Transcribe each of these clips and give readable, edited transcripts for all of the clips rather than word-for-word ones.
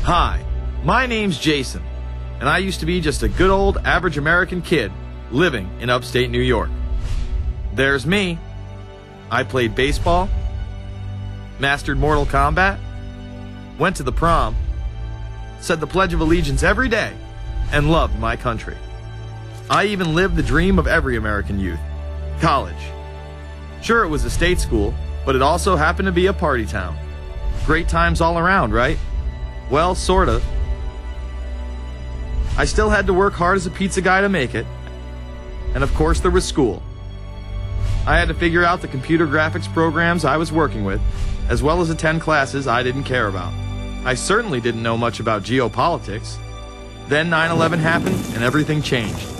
Hi, my name's Jason, and I used to be just a good old average American kid living in upstate New York. There's me. I played baseball, mastered Mortal Kombat, went to the prom, said the Pledge of Allegiance every day, and loved my country. I even lived the dream of every American youth, college. Sure, it was a state school, but it also happened to be a party town. Great times all around, right? Well, sort of. I still had to work hard as a pizza guy to make it. And of course there was school. I had to figure out the computer graphics programs I was working with, as well as attend classes I didn't care about. I certainly didn't know much about geopolitics. Then 9/11 happened and everything changed.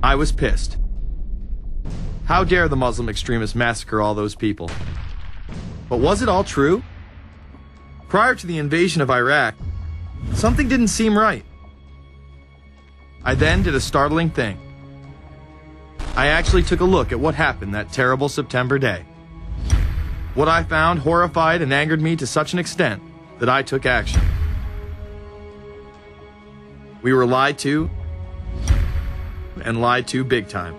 I was pissed. How dare the Muslim extremists massacre all those people? But was it all true? Prior to the invasion of Iraq, something didn't seem right. I then did a startling thing. I actually took a look at what happened that terrible September day. What I found horrified and angered me to such an extent that I took action. We were lied to, and lied to big time.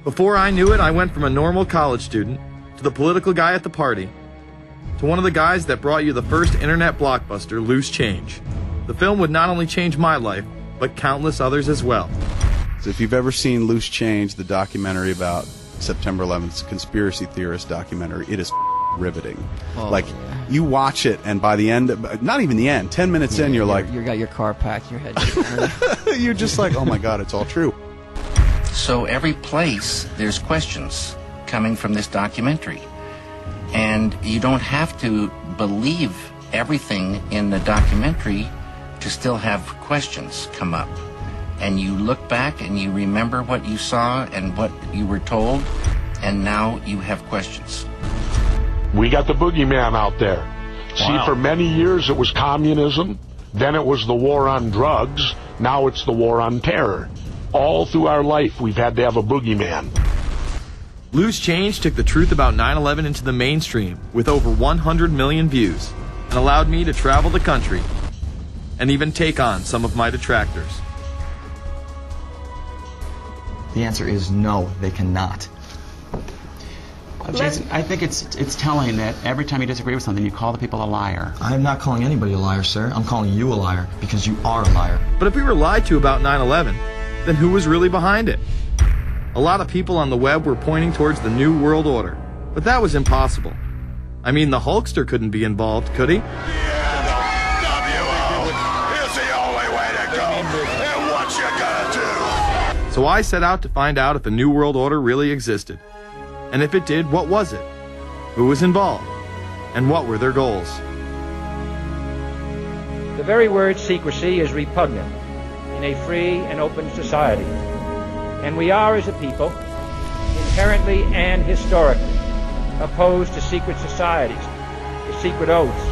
Before I knew it, I went from a normal college student to the political guy at the party to one of the guys that brought you the first internet blockbuster, Loose Change. The film would not only change my life, but countless others as well. So if you've ever seen Loose Change, the documentary about September 11th, conspiracy theorist documentary, it is riveting. Oh, like, yeah. You watch it, and by the end, not even the end, 10 minutes in, you're like... You got your car packed, your head... You're just like, oh my God, it's all true. So every place, there's questions coming from this documentary. And you don't have to believe everything in the documentary to still have questions come up. And you look back and you remember what you saw and what you were told, and now you have questions. We got the boogeyman out there. Wow. See, for many years it was communism, then it was the war on drugs, now it's the war on terror. All through our life we've had to have a boogeyman. Loose Change took the truth about 9/11 into the mainstream with over 100 million views and allowed me to travel the country and even take on some of my detractors. The answer is no, they cannot. Jason, I think it's telling that every time you disagree with something, you call the people a liar. I'm not calling anybody a liar, sir. I'm calling you a liar because you are a liar. But if we were lied to about 9/11, then who was really behind it? A lot of people on the web were pointing towards the New World Order, but that was impossible. I mean, the Hulkster couldn't be involved, could he? So I set out to find out if the New World Order really existed. And if it did, what was it? Who was involved? And what were their goals? The very word secrecy is repugnant in a free and open society. And we are, as a people, inherently and historically opposed to secret societies, to secret oaths,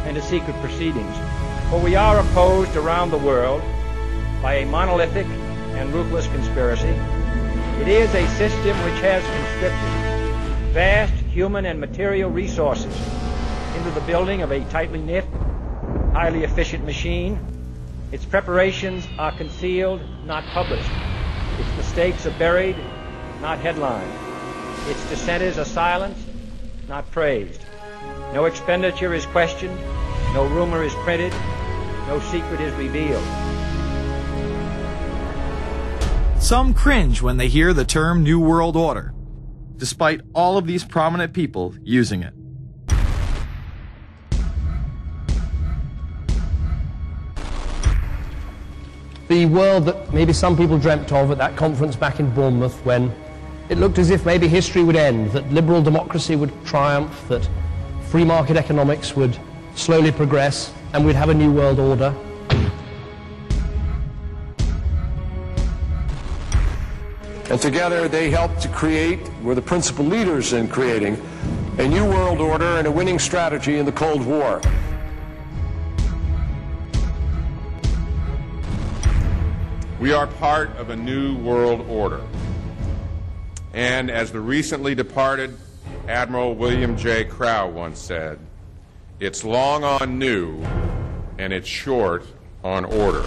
and to secret proceedings. For we are opposed around the world by a monolithic and ruthless conspiracy. It is a system which has conscripted vast human and material resources into the building of a tightly knit, highly efficient machine. Its preparations are concealed, not published. Its mistakes are buried, not headlined. Its dissenters are silenced, not praised. No expenditure is questioned, no rumor is printed, no secret is revealed. Some cringe when they hear the term New World Order, despite all of these prominent people using it. The world that maybe some people dreamt of at that conference back in Bournemouth, when it looked as if maybe history would end, that liberal democracy would triumph, that free market economics would slowly progress, and we'd have a new world order. And together they helped to create, were the principal leaders in creating, a new world order and a winning strategy in the Cold War. We are part of a new world order. And as the recently departed Admiral William J. Crowe once said, it's long on new and it's short on order.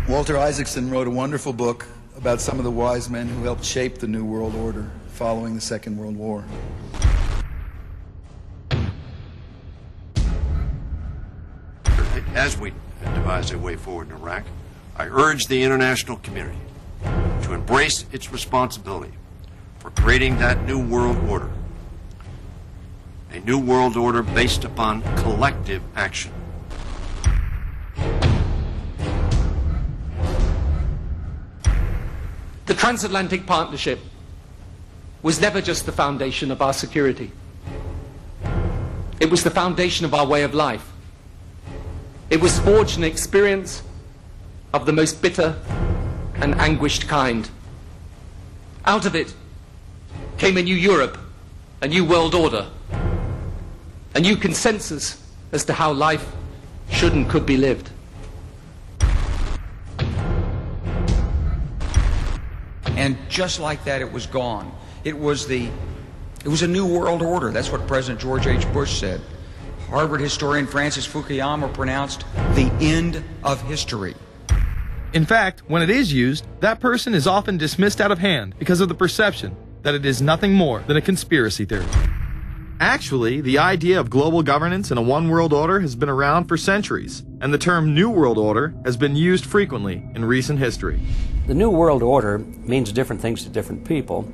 Walter Isaacson wrote a wonderful book about some of the wise men who helped shape the New World Order following the Second World War. As we devise a way forward in Iraq, I urge the international community to embrace its responsibility for creating that new world order, a new world order based upon collective action. The transatlantic partnership was never just the foundation of our security. It was the foundation of our way of life. It was forged in experience of the most bitter and anguished kind. Out of it came a new Europe, a new world order, a new consensus as to how life should and could be lived. And just like that, it was gone. It was a new world order. That's what President George H. Bush said. Harvard historian Francis Fukuyama pronounced the end of history. In fact, when it is used, that person is often dismissed out of hand because of the perception that it is nothing more than a conspiracy theory. Actually, the idea of global governance and a one world order has been around for centuries, and the term New World Order has been used frequently in recent history. The New World Order means different things to different people,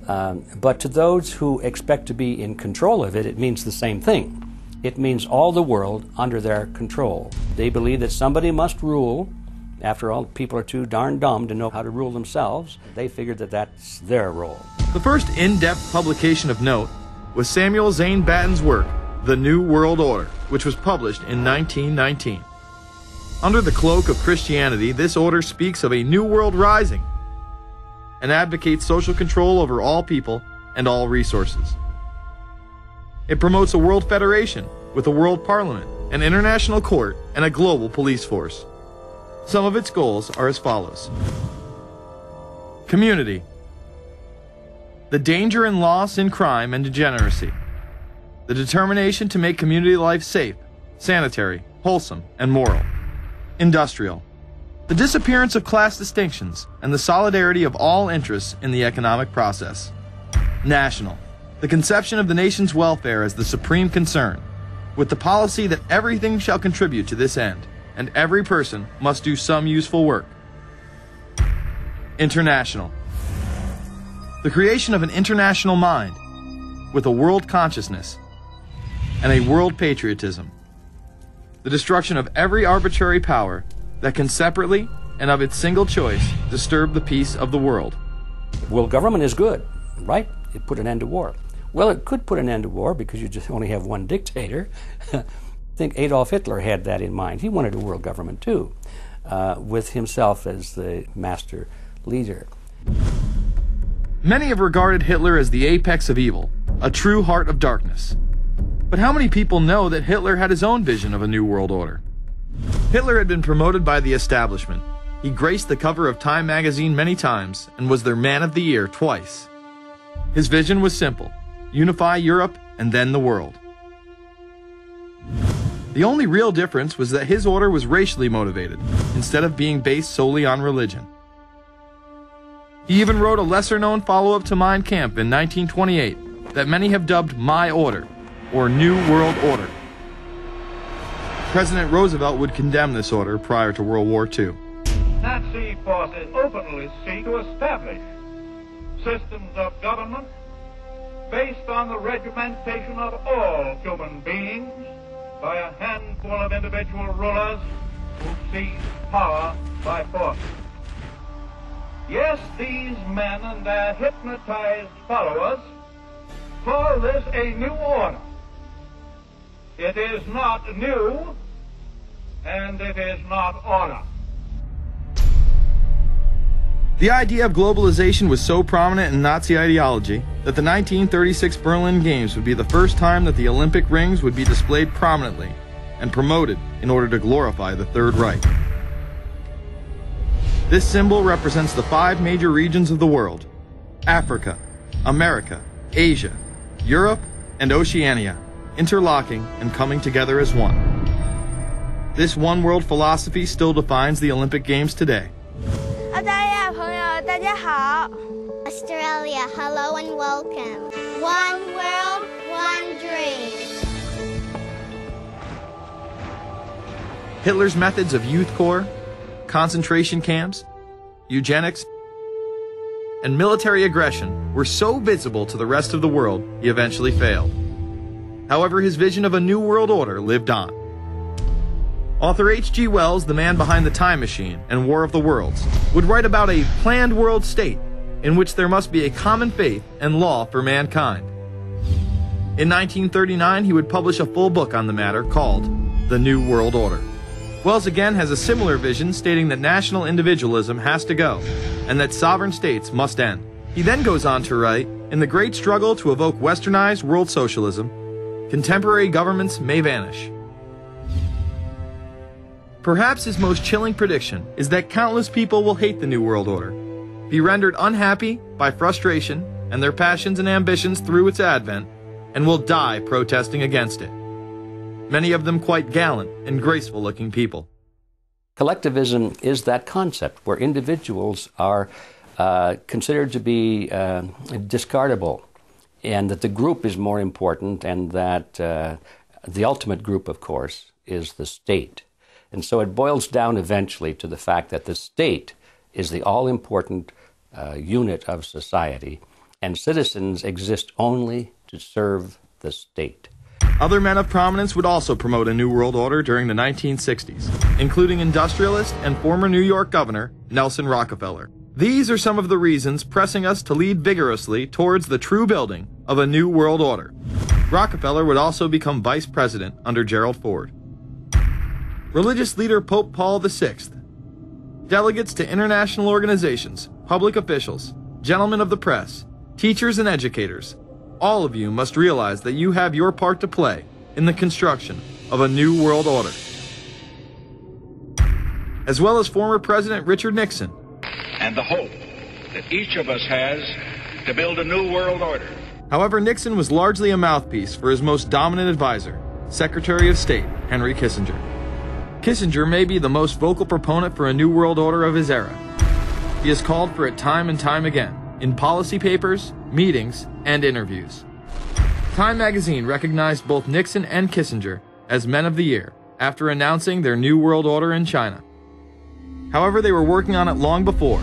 but to those who expect to be in control of it, it means the same thing. It means all the world under their control. They believe that somebody must rule. After all, people are too darn dumb to know how to rule themselves. They figured that that's their role. The first in-depth publication of note was Samuel Zane Batten's work, The New World Order, which was published in 1919. Under the cloak of Christianity, this order speaks of a new world rising and advocates social control over all people and all resources. It promotes a world federation with a world parliament, an international court, and a global police force. Some of its goals are as follows. Community. The danger and loss in crime and degeneracy. The determination to make community life safe, sanitary, wholesome, and moral. Industrial. The disappearance of class distinctions and the solidarity of all interests in the economic process. National. The conception of the nation's welfare as the supreme concern, with the policy that everything shall contribute to this end, and every person must do some useful work. International. The creation of an international mind, with a world consciousness and a world patriotism. The destruction of every arbitrary power that can separately and of its single choice disturb the peace of the world. Well, government is good, right? It put an end to war. Well, it could put an end to war because you just only have one dictator. I think Adolf Hitler had that in mind. He wanted a world government too, with himself as the master leader. Many have regarded Hitler as the apex of evil, a true heart of darkness. But how many people know that Hitler had his own vision of a new world order? Hitler had been promoted by the establishment. He graced the cover of Time magazine many times and was their Man of the Year twice. His vision was simple: unify Europe and then the world. The only real difference was that his order was racially motivated, instead of being based solely on religion. He even wrote a lesser-known follow-up to Mein Kampf in 1928 that many have dubbed My Order, or New World Order. President Roosevelt would condemn this order prior to World War II. Nazi forces openly seek to establish systems of government based on the regimentation of all human beings by a handful of individual rulers who seize power by force. Yes, these men and their hypnotized followers call this a new order. It is not new, and it is not order. The idea of globalization was so prominent in Nazi ideology that the 1936 Berlin Games would be the first time that the Olympic rings would be displayed prominently and promoted in order to glorify the Third Reich. This symbol represents the 5 major regions of the world: Africa, America, Asia, Europe, and Oceania, interlocking and coming together as one. This one world philosophy still defines the Olympic Games today. Australia, hello and welcome. One world, one dream. Hitler's methods of youth corps, concentration camps, eugenics, and military aggression were so visible to the rest of the world, he eventually failed. However, his vision of a new world order lived on. Author H.G. Wells, the man behind The Time Machine and War of the Worlds, would write about a planned world state in which there must be a common faith and law for mankind. In 1939, he would publish a full book on the matter called The New World Order. Wells again has a similar vision, stating that national individualism has to go and that sovereign states must end. He then goes on to write, in the great struggle to evoke westernized world socialism, contemporary governments may vanish. Perhaps his most chilling prediction is that countless people will hate the New World Order, be rendered unhappy by frustration and their passions and ambitions through its advent, and will die protesting against it. Many of them quite gallant and graceful-looking people. Collectivism is that concept where individuals are considered to be discardable, and that the group is more important, and that the ultimate group, of course, is the state. And so it boils down eventually to the fact that the state is the all-important unit of society, and citizens exist only to serve the state. Other men of prominence would also promote a New World Order during the 1960s, including industrialist and former New York Governor Nelson Rockefeller. These are some of the reasons pressing us to lead vigorously towards the true building of a New World Order. Rockefeller would also become vice president under Gerald Ford. Religious leader Pope Paul VI, delegates to international organizations, public officials, gentlemen of the press, teachers and educators, all of you must realize that you have your part to play in the construction of a new world order. As well as former President Richard Nixon. And the hope that each of us has to build a new world order. However, Nixon was largely a mouthpiece for his most dominant advisor, Secretary of State Henry Kissinger. Kissinger may be the most vocal proponent for a new world order of his era. He has called for it time and time again, in policy papers, meetings, and interviews. Time magazine recognized both Nixon and Kissinger as Men of the Year after announcing their New World Order in China. However, they were working on it long before.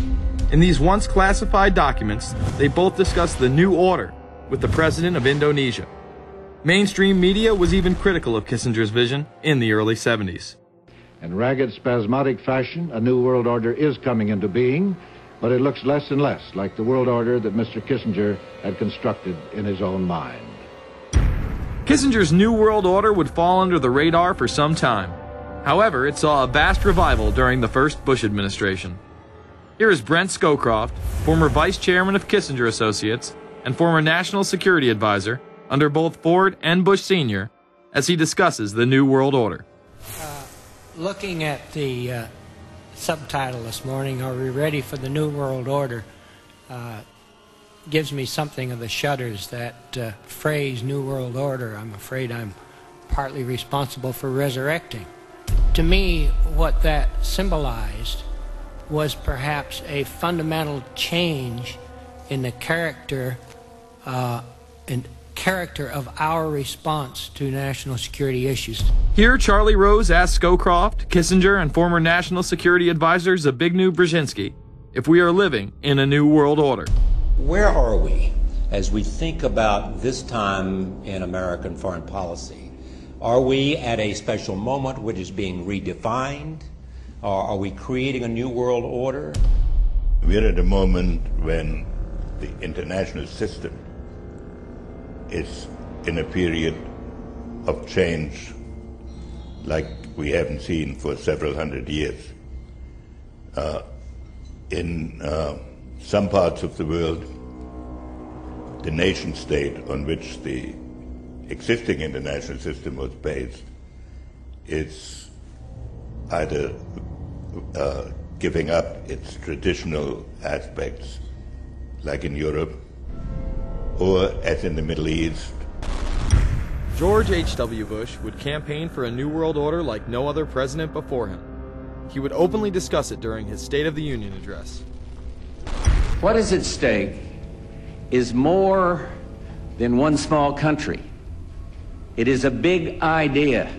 In these once classified documents, they both discussed the new order with the president of Indonesia. Mainstream media was even critical of Kissinger's vision in the early 70s. In ragged, spasmodic fashion, a new world order is coming into being, but it looks less and less like the world order that Mr. Kissinger had constructed in his own mind. Kissinger's New World Order would fall under the radar for some time. However, it saw a vast revival during the first Bush administration. Here is Brent Scowcroft, former vice chairman of Kissinger Associates and former national security advisor under both Ford and Bush Sr., as he discusses the New World Order. Looking at the subtitle this morning, Are We Ready for the New World Order? Gives me something of the shudders. That phrase, New World Order, I'm afraid I'm partly responsible for resurrecting. To me, what that symbolized was perhaps a fundamental change in the character of our response to national security issues. Here, Charlie Rose asked Scowcroft, Kissinger, and former national security advisor Zbigniew Brzezinski if we are living in a new world order. Where are we as we think about this time in American foreign policy? Are we at a special moment which is being redefined? Or are we creating a new world order? We're at a moment when the international system is in a period of change like we haven't seen for several hundred years. In some parts of the world, the nation state on which the existing international system was based is either giving up its traditional aspects, like in Europe, or as in the Middle East. George H.W. Bush would campaign for a new world order like no other president before him. He would openly discuss it during his State of the Union address. What is at stake is more than one small country. It is a big idea,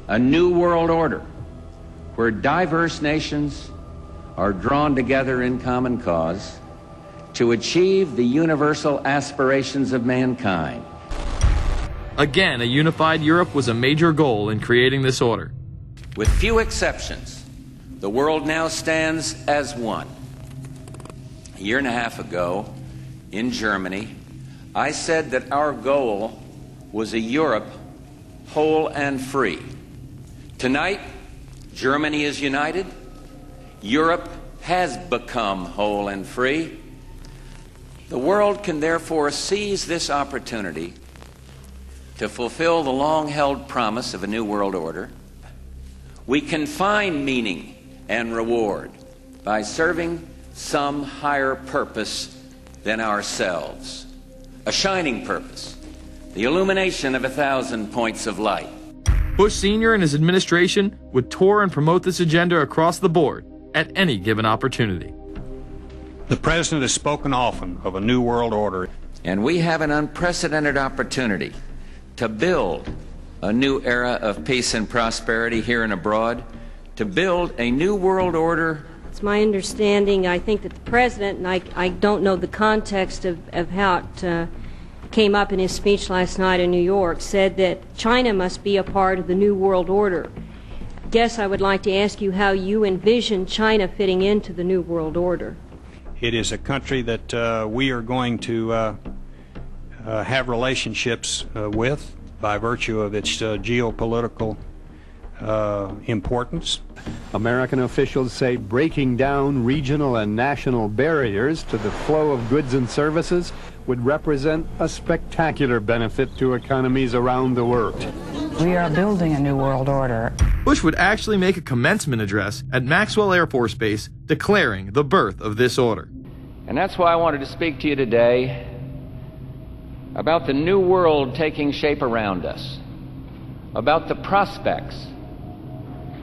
a new world order, where diverse nations are drawn together in common cause to achieve the universal aspirations of mankind. Again, a unified Europe was a major goal in creating this order. With few exceptions, the world now stands as one. A year and a half ago, in Germany, I said that our goal was a Europe whole and free. Tonight, Germany is united. Europe has become whole and free. The world can therefore seize this opportunity to fulfill the long-held promise of a new world order. We can find meaning and reward by serving some higher purpose than ourselves. A shining purpose, the illumination of 1,000 points of light. Bush Sr. and his administration would tour and promote this agenda across the board at any given opportunity. The President has spoken often of a new world order. And we have an unprecedented opportunity to build a new era of peace and prosperity here and abroad, to build a new world order. It's my understanding, I think that the President, and I don't know the context of how it came up in his speech last night in New York, said that China must be a part of the new world order. Guess I would like to ask you how you envision China fitting into the new world order. It is a country that we are going to have relationships with by virtue of its geopolitical importance. American officials say breaking down regional and national barriers to the flow of goods and services would represent a spectacular benefit to economies around the world. We are building a new world order. Bush would actually make a commencement address at Maxwell Air Force Base declaring the birth of this order. And that's why I wanted to speak to you today about the new world taking shape around us, about the prospects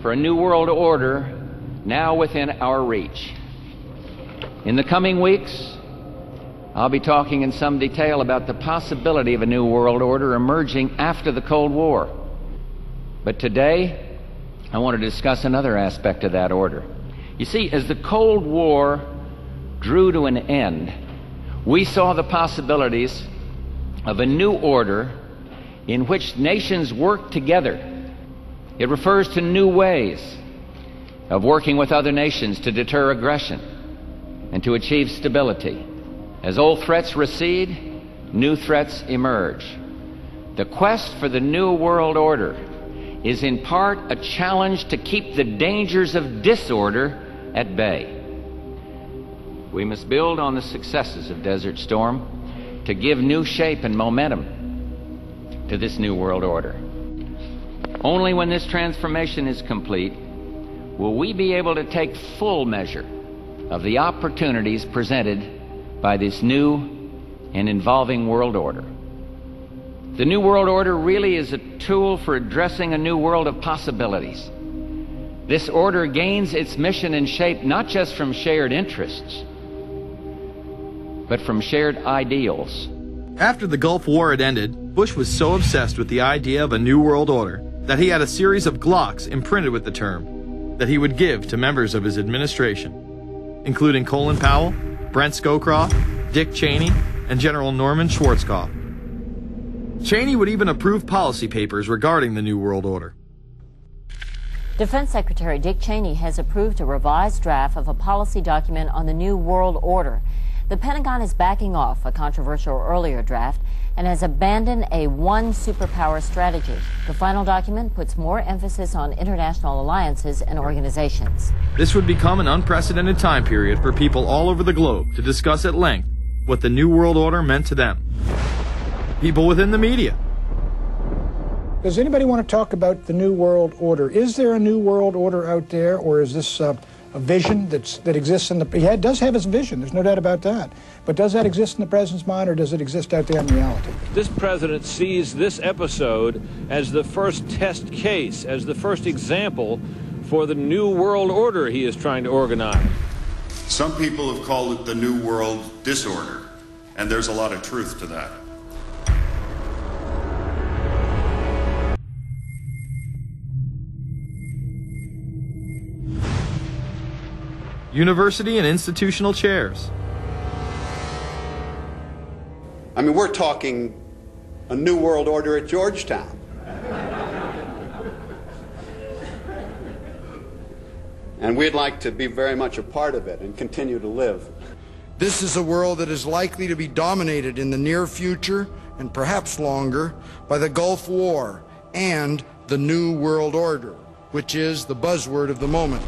for a new world order now within our reach. In the coming weeks, I'll be talking in some detail about the possibility of a new world order emerging after the Cold War. But today, I want to discuss another aspect of that order. You see, as the Cold War drew to an end, we saw the possibilities of a new order in which nations work together. It refers to new ways of working with other nations to deter aggression and to achieve stability. As old threats recede, new threats emerge. The quest for the new world order is in part a challenge to keep the dangers of disorder at bay. We must build on the successes of Desert Storm to give new shape and momentum to this new world order. Only when this transformation is complete will we be able to take full measure of the opportunities presented by this new and evolving world order. The new world order really is a tool for addressing a new world of possibilities. This order gains its mission and shape not just from shared interests, but from shared ideals. After the Gulf War had ended, Bush was so obsessed with the idea of a new world order that he had a series of Glocks imprinted with the term that he would give to members of his administration, including Colin Powell, Brent Scowcroft, Dick Cheney, and General Norman Schwarzkopf. Cheney would even approve policy papers regarding the New World Order. Defense Secretary Dick Cheney has approved a revised draft of a policy document on the New World Order. The Pentagon is backing off a controversial earlier draft and has abandoned a one superpower strategy. The final document puts more emphasis on international alliances and organizations. This would become an unprecedented time period for people all over the globe to discuss at length what the New World Order meant to them. People within the media, Does anybody want to talk about the New World Order? Is there a New World Order out there, or is this a vision that exists in the... He does have his vision, there's no doubt about that. But does that exist in the president's mind, or does it exist out there in reality? This president sees this episode as the first test case, as the first example for the New World Order he is trying to organize. Some people have called it the New World Disorder, and there's a lot of truth to that. University and institutional chairs. I mean, we're talking a New World Order at Georgetown. And we'd like to be very much a part of it and continue to live. This is a world that is likely to be dominated in the near future, and perhaps longer, by the Gulf War and the New World Order, which is the buzzword of the moment.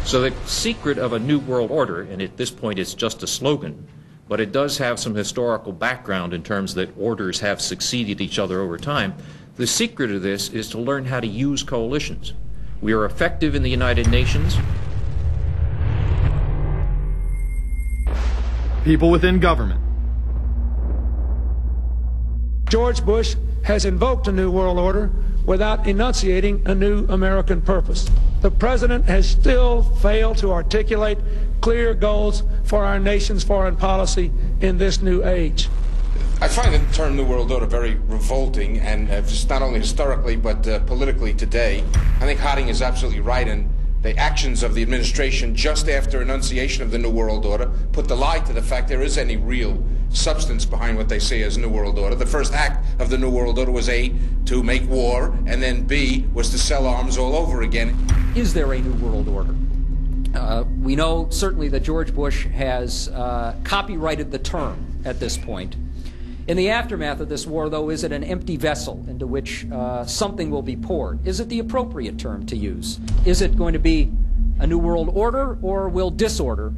So the secret of a New World Order, and at this point it's just a slogan, but it does have some historical background in terms that orders have succeeded each other over time. The secret of this is to learn how to use coalitions. We are effective in the United Nations. People within government. George Bush has invoked a New World Order without enunciating a new American purpose. The president has still failed to articulate clear goals for our nation's foreign policy in this new age. I find the term New World Order very revolting, and just not only historically but politically today. I think Harding is absolutely right, and the actions of the administration just after enunciation of the New World Order put the lie to the fact there is any real substance behind what they say as New World Order. The first act of the New World Order was A, to make war, and then B, was to sell arms all over again. Is there a New World Order? We know certainly that George Bush has copyrighted the term at this point. In the aftermath of this war, though, is it an empty vessel into which something will be poured? Is it the appropriate term to use? Is it going to be a New World Order, or will disorder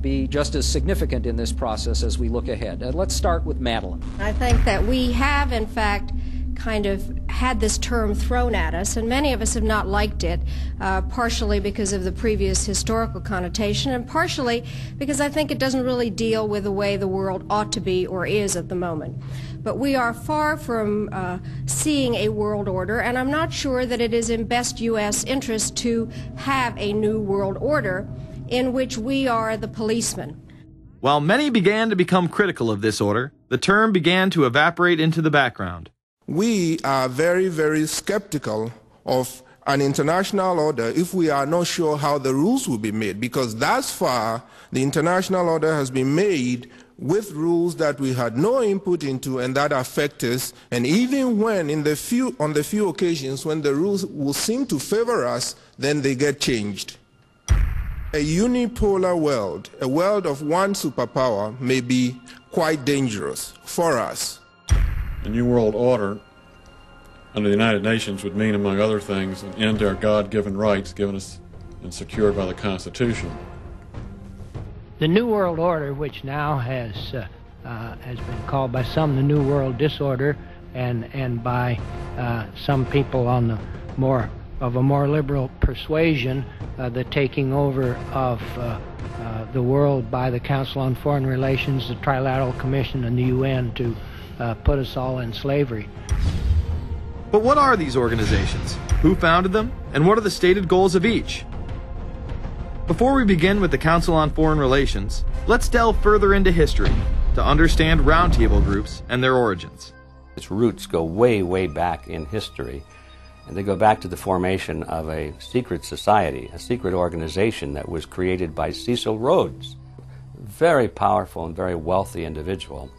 be just as significant in this process as we look ahead? Let's start with Madeline. I think that we have, in fact, kind of had this term thrown at us, and many of us have not liked it, partially because of the previous historical connotation, and partially because I think it doesn't really deal with the way the world ought to be or is at the moment. But we are far from seeing a world order, and I'm not sure that it is in best U.S. interest to have a new world order in which we are the policeman. While many began to become critical of this order, the term began to evaporate into the background. We are very, very skeptical of an international order if we are not sure how the rules will be made, because thus far the international order has been made with rules that we had no input into and that affect us, and even when on the few occasions when the rules will seem to favor us, then they get changed. A unipolar world, a world of one superpower, may be quite dangerous for us. A New World Order under the United Nations would mean, among other things, an end to our God-given rights given us and secured by the Constitution. The New World Order, which now has been called by some the New World Disorder, and by some people on the more liberal persuasion, the taking over of the world by the Council on Foreign Relations, the Trilateral Commission, and the UN to put us all in slavery. But what are these organizations? Who founded them? And what are the stated goals of each? Before we begin with the Council on Foreign Relations, let's delve further into history to understand roundtable groups and their origins. Its roots go way, way back in history, and they go back to the formation of a secret society, a secret organization that was created by Cecil Rhodes, a very powerful and very wealthy individual.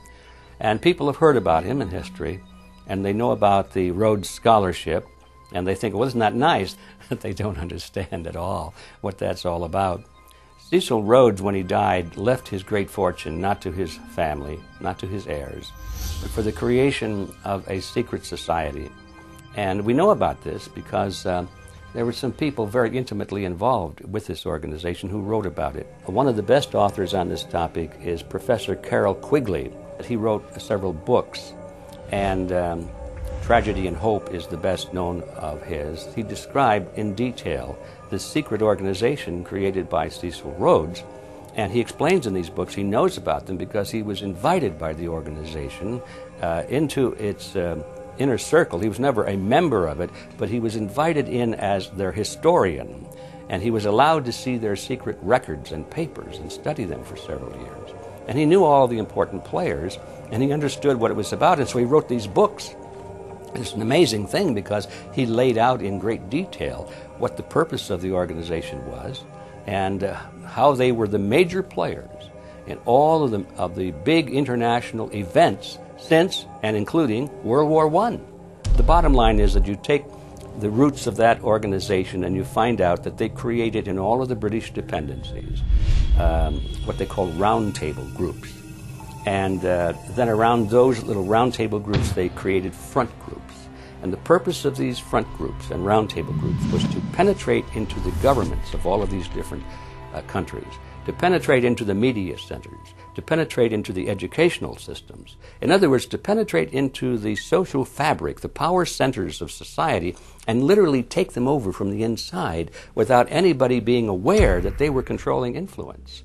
And people have heard about him in history, and they know about the Rhodes Scholarship, and they think, well, isn't that nice? They don't understand at all what that's all about. Cecil Rhodes, when he died, left his great fortune not to his family, not to his heirs, but for the creation of a secret society. And we know about this because there were some people very intimately involved with this organization who wrote about it. One of the best authors on this topic is Professor Carroll Quigley. He wrote several books, and Tragedy and Hope is the best known of his. He described in detail the secret organization created by Cecil Rhodes, and he explains in these books he knows about them because he was invited by the organization into its inner circle. He was never a member of it, but he was invited in as their historian, and he was allowed to see their secret records and papers and study them for several years. And he knew all the important players, and he understood what it was about, and so he wrote these books. It's an amazing thing because he laid out in great detail what the purpose of the organization was and how they were the major players in all of the big international events since and including World War I. The bottom line is that you take the roots of that organization and you find out that they created in all of the British dependencies what they call roundtable groups. And then around those little roundtable groups, they created front groups. And the purpose of these front groups and roundtable groups was to penetrate into the governments of all of these different countries, to penetrate into the media centers, to penetrate into the educational systems. In other words, to penetrate into the social fabric, the power centers of society, and literally take them over from the inside without anybody being aware that they were controlling influence.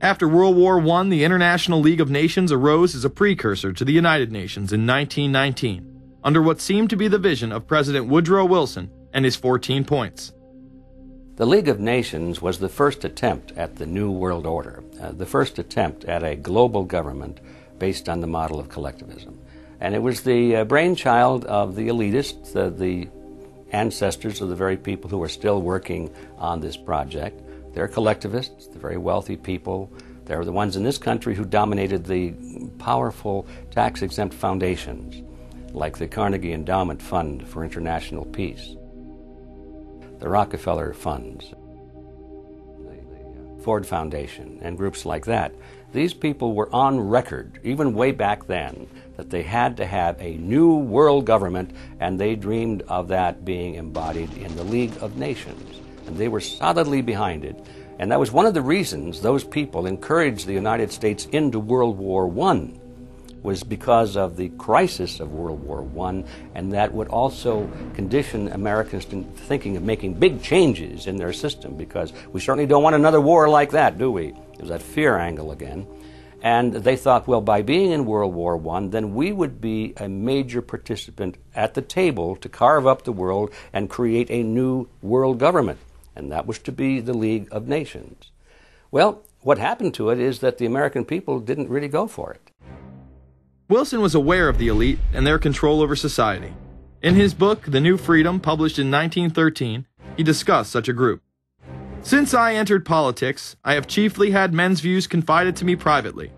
After World War I, the International League of Nations arose as a precursor to the United Nations in 1919, under what seemed to be the vision of President Woodrow Wilson and his 14 points. The League of Nations was the first attempt at the New World Order, the first attempt at a global government based on the model of collectivism. And it was the brainchild of the elitists, the ancestors of the very people who are still working on this project. They're collectivists, the very wealthy people. They're the ones in this country who dominated the powerful tax-exempt foundations, like the Carnegie Endowment Fund for International Peace, the Rockefeller Funds, the Ford Foundation, and groups like that. These people were on record, even way back then, that they had to have a new world government, and they dreamed of that being embodied in the League of Nations. And they were solidly behind it. And that was one of the reasons those people encouraged the United States into World War I, was because of the crisis of World War I, and that would also condition Americans to thinking of making big changes in their system, because we certainly don't want another war like that, do we? There's that fear angle again. And they thought, well, by being in World War I, then we would be a major participant at the table to carve up the world and create a new world government. And that was to be the League of Nations. Well, what happened to it is that the American people didn't really go for it. Wilson was aware of the elite and their control over society. In his book, The New Freedom, published in 1913, he discussed such a group. Since I entered politics, I have chiefly had men's views confided to me privately.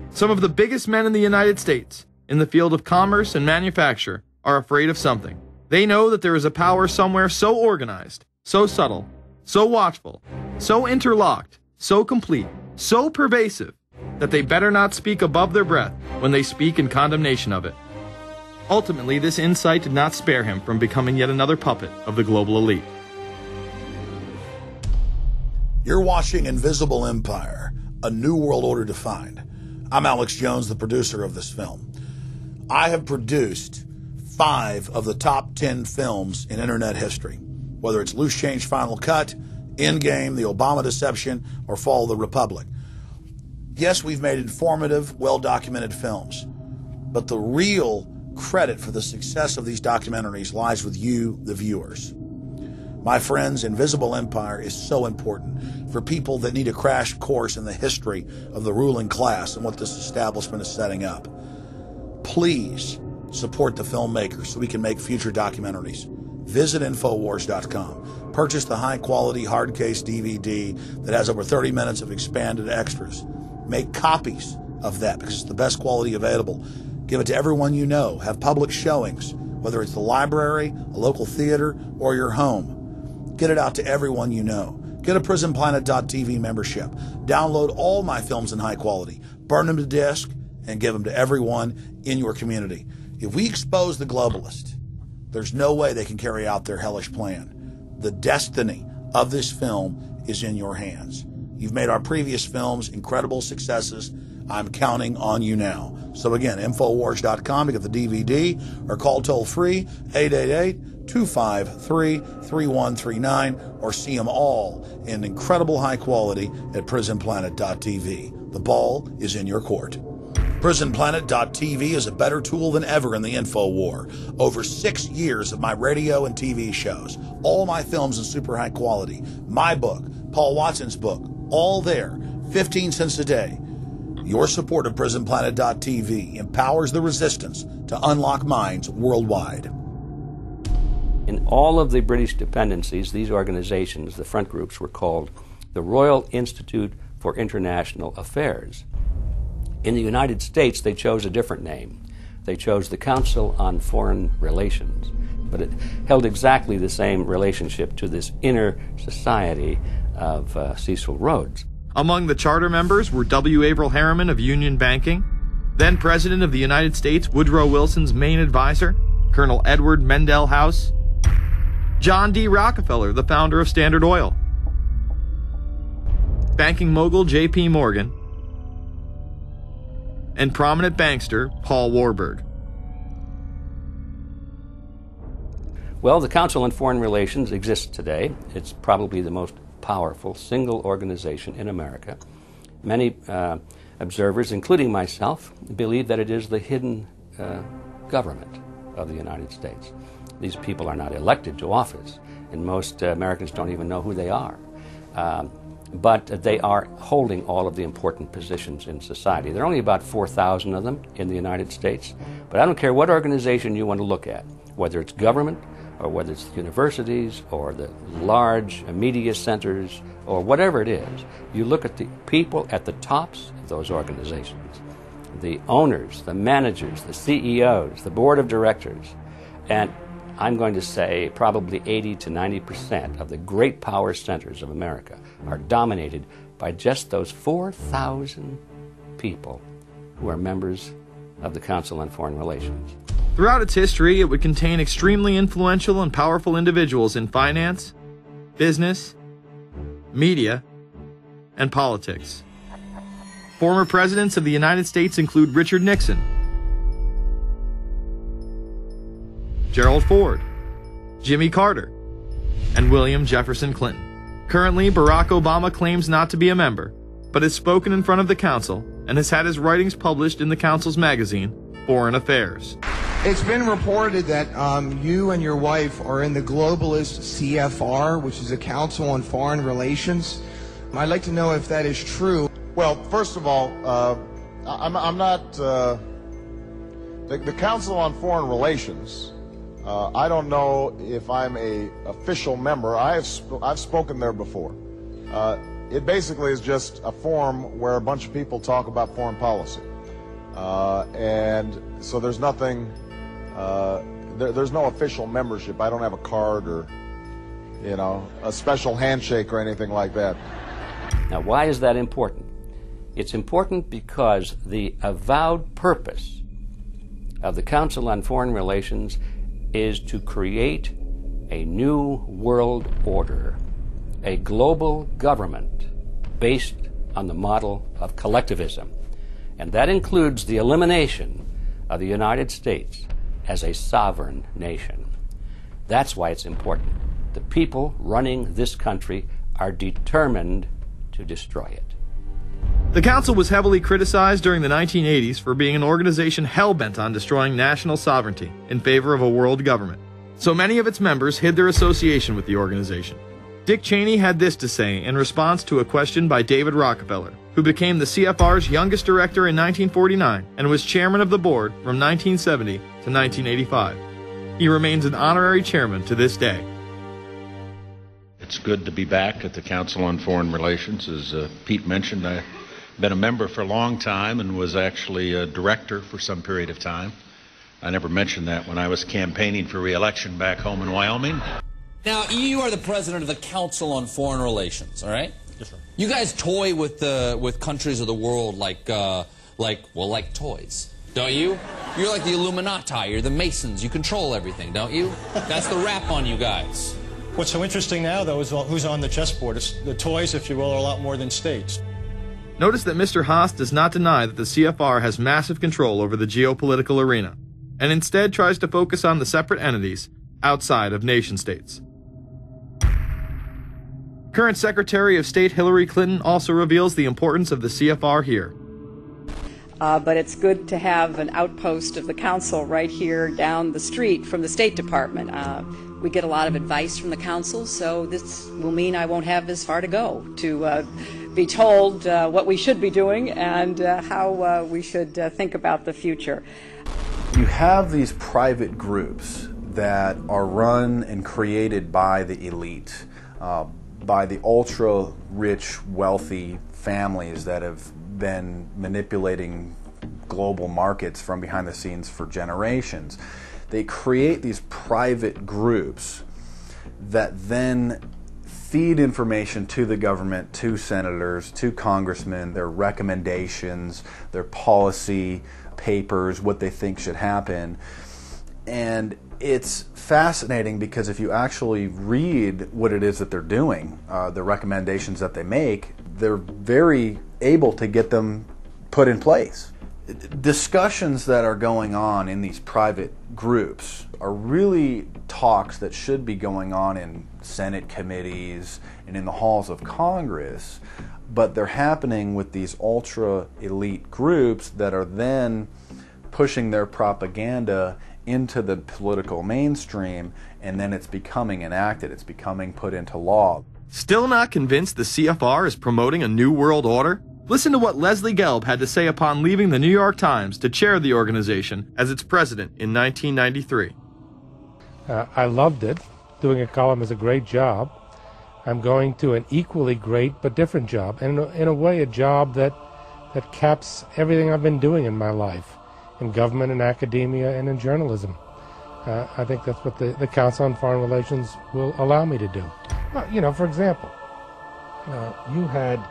Some of the biggest men in the United States, in the field of commerce and manufacture, are afraid of something. They know that there is a power somewhere so organized, so subtle, so watchful, so interlocked, so complete, so pervasive, that they better not speak above their breath when they speak in condemnation of it. Ultimately, this insight did not spare him from becoming yet another puppet of the global elite. You're watching Invisible Empire, A New World Order Defined. I'm Alex Jones, the producer of this film. I have produced 5 of the top 10 films in internet history, whether it's Loose Change Final Cut, Endgame, The Obama Deception, or Fall of the Republic. Yes, we've made informative, well-documented films, but the real credit for the success of these documentaries lies with you, the viewers. My friends, Invisible Empire is so important for people that need a crash course in the history of the ruling class and what this establishment is setting up. Please support the filmmakers so we can make future documentaries. Visit Infowars.com. Purchase the high-quality hard case DVD that has over 30 minutes of expanded extras. Make copies of that because it's the best quality available. Give it to everyone you know. Have public showings, whether it's the library, a local theater, or your home. Get it out to everyone you know. Get a PrisonPlanet.tv membership. Download all my films in high quality. Burn them to disk and give them to everyone in your community. If we expose the globalist, there's no way they can carry out their hellish plan. The destiny of this film is in your hands. You've made our previous films incredible successes. I'm counting on you now. So again, Infowars.com to get the DVD or call toll-free 888-253-3139 or see them all in incredible high quality at prisonplanet.tv. The ball is in your court. PrisonPlanet.tv is a better tool than ever in the info war. Over 6 years of my radio and TV shows, all my films in super high quality, my book, Paul Watson's book, all there, 15 cents a day. Your support of PrisonPlanet.tv empowers the resistance to unlock minds worldwide. In all of the British dependencies, these organizations, the front groups, were called the Royal Institute for International Affairs. In the United States, they chose a different name. They chose the Council on Foreign Relations, but it held exactly the same relationship to this inner society of Cecil Rhodes. Among the charter members were W. Averell Harriman of Union Banking, then President of the United States Woodrow Wilson's main advisor, Colonel Edward Mendell House, John D. Rockefeller, the founder of Standard Oil, banking mogul J.P. Morgan, and prominent bankster Paul Warburg. Well, the Council on Foreign Relations exists today. It's probably the most powerful single organization in America. Many observers, including myself, believe that it is the hidden government of the United States. These people are not elected to office, and most Americans don't even know who they are. But they are holding all of the important positions in society. There are only about 4,000 of them in the United States, but I don't care what organization you want to look at, whether it's government, or whether it's the universities, or the large media centers, or whatever it is. You look at the people at the tops of those organizations, the owners, the managers, the CEOs, the board of directors, and I'm going to say probably 80 to 90% of the great power centers of America are dominated by just those 4,000 people who are members of the Council on Foreign Relations. Throughout its history, it would contain extremely influential and powerful individuals in finance, business, media, and politics. Former presidents of the United States include Richard Nixon, Gerald Ford, Jimmy Carter, and William Jefferson Clinton. Currently, Barack Obama claims not to be a member, but has spoken in front of the Council and has had his writings published in the Council's magazine, Foreign Affairs. It's been reported that you and your wife are in the globalist CFR, which is a Council on Foreign Relations. I'd like to know if that is true. Well, first of all, I'm not... the Council on Foreign Relations, I don't know if I'm a official member. I've spoken there before. It basically is just a forum where a bunch of people talk about foreign policy. And so there's nothing... there's no official membership. I don't have a card or, a special handshake or anything like that. Now, why is that important? It's important because the avowed purpose of the Council on Foreign Relations is to create a new world order, a global government based on the model of collectivism. And that includes the elimination of the United States as a sovereign nation. That's why it's important. The people running this country are determined to destroy it. The Council was heavily criticized during the 1980s for being an organization hell-bent on destroying national sovereignty in favor of a world government. So many of its members hid their association with the organization. Dick Cheney had this to say in response to a question by David Rockefeller, who became the CFR's youngest director in 1949 and was chairman of the board from 1970 to 1985. He remains an honorary chairman to this day. It's good to be back at the Council on Foreign Relations. As Pete mentioned, I've been a member for a long time and was actually a director for some period of time. I never mentioned that when I was campaigning for re-election back home in Wyoming. Now, you are the president of the Council on Foreign Relations, all right? Yes, sir. You guys toy with countries of the world like toys, don't you? You're like the Illuminati, you're the Masons, you control everything, don't you? That's the rap on you guys. What's so interesting now, though, is who's on the chessboard. The toys, if you will, are a lot more than states. Notice that Mr. Haas does not deny that the CFR has massive control over the geopolitical arena, and instead tries to focus on the separate entities outside of nation-states. Current Secretary of State Hillary Clinton also reveals the importance of the CFR here. But it's good to have an outpost of the council right here down the street from the State Department. We get a lot of advice from the council, so this will mean I won't have as far to go to be told what we should be doing and how we should think about the future. You have these private groups that are run and created by the elite, by the ultra-rich, wealthy families that have been manipulating global markets from behind the scenes for generations. They create these private groups that then feed information to the government, to senators, to congressmen, their recommendations, their policy papers, what they think should happen. And it's fascinating because if you actually read what it is that they're doing, the recommendations that they make, they're very able to get them put in place. Discussions that are going on in these private groups are really talks that should be going on in Senate committees and in the halls of Congress, but they're happening with these ultra-elite groups that are then pushing their propaganda into the political mainstream, and then it's becoming enacted, it's becoming put into law. Still not convinced the CFR is promoting a new world order? Listen to what Leslie Gelb had to say upon leaving the New York Times to chair the organization as its president in 1993. I loved it. Doing a column is a great job. I'm going to an equally great but different job, and in a way a job that caps everything I've been doing in my life, in government, in academia, and in journalism. I think that's what the Council on Foreign Relations will allow me to do. Well, you know, for example, you had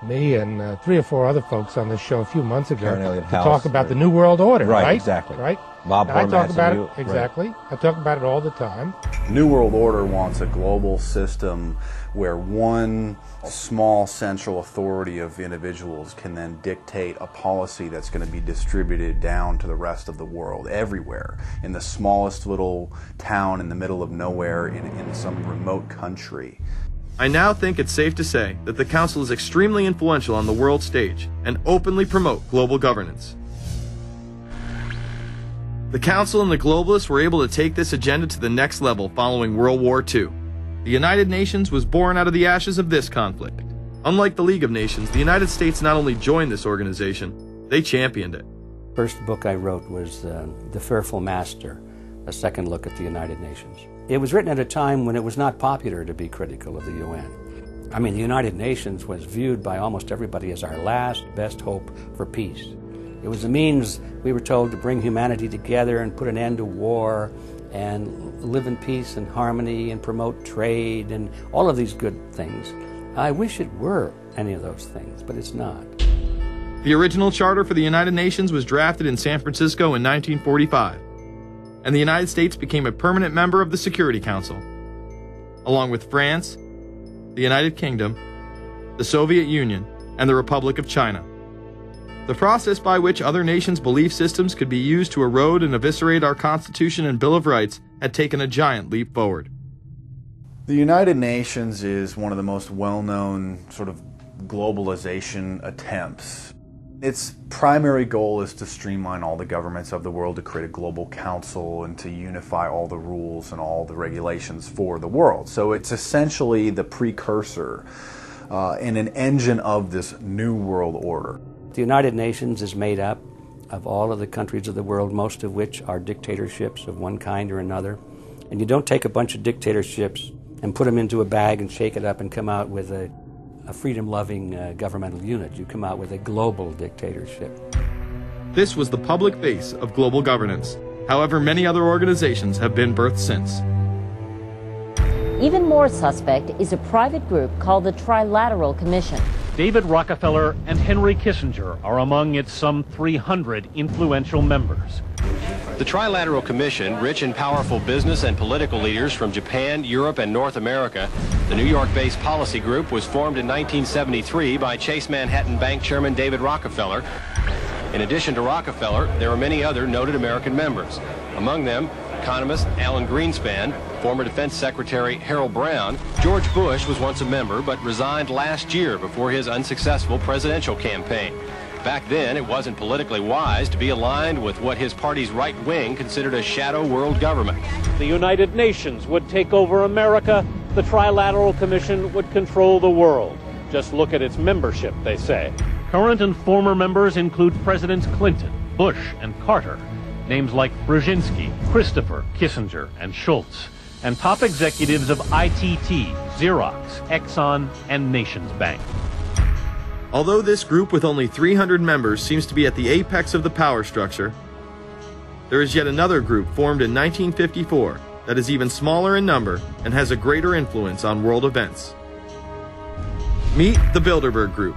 me and 3 or 4 other folks on this show a few months ago to talk about the New World Order, right? Exactly. Right? Bob I talk Bermas about and it, exactly. Right. I talk about it all the time. New World Order wants a global system where one small central authority of individuals can then dictate a policy that's going to be distributed down to the rest of the world, everywhere, in the smallest little town in the middle of nowhere in some remote country. I now think it's safe to say that the Council is extremely influential on the world stage and openly promote global governance. The Council and the globalists were able to take this agenda to the next level following World War II. The United Nations was born out of the ashes of this conflict. Unlike the League of Nations, the United States not only joined this organization, they championed it. First book I wrote was The Fearful Master, a second look at the United Nations. It was written at a time when it was not popular to be critical of the UN. I mean, the United Nations was viewed by almost everybody as our last best hope for peace. It was a means, we were told, to bring humanity together and put an end to war and live in peace and harmony and promote trade and all of these good things. I wish it were any of those things, but it's not. The original charter for the United Nations was drafted in San Francisco in 1945, and the United States became a permanent member of the Security Council, along with France, the United Kingdom, the Soviet Union, and the Republic of China. The process by which other nations' belief systems could be used to erode and eviscerate our Constitution and Bill of Rights had taken a giant leap forward. The United Nations is one of the most well-known sort of globalization attempts. Its primary goal is to streamline all the governments of the world, to create a global council and to unify all the rules and all the regulations for the world. So it's essentially the precursor and an engine of this new world order. The United Nations is made up of all of the countries of the world, most of which are dictatorships of one kind or another. And you don't take a bunch of dictatorships and put them into a bag and shake it up and come out with a freedom-loving governmental unit. You come out with a global dictatorship. This was the public face of global governance. However, many other organizations have been birthed since. Even more suspect is a private group called the Trilateral Commission. David Rockefeller and Henry Kissinger are among its some 300 influential members. The Trilateral Commission, rich and powerful business and political leaders from Japan, Europe, and North America, the New York-based policy group was formed in 1973 by Chase Manhattan Bank Chairman David Rockefeller. In addition to Rockefeller, there were many other noted American members. Among them, economist Alan Greenspan, former Defense Secretary Harold Brown. George Bush was once a member but resigned last year before his unsuccessful presidential campaign. Back then, it wasn't politically wise to be aligned with what his party's right wing considered a shadow world government. The United Nations would take over America. The Trilateral Commission would control the world. Just look at its membership, they say. Current and former members include Presidents Clinton, Bush, and Carter. Names like Brzezinski, Christopher, Kissinger, and Schultz. And top executives of ITT, Xerox, Exxon, and Nations Bank. Although this group with only 300 members seems to be at the apex of the power structure, there is yet another group formed in 1954 that is even smaller in number and has a greater influence on world events. Meet the Bilderberg Group.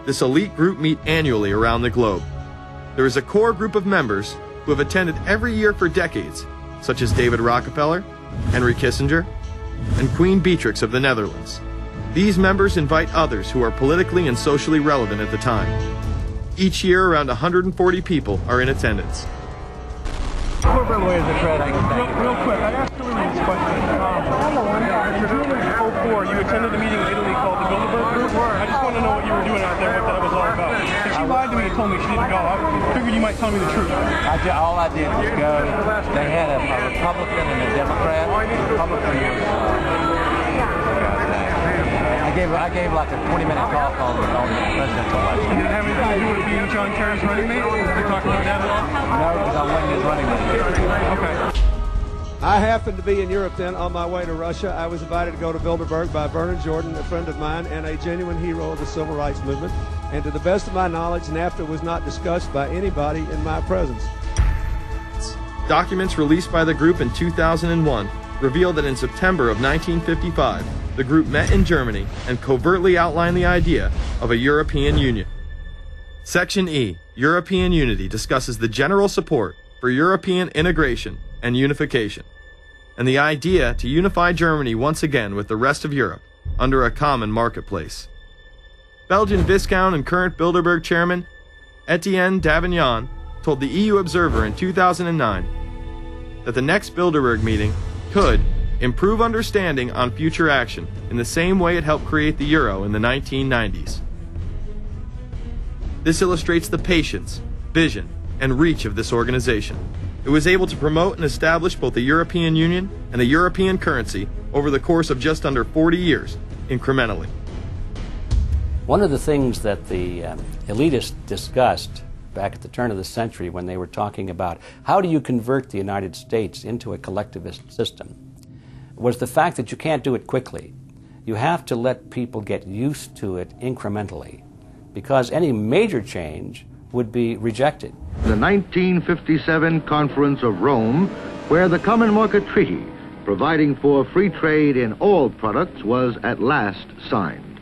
This elite group meet annually around the globe. There is a core group of members who have attended every year for decades, such as David Rockefeller, Henry Kissinger, and Queen Beatrix of the Netherlands. These members invite others who are politically and socially relevant at the time. Each year, around 140 people are in attendance. Real quick, I asked you this question. In June of 2004, you attended a meeting in Italy called the Bilderberg Group. I just want to know what you were doing out there, what that was all about. If she lied to me and told me she didn't go, I figured you might tell me the truth. All I did was go. They had a Republican and a Democrat. I gave like a 20-minute talk on the presidential election. You didn't have anything to do with being John Kerry's running mate? Did you talk about that at all? No, because I wasn't his running mate. Okay. I happened to be in Europe then on my way to Russia. I was invited to go to Bilderberg by Vernon Jordan, a friend of mine and a genuine hero of the civil rights movement. And to the best of my knowledge, NAFTA was not discussed by anybody in my presence. Documents released by the group in 2001 revealed that in September of 1955, the group met in Germany and covertly outlined the idea of a European Union. Section E, European Unity, discusses the general support for European integration and unification, and the idea to unify Germany once again with the rest of Europe under a common marketplace. Belgian Viscount and current Bilderberg chairman Etienne Davignon told the EU Observer in 2009 that the next Bilderberg meeting could improve understanding on future action in the same way it helped create the euro in the 1990s. This illustrates the patience, vision, and reach of this organization. It was able to promote and establish both the European Union and the European currency over the course of just under 40 years, incrementally. One of the things that the elitists discussed back at the turn of the century when they were talking about how do you convert the United States into a collectivist system was the fact that you can't do it quickly. You have to let people get used to it incrementally, because any major change would be rejected. The 1957 Conference of Rome, where the Common Market Treaty, providing for free trade in all products, was at last signed.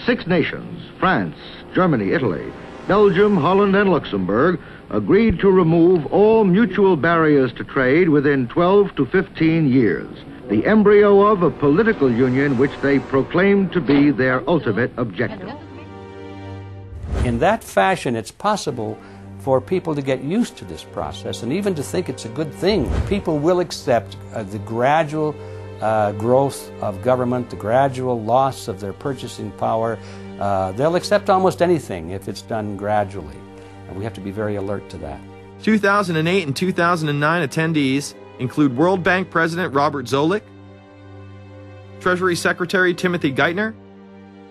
6 nations, France, Germany, Italy, Belgium, Holland, and Luxembourg, agreed to remove all mutual barriers to trade within 12 to 15 years, the embryo of a political union which they proclaimed to be their ultimate objective. In that fashion, it's possible for people to get used to this process and even to think it's a good thing. People will accept the gradual growth of government, the gradual loss of their purchasing power. They'll accept almost anything if it's done gradually, and we have to be very alert to that. 2008 and 2009 attendees include World Bank President Robert Zoellick, Treasury Secretary Timothy Geithner,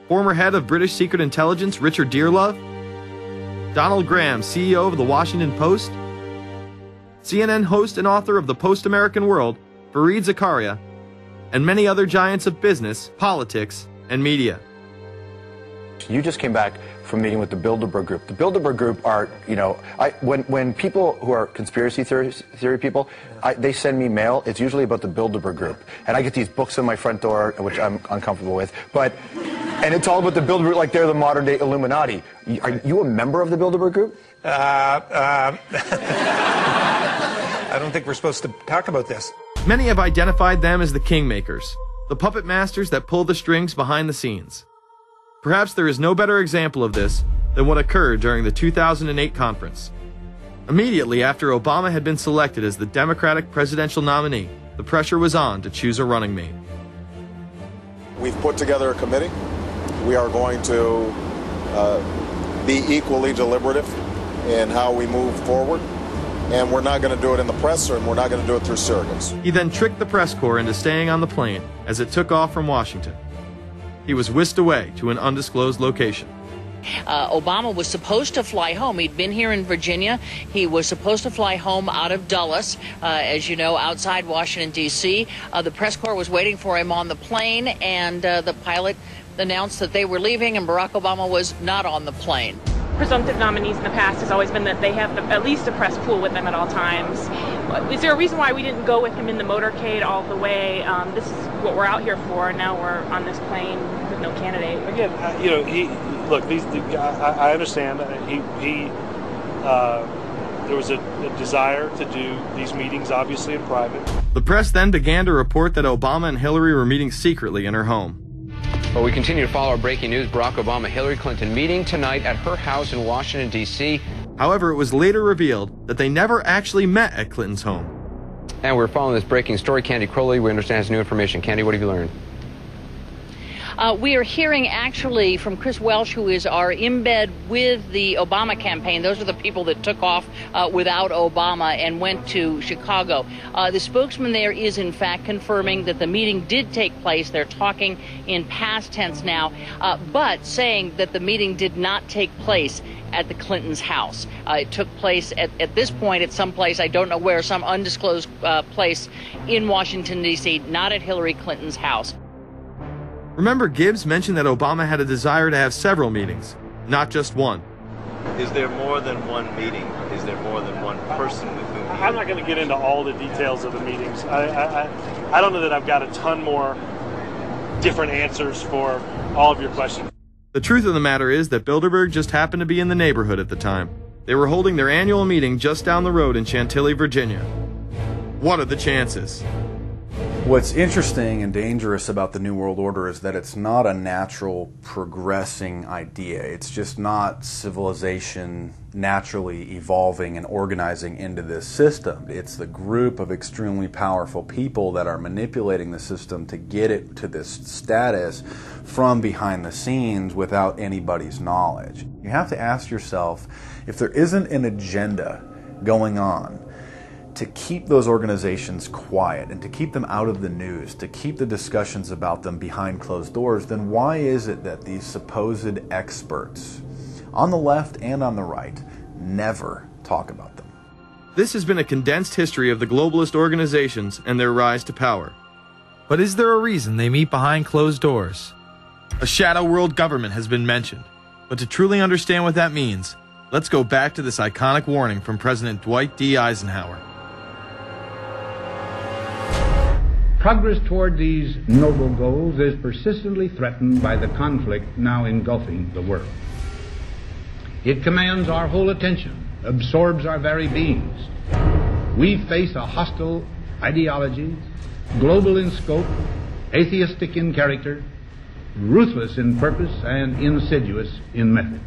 former head of British Secret Intelligence Richard Dearlove, Donald Graham, CEO of the Washington Post, CNN host and author of the Post-American World, Fareed Zakaria, and many other giants of business, politics, and media. You just came back from meeting with the Bilderberg Group. The Bilderberg Group are, when people who are conspiracy theory people, they send me mail, it's usually about the Bilderberg Group. And I get these books on my front door, which I'm uncomfortable with. And it's all about the Bilderberg Group, like they're the modern day Illuminati. Are you a member of the Bilderberg Group? I don't think we're supposed to talk about this. Many have identified them as the kingmakers, the puppet masters that pull the strings behind the scenes. Perhaps there is no better example of this than what occurred during the 2008 conference. Immediately after Obama had been selected as the Democratic presidential nominee, the pressure was on to choose a running mate. We've put together a committee. We are going to be equally deliberative in how we move forward. And we're not going to do it in the press, and we're not going to do it through surrogates. He then tricked the press corps into staying on the plane as it took off from Washington. He was whisked away to an undisclosed location. Obama was supposed to fly home. He'd been here in Virginia. He was supposed to fly home out of Dulles, as you know, outside Washington, D.C. The press corps was waiting for him on the plane, and the pilot announced that they were leaving, and Barack Obama was not on the plane. Presumptive nominees in the past has always been that they have at least a press pool with them at all times. Is there a reason why we didn't go with him in the motorcade all the way? This is what we're out here for. Now we're on this plane with no candidate. Again, I understand. There was a desire to do these meetings, obviously, in private. The press then began to report that Obama and Hillary were meeting secretly in her home. Well, we continue to follow our breaking news. Barack Obama, Hillary Clinton meeting tonight at her house in Washington, D.C. However, it was later revealed that they never actually met at Clinton's home. And we're following this breaking story. Candy Crowley, we understand, has new information. Candy, what have you learned? We are hearing actually from Chris Welch, who is our embed with the Obama campaign. Those are the people that took off without Obama and went to Chicago. The spokesman there is in fact confirming that the meeting did take place. They're talking in past tense now, but saying that the meeting did not take place at the Clintons' house. It took place at this point at some place, I don't know where, some undisclosed place in Washington, D.C., not at Hillary Clinton's house. Remember, Gibbs mentioned that Obama had a desire to have several meetings, not just one. Is there more than one meeting? Is there more than one person with whom? I'm not going to get into all the details of the meetings. I don't know that I've got a ton more different answers for all of your questions. The truth of the matter is that Bilderberg just happened to be in the neighborhood at the time. They were holding their annual meeting just down the road in Chantilly, Virginia. What are the chances? What's interesting and dangerous about the New World Order is that it's not a natural progressing idea. It's just not civilization naturally evolving and organizing into this system. It's the group of extremely powerful people that are manipulating the system to get it to this status from behind the scenes without anybody's knowledge. You have to ask yourself, if there isn't an agenda going on to keep those organizations quiet and to keep them out of the news, to keep the discussions about them behind closed doors, then why is it that these supposed experts on the left and on the right never talk about them? This has been a condensed history of the globalist organizations and their rise to power. But is there a reason they meet behind closed doors? A shadow world government has been mentioned, but to truly understand what that means, let's go back to this iconic warning from President Dwight D. Eisenhower. Progress toward these noble goals is persistently threatened by the conflict now engulfing the world. It commands our whole attention, absorbs our very beings. We face a hostile ideology, global in scope, atheistic in character, ruthless in purpose, and insidious in method.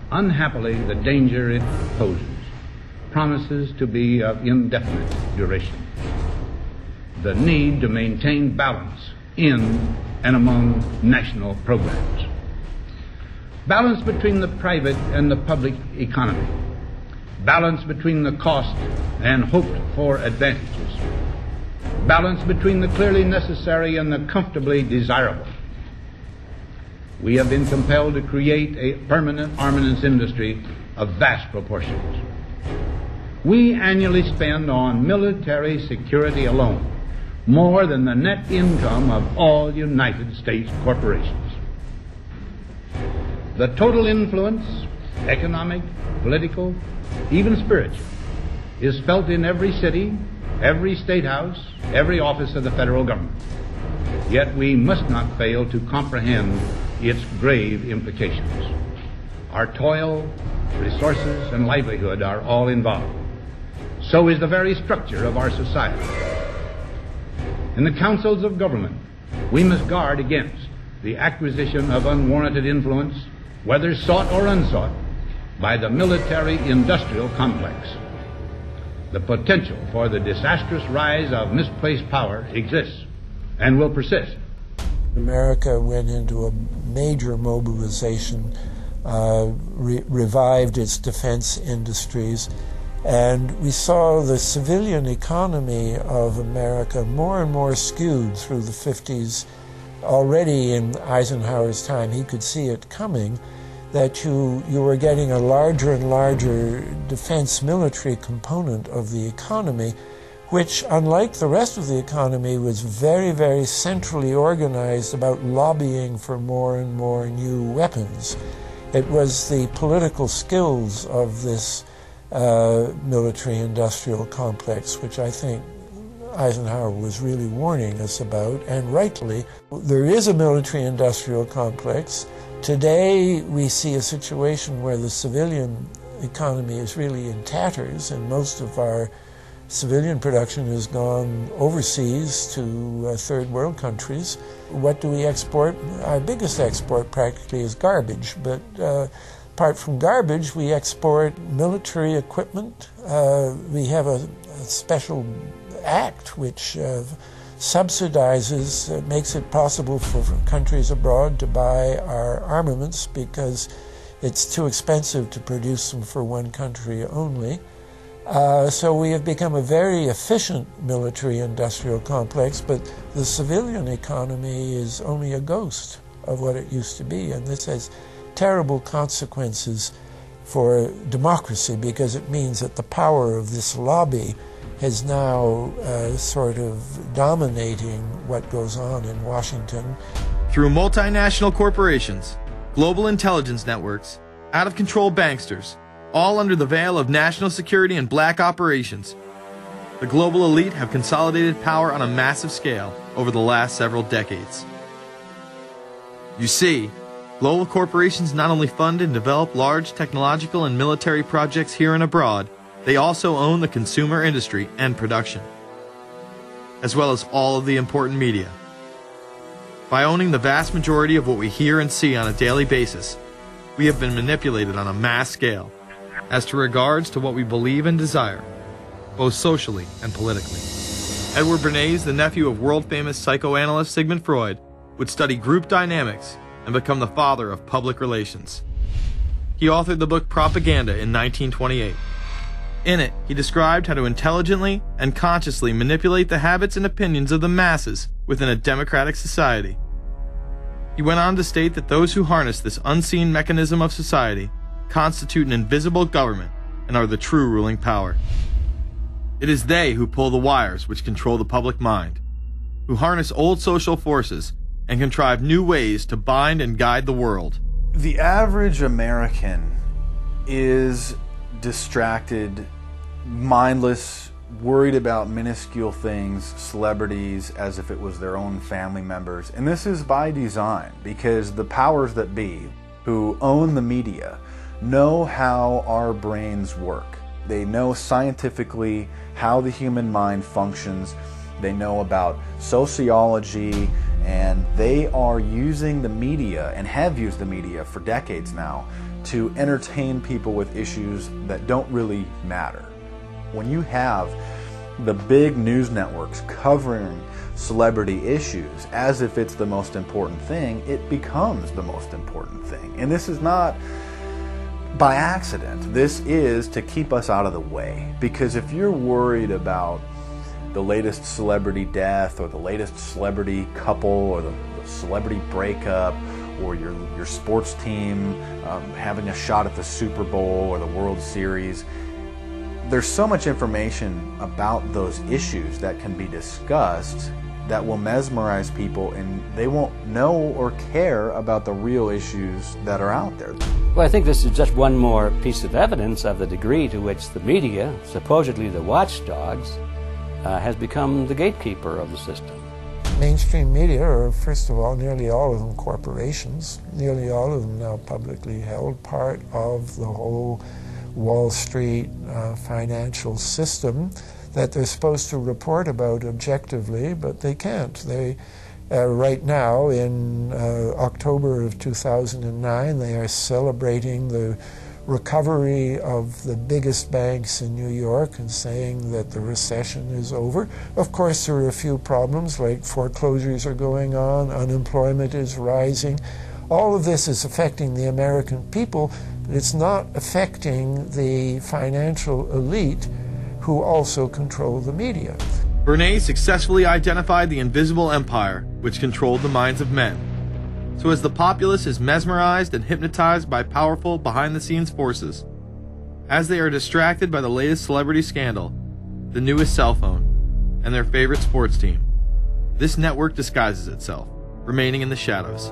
Unhappily, the danger it poses promises to be of indefinite duration. The need to maintain balance in and among national programs. Balance between the private and the public economy. Balance between the cost and hoped for advantages. Balance between the clearly necessary and the comfortably desirable. We have been compelled to create a permanent armaments industry of vast proportions. We annually spend on military security alone more than the net income of all United States corporations. The total influence, economic, political, even spiritual, is felt in every city, every state house, every office of the federal government. Yet we must not fail to comprehend its grave implications. Our toil, resources, and livelihood are all involved. so is the very structure of our society. In the councils of government, we must guard against the acquisition of unwarranted influence, whether sought or unsought, by the military-industrial complex. The potential for the disastrous rise of misplaced power exists and will persist. America went into a major mobilization, revived its defense industries, and we saw the civilian economy of America more and more skewed through the 50s. Already in Eisenhower's time, he could see it coming, that you were getting a larger and larger defense military component of the economy, which, unlike the rest of the economy, was very, very centrally organized about lobbying for more and more new weapons. It was the political skills of this military-industrial complex, which I think Eisenhower was really warning us about, and rightly. There is a military-industrial complex. Today we see a situation where the civilian economy is really in tatters, and most of our civilian production has gone overseas to third world countries. What do we export? Our biggest export practically is garbage, but apart from garbage, we export military equipment. We have a special act which subsidizes, makes it possible for countries abroad to buy our armaments because it's too expensive to produce them for one country only. So we have become a very efficient military-industrial complex, but the civilian economy is only a ghost of what it used to be, and this has terrible consequences for democracy because it means that the power of this lobby is now sort of dominating what goes on in Washington. Through multinational corporations, global intelligence networks, out-of-control banksters, all under the veil of national security and black operations, the global elite have consolidated power on a massive scale over the last several decades. You see, global corporations not only fund and develop large technological and military projects here and abroad, they also own the consumer industry and production, as well as all of the important media. By owning the vast majority of what we hear and see on a daily basis, we have been manipulated on a mass scale as to regards to what we believe and desire, both socially and politically. Edward Bernays, the nephew of world-famous psychoanalyst Sigmund Freud, would study group dynamics and become the father of public relations. He authored the book Propaganda in 1928. In it, he described how to intelligently and consciously manipulate the habits and opinions of the masses within a democratic society. He went on to state that those who harness this unseen mechanism of society constitute an invisible government and are the true ruling power. It is they who pull the wires which control the public mind, who harness old social forces and contrive new ways to bind and guide the world. The average American is distracted, mindless, worried about minuscule things, celebrities, as if it was their own family members. And this is by design, because the powers that be, who own the media, know how our brains work. They know scientifically how the human mind functions. They know about sociology, and they are using the media, and have used the media for decades now, to entertain people with issues that don't really matter. When you have the big news networks covering celebrity issues as if it's the most important thing, it becomes the most important thing. And this is not by accident. This is to keep us out of the way. Because if you're worried about the latest celebrity death, or the latest celebrity couple, or the celebrity breakup, or your sports team having a shot at the Super Bowl or the World Series, there's so much information about those issues that can be discussed that will mesmerize people, and they won't know or care about the real issues that are out there. Well, I think this is just one more piece of evidence of the degree to which the media, supposedly the watchdogs, has become the gatekeeper of the system. Mainstream media are, first of all, nearly all of them corporations, nearly all of them now publicly held, part of the whole Wall Street financial system that they're supposed to report about objectively, but they can't. They right now, in October of 2009, they are celebrating the recovery of the biggest banks in New York and saying that the recession is over. Of course, there are a few problems, like foreclosures are going on, unemployment is rising. All of this is affecting the American people, but it's not affecting the financial elite who also control the media. Bernays successfully identified the invisible empire which controlled the minds of men. So as the populace is mesmerized and hypnotized by powerful behind-the-scenes forces, as they are distracted by the latest celebrity scandal, the newest cell phone, and their favorite sports team, this network disguises itself, remaining in the shadows.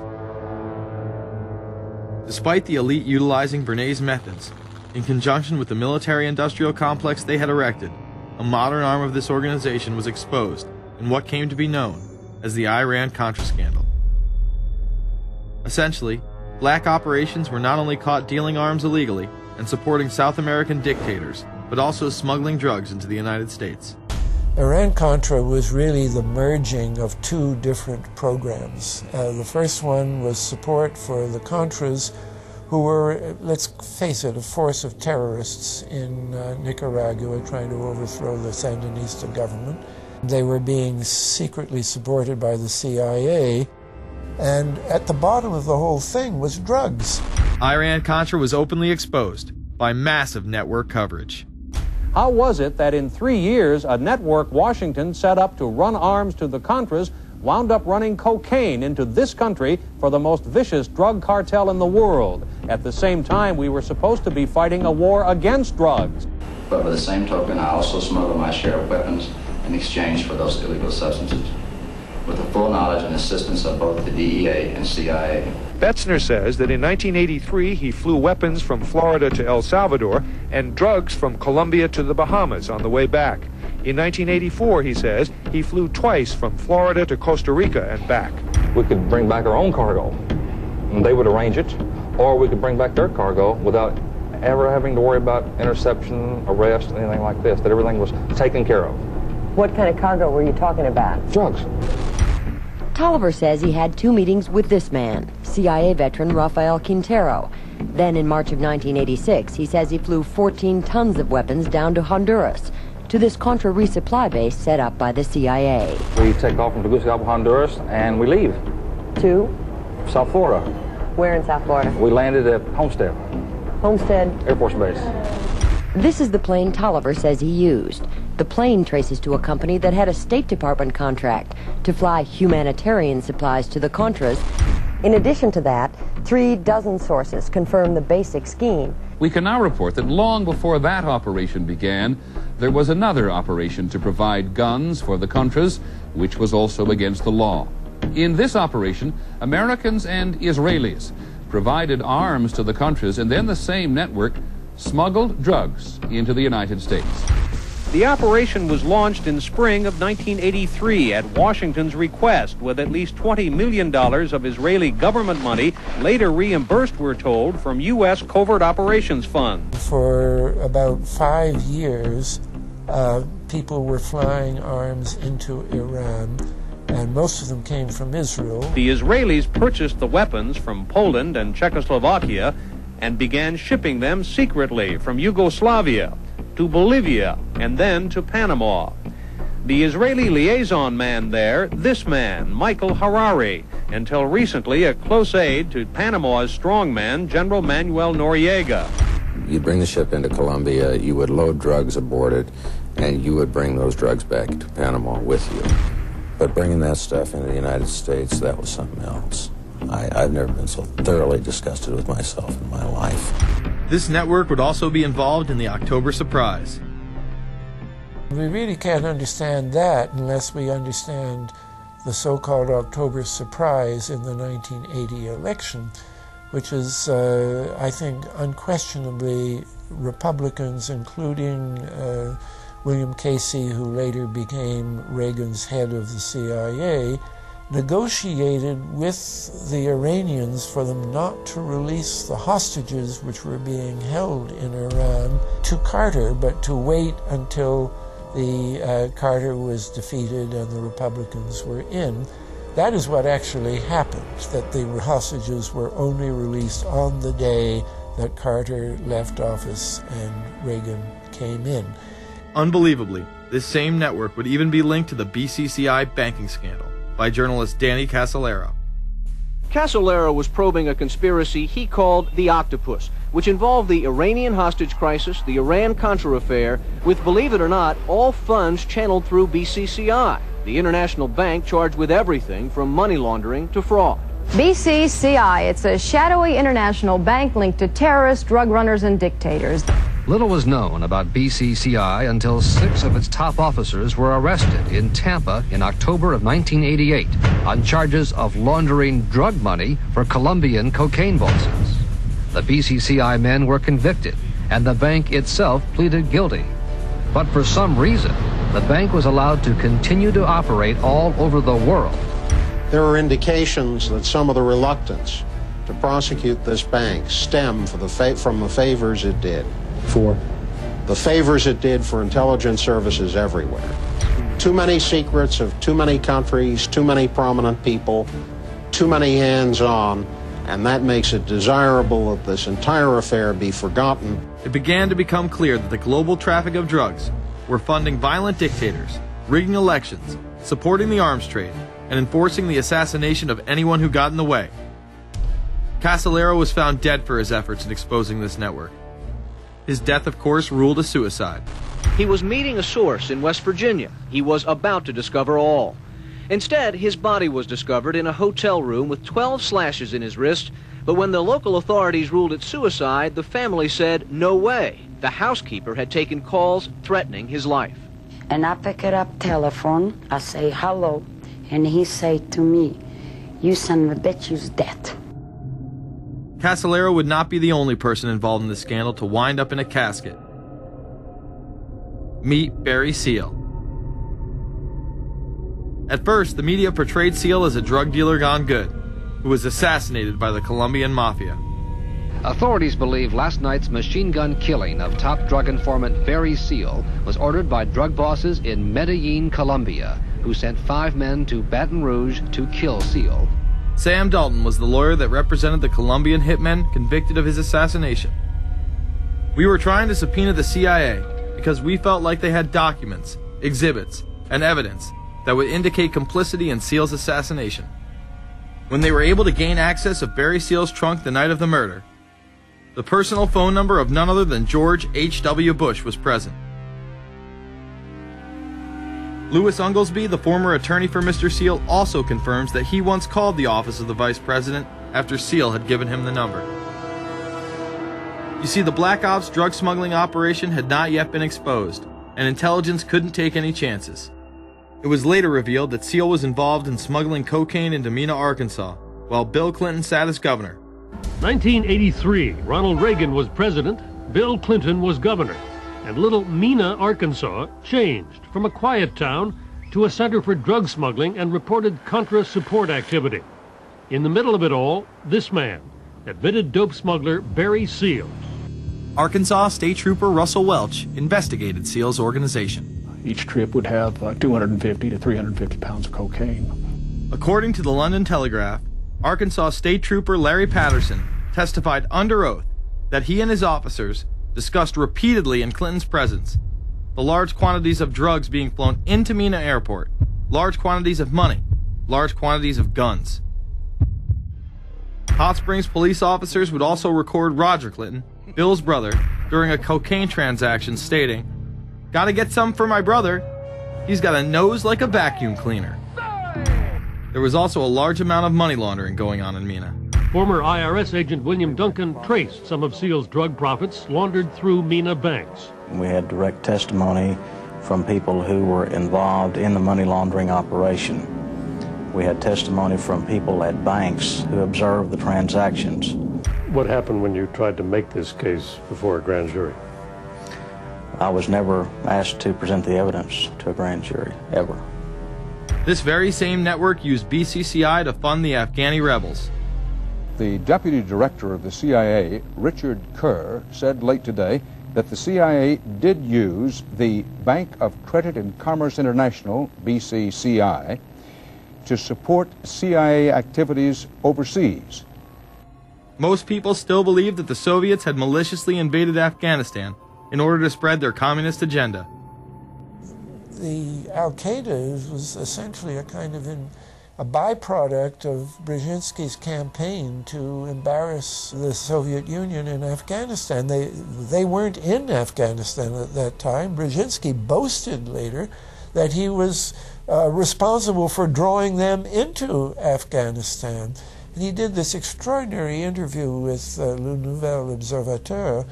Despite the elite utilizing Bernays' methods, in conjunction with the military-industrial complex they had erected, a modern arm of this organization was exposed in what came to be known as the Iran-Contra scandal. Essentially, black operations were not only caught dealing arms illegally and supporting South American dictators, but also smuggling drugs into the United States. Iran-Contra was really the merging of two different programs. The first one was support for the Contras, who were, let's face it, a force of terrorists in Nicaragua trying to overthrow the Sandinista government. They were being secretly supported by the CIA, and at the bottom of the whole thing was drugs. Iran-Contra was openly exposed by massive network coverage. How was it that in 3 years, a network Washington set up to run arms to the Contras wound up running cocaine into this country for the most vicious drug cartel in the world? At the same time, we were supposed to be fighting a war against drugs. But by the same token, I also smuggle my share of weapons in exchange for those illegal substances, with the full knowledge and assistance of both the DEA and CIA. Betzner says that in 1983 he flew weapons from Florida to El Salvador and drugs from Colombia to the Bahamas on the way back. In 1984, he says, he flew twice from Florida to Costa Rica and back. We could bring back our own cargo, and they would arrange it, or we could bring back their cargo without ever having to worry about interception, arrest, anything like this, that everything was taken care of. What kind of cargo were you talking about? Drugs. Tolliver says he had 2 meetings with this man, CIA veteran Rafael Quintero. Then in March of 1986, he says he flew 14 tons of weapons down to Honduras, to this Contra resupply base set up by the CIA. We take off from Tegucigalpa, Honduras, and we leave. To? South Florida. Where in South Florida? We landed at Homestead. Homestead? Air Force Base. This is the plane Tolliver says he used. The plane traces to a company that had a State Department contract to fly humanitarian supplies to the Contras. In addition to that, 36 sources confirm the basic scheme. We can now report that long before that operation began, there was another operation to provide guns for the Contras, which was also against the law. In this operation, Americans and Israelis provided arms to the Contras, and then the same network smuggled drugs into the United States. The operation was launched in spring of 1983 at Washington's request, with at least $20 million of Israeli government money later reimbursed, we're told, from U.S. Covert Operations Fund. For about 5 years, people were flying arms into Iran, and most of them came from Israel. The Israelis purchased the weapons from Poland and Czechoslovakia and began shipping them secretly from Yugoslavia to Bolivia, and then to Panama. The Israeli liaison man there, this man, Michael Harari, until recently a close aide to Panama's strongman, General Manuel Noriega. You'd bring the ship into Colombia, you would load drugs aboard it, and you would bring those drugs back to Panama with you. But bringing that stuff into the United States, that was something else. I've never been so thoroughly disgusted with myself in my life. This network would also be involved in the October surprise. We really can't understand that unless we understand the so-called October surprise in the 1980 election, which is, I think, unquestionably Republicans, including William Casey, who later became Reagan's head of the CIA, negotiated with the Iranians for them not to release the hostages which were being held in Iran to Carter, but to wait until the Carter was defeated and the Republicans were in. That is what actually happened, that the hostages were only released on the day that Carter left office and Reagan came in. Unbelievably, this same network would even be linked to the BCCI banking scandal by journalist Danny Casolaro. Casolaro was probing a conspiracy he called the Octopus, which involved the Iranian hostage crisis, the Iran-Contra affair, with, believe it or not, all funds channeled through BCCI, the international bank charged with everything from money laundering to fraud. BCCI, it's a shadowy international bank linked to terrorists, drug runners, and dictators. Little was known about BCCI until 6 of its top officers were arrested in Tampa in October of 1988 on charges of laundering drug money for Colombian cocaine bosses. The BCCI men were convicted, and the bank itself pleaded guilty. But for some reason, the bank was allowed to continue to operate all over the world. There are indications that some of the reluctance to prosecute this bank stemmed from the favors it did. For? The favors it did for intelligence services everywhere. Too many secrets of too many countries, too many prominent people, too many hands-on, and that makes it desirable that this entire affair be forgotten. It began to become clear that the global traffic of drugs were funding violent dictators, rigging elections, supporting the arms trade, and enforcing the assassination of anyone who got in the way. Casolaro was found dead for his efforts in exposing this network. His death, of course, ruled a suicide. He was meeting a source in West Virginia. He was about to discover all. Instead, his body was discovered in a hotel room with 12 slashes in his wrist, but when the local authorities ruled it suicide, the family said, no way. The housekeeper had taken calls threatening his life. And I pick it up telephone, I say hello, and he say to me, you son of a bitch, you's dead. Casolaro would not be the only person involved in the scandal to wind up in a casket. Meet Barry Seal. At first, the media portrayed Seal as a drug dealer gone good, who was assassinated by the Colombian mafia. Authorities believe last night's machine gun killing of top drug informant Barry Seal was ordered by drug bosses in Medellin, Colombia, who sent 5 men to Baton Rouge to kill Seal. Sam Dalton was the lawyer that represented the Colombian hitmen convicted of his assassination. We were trying to subpoena the CIA because we felt like they had documents, exhibits, and evidence that would indicate complicity in Seal's assassination. When they were able to gain access of Barry Seal's trunk the night of the murder, the personal phone number of none other than George H.W. Bush was present. Louis Unglesby, the former attorney for Mr. Seal, also confirms that he once called the office of the vice president after Seal had given him the number. You see, the Black Ops drug smuggling operation had not yet been exposed, and intelligence couldn't take any chances. It was later revealed that Seal was involved in smuggling cocaine into Mena, Arkansas, while Bill Clinton sat as governor. 1983, Ronald Reagan was president, Bill Clinton was governor. And little Mena, Arkansas, changed from a quiet town to a center for drug smuggling and reported Contra support activity. In the middle of it all, this man, admitted dope smuggler Barry Seal. Arkansas State Trooper Russell Welch investigated Seal's organization. Each trip would have 250 to 350 pounds of cocaine. According to the London Telegraph, Arkansas State Trooper Larry Patterson testified under oath that he and his officers discussed repeatedly in Clinton's presence the large quantities of drugs being flown into Mena Airport, large quantities of money, large quantities of guns. Hot Springs police officers would also record Roger Clinton, Bill's brother, during a cocaine transaction stating, "Gotta get some for my brother. He's got a nose like a vacuum cleaner." There was also a large amount of money laundering going on in Mena. Former IRS agent William Duncan traced some of Seal's drug profits laundered through Mena banks. We had direct testimony from people who were involved in the money laundering operation. We had testimony from people at banks who observed the transactions. What happened when you tried to make this case before a grand jury? I was never asked to present the evidence to a grand jury, ever. This very same network used BCCI to fund the Afghani rebels. The deputy director of the CIA, Richard Kerr, said late today that the CIA did use the Bank of Credit and Commerce International, BCCI, to support CIA activities overseas. Most people still believe that the Soviets had maliciously invaded Afghanistan in order to spread their communist agenda. The Al-Qaeda was essentially a kind of a byproduct of Brzezinski's campaign to embarrass the Soviet Union in Afghanistan. They weren't in Afghanistan at that time. Brzezinski boasted later that he was responsible for drawing them into Afghanistan. And he did this extraordinary interview with Le Nouvel Observateur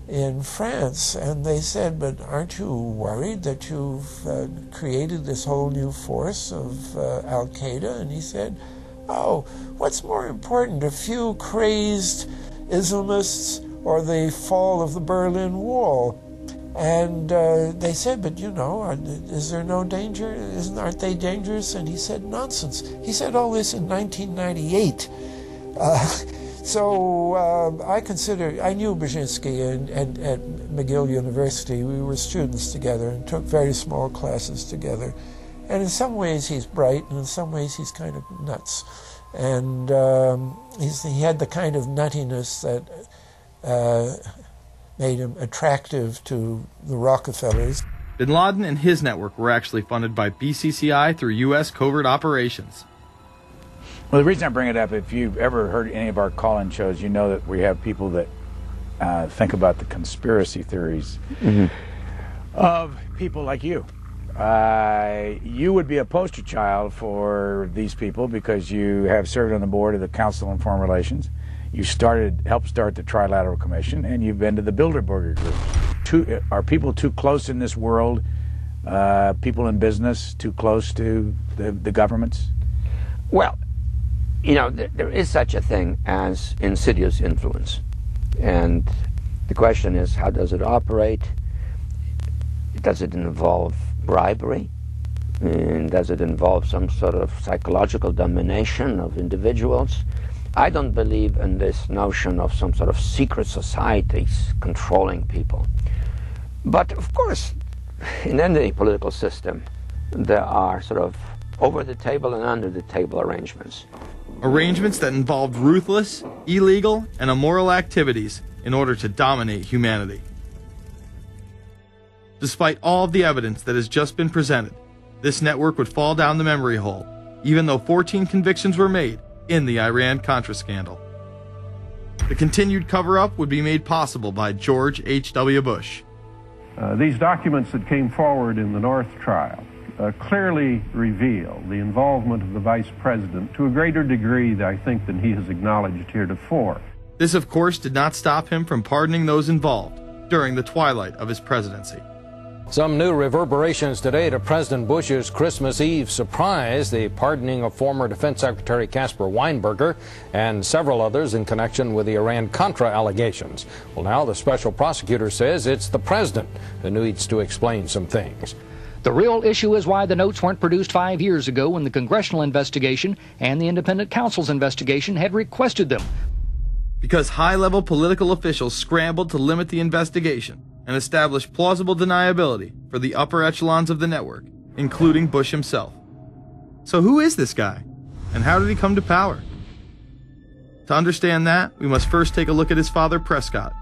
in France, and they said, but aren't you worried that you've created this whole new force of Al-Qaeda? And he said, oh, what's more important, a few crazed Islamists or the fall of the Berlin Wall? And they said, but you know, is there no danger? Aren't they dangerous? And he said, nonsense. He said all this in 1998. So I knew Brzezinski at McGill University. We were students together and took very small classes together. And in some ways he's bright, and in some ways he's kind of nuts. And he had the kind of nuttiness that made him attractive to the Rockefellers. Bin Laden and his network were actually funded by BCCI through U.S. covert operations. Well, the reason I bring it up, if you've ever heard any of our call-in shows, you know that we have people that think about the conspiracy theories of people like you. You would be a poster child for these people because you have served on the board of the Council on Foreign Relations. You helped start the Trilateral Commission, and you've been to the Bilderberger groups. Are people too close in this world, people in business, too close to the governments? Well, you know, there is such a thing as insidious influence. And the question is, how does it operate? Does it involve bribery? And does it involve some sort of psychological domination of individuals? I don't believe in this notion of some sort of secret societies controlling people. But of course, in any political system, there are sort of over-the-table and under-the-table arrangements. Arrangements that involved ruthless, illegal, and immoral activities in order to dominate humanity. Despite all of the evidence that has just been presented, this network would fall down the memory hole, even though 14 convictions were made in the Iran-Contra scandal. The continued cover-up would be made possible by George H.W. Bush. These documents that came forward in the North trial clearly reveal the involvement of the vice president to a greater degree, I think, than he has acknowledged heretofore. This, of course, did not stop him from pardoning those involved during the twilight of his presidency. Some new reverberations today to President Bush's Christmas Eve surprise, the pardoning of former Defense Secretary Caspar Weinberger and several others in connection with the Iran-Contra allegations. Well, now the special prosecutor says it's the president who needs to explain some things. The real issue is why the notes weren't produced 5 years ago when the congressional investigation and the independent counsel's investigation had requested them. Because high-level political officials scrambled to limit the investigation and establish plausible deniability for the upper echelons of the network, including Bush himself. So who is this guy? And how did he come to power? To understand that, we must first take a look at his father, Prescott.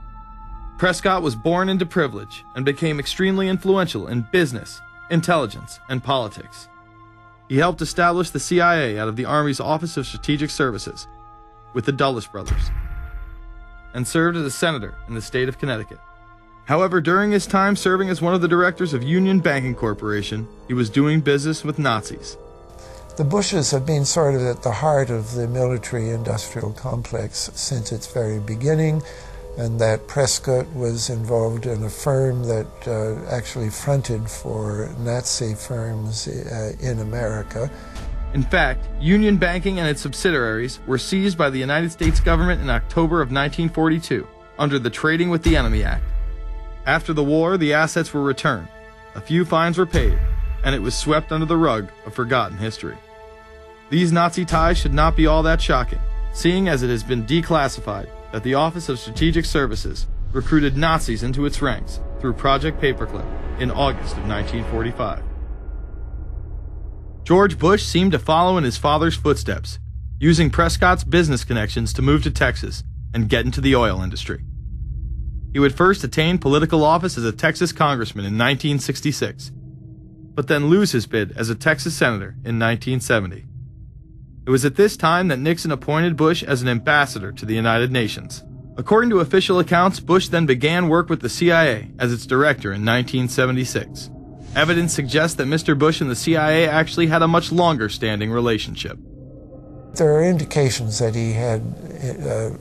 Prescott was born into privilege and became extremely influential in business, intelligence, and politics. He helped establish the CIA out of the Army's Office of Strategic Services with the Dulles brothers, and served as a senator in the state of Connecticut. However, during his time serving as one of the directors of Union Banking Corporation, he was doing business with Nazis. The Bushes have been sort of at the heart of the military-industrial complex since its very beginning, and that Prescott was involved in a firm that actually fronted for Nazi firms in America. In fact, Union Banking and its subsidiaries were seized by the United States government in October of 1942 under the Trading with the Enemy Act. After the war, the assets were returned, a few fines were paid, and it was swept under the rug of forgotten history. These Nazi ties should not be all that shocking, seeing as it has been declassified that the Office of Strategic Services recruited Nazis into its ranks through Project Paperclip in August of 1945. George Bush seemed to follow in his father's footsteps, using Prescott's business connections to move to Texas and get into the oil industry. He would first attain political office as a Texas congressman in 1966, but then lose his bid as a Texas senator in 1970. It was at this time that Nixon appointed Bush as an ambassador to the United Nations. According to official accounts, Bush then began work with the CIA as its director in 1976. Evidence suggests that Mr. Bush and the CIA actually had a much longer-standing relationship. There are indications that he had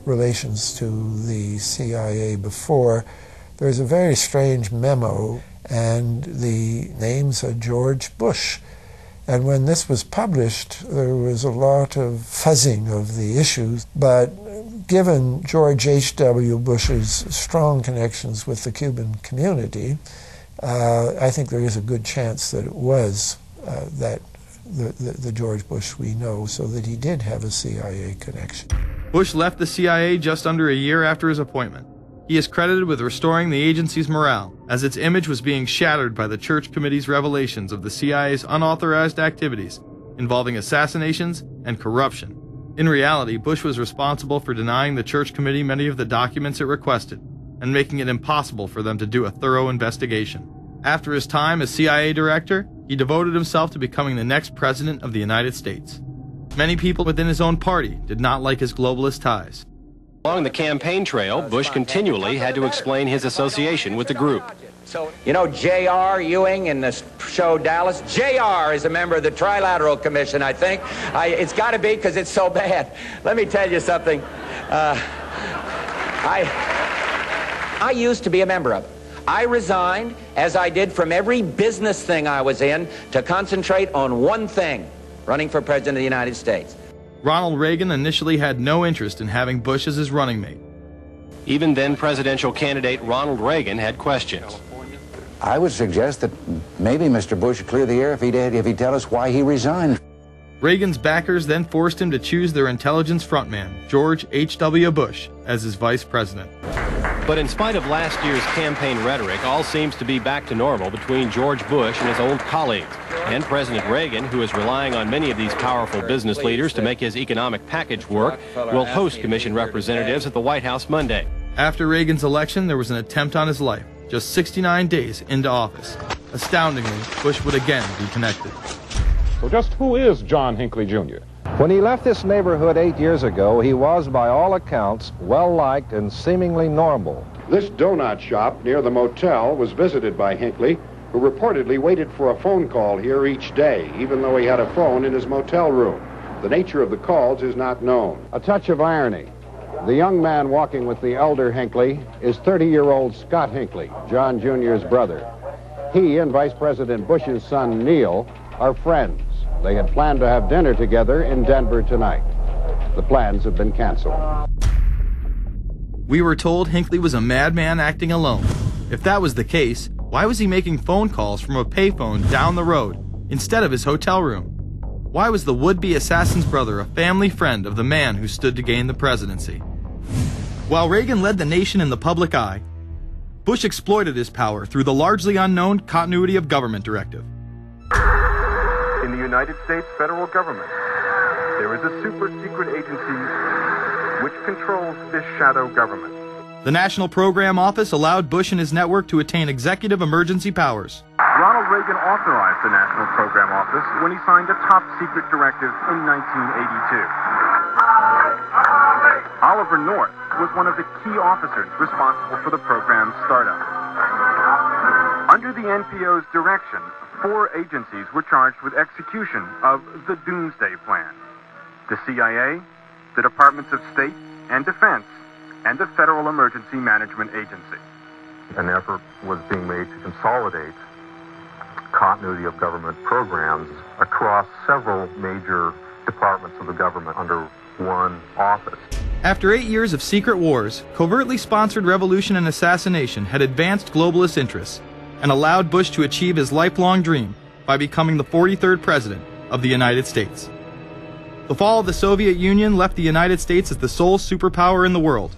relations to the CIA before. There's a very strange memo, and the name's George Bush. And when this was published, there was a lot of fuzzing of the issues, but given George H.W. Bush's strong connections with the Cuban community, I think there is a good chance that it was the George Bush we know, so that he did have a CIA connection. Bush left the CIA just under a year after his appointment. He is credited with restoring the agency's morale, as its image was being shattered by the Church Committee's revelations of the CIA's unauthorized activities involving assassinations and corruption. In reality, Bush was responsible for denying the Church Committee many of the documents it requested, and making it impossible for them to do a thorough investigation. After his time as CIA director, he devoted himself to becoming the next president of the United States. Many people within his own party did not like his globalist ties. Along the campaign trail, Bush continually had to explain his association with the group. You know J.R. Ewing in the show Dallas? J.R. is a member of the Trilateral Commission, I think. It's got to be because it's so bad. Let me tell you something. I used to be a member of it. I resigned, as I did from every business thing I was in, to concentrate on one thing, running for President of the United States. Ronald Reagan initially had no interest in having Bush as his running mate. Even then presidential candidate Ronald Reagan had questions. I would suggest that maybe Mr. Bush would clear the air if he'd tell us why he resigned. Reagan's backers then forced him to choose their intelligence frontman, George H.W. Bush, as his vice president. But in spite of last year's campaign rhetoric, all seems to be back to normal between George Bush and his old colleagues. And President Reagan, who is relying on many of these powerful business leaders to make his economic package work, will host commission representatives at the White House Monday. After Reagan's election, there was an attempt on his life, just 69 days into office. Astoundingly, Bush would again be connected. So just who is John Hinckley, Jr.? When he left this neighborhood 8 years ago, he was, by all accounts, well-liked and seemingly normal. This donut shop near the motel was visited by Hinckley, who reportedly waited for a phone call here each day, even though he had a phone in his motel room. The nature of the calls is not known. A touch of irony. The young man walking with the elder Hinckley is 30-year-old Scott Hinckley, John Jr.'s brother. He and Vice President Bush's son, Neil, are friends. They had planned to have dinner together in Denver tonight. The plans have been canceled. We were told Hinckley was a madman acting alone. If that was the case, why was he making phone calls from a payphone down the road instead of his hotel room? Why was the would-be assassin's brother a family friend of the man who stood to gain the presidency? While Reagan led the nation in the public eye, Bush exploited his power through the largely unknown Continuity of Government Directive. In the United States federal government, there is a super-secret agency which controls this shadow government. The National Program Office allowed Bush and his network to attain executive emergency powers. Ronald Reagan authorized the National Program Office when he signed a top-secret directive in 1982. Oliver North was one of the key officers responsible for the program's startup. Under the NPO's direction, 4 agencies were charged with execution of the Doomsday Plan: the CIA, the Departments of State and Defense, and the Federal Emergency Management Agency. An effort was being made to consolidate continuity of government programs across several major departments of the government under one office. After 8 years of secret wars, covertly sponsored revolution and assassination had advanced globalist interests and allowed Bush to achieve his lifelong dream by becoming the 43rd President of the United States. The fall of the Soviet Union left the United States as the sole superpower in the world.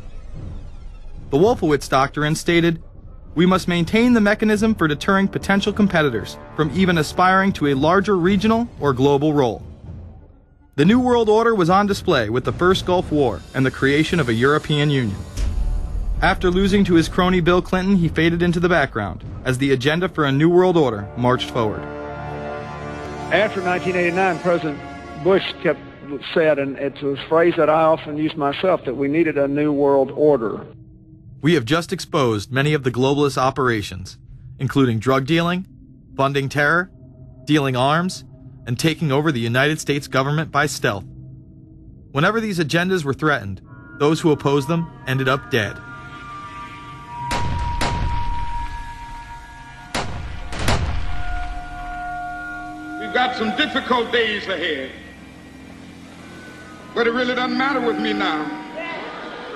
The Wolfowitz Doctrine stated, "We must maintain the mechanism for deterring potential competitors from even aspiring to a larger regional or global role." The New World Order was on display with the first Gulf War and the creation of a European Union. After losing to his crony Bill Clinton, he faded into the background as the agenda for a New World Order marched forward. After 1989, President Bush said, and it's a phrase that I often use myself, that we needed a New World Order. We have just exposed many of the globalist operations, including drug dealing, funding terror, dealing arms, and taking over the United States government by stealth. Whenever these agendas were threatened, those who opposed them ended up dead. We've got some difficult days ahead, but it really doesn't matter with me now,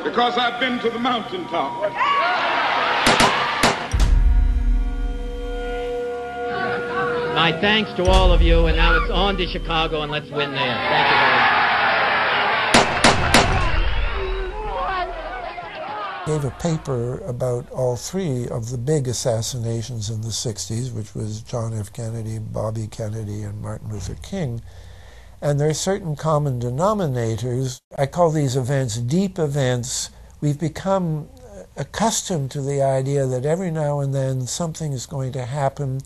because I've been to the mountaintop. My thanks to all of you, and now it's on to Chicago, and let's win there. Thank you very much. Gave a paper about all three of the big assassinations in the 60s, which was John F. Kennedy, Bobby Kennedy, and Martin Luther King. And there are certain common denominators. I call these events deep events. We've become accustomed to the idea that every now and then something is going to happen,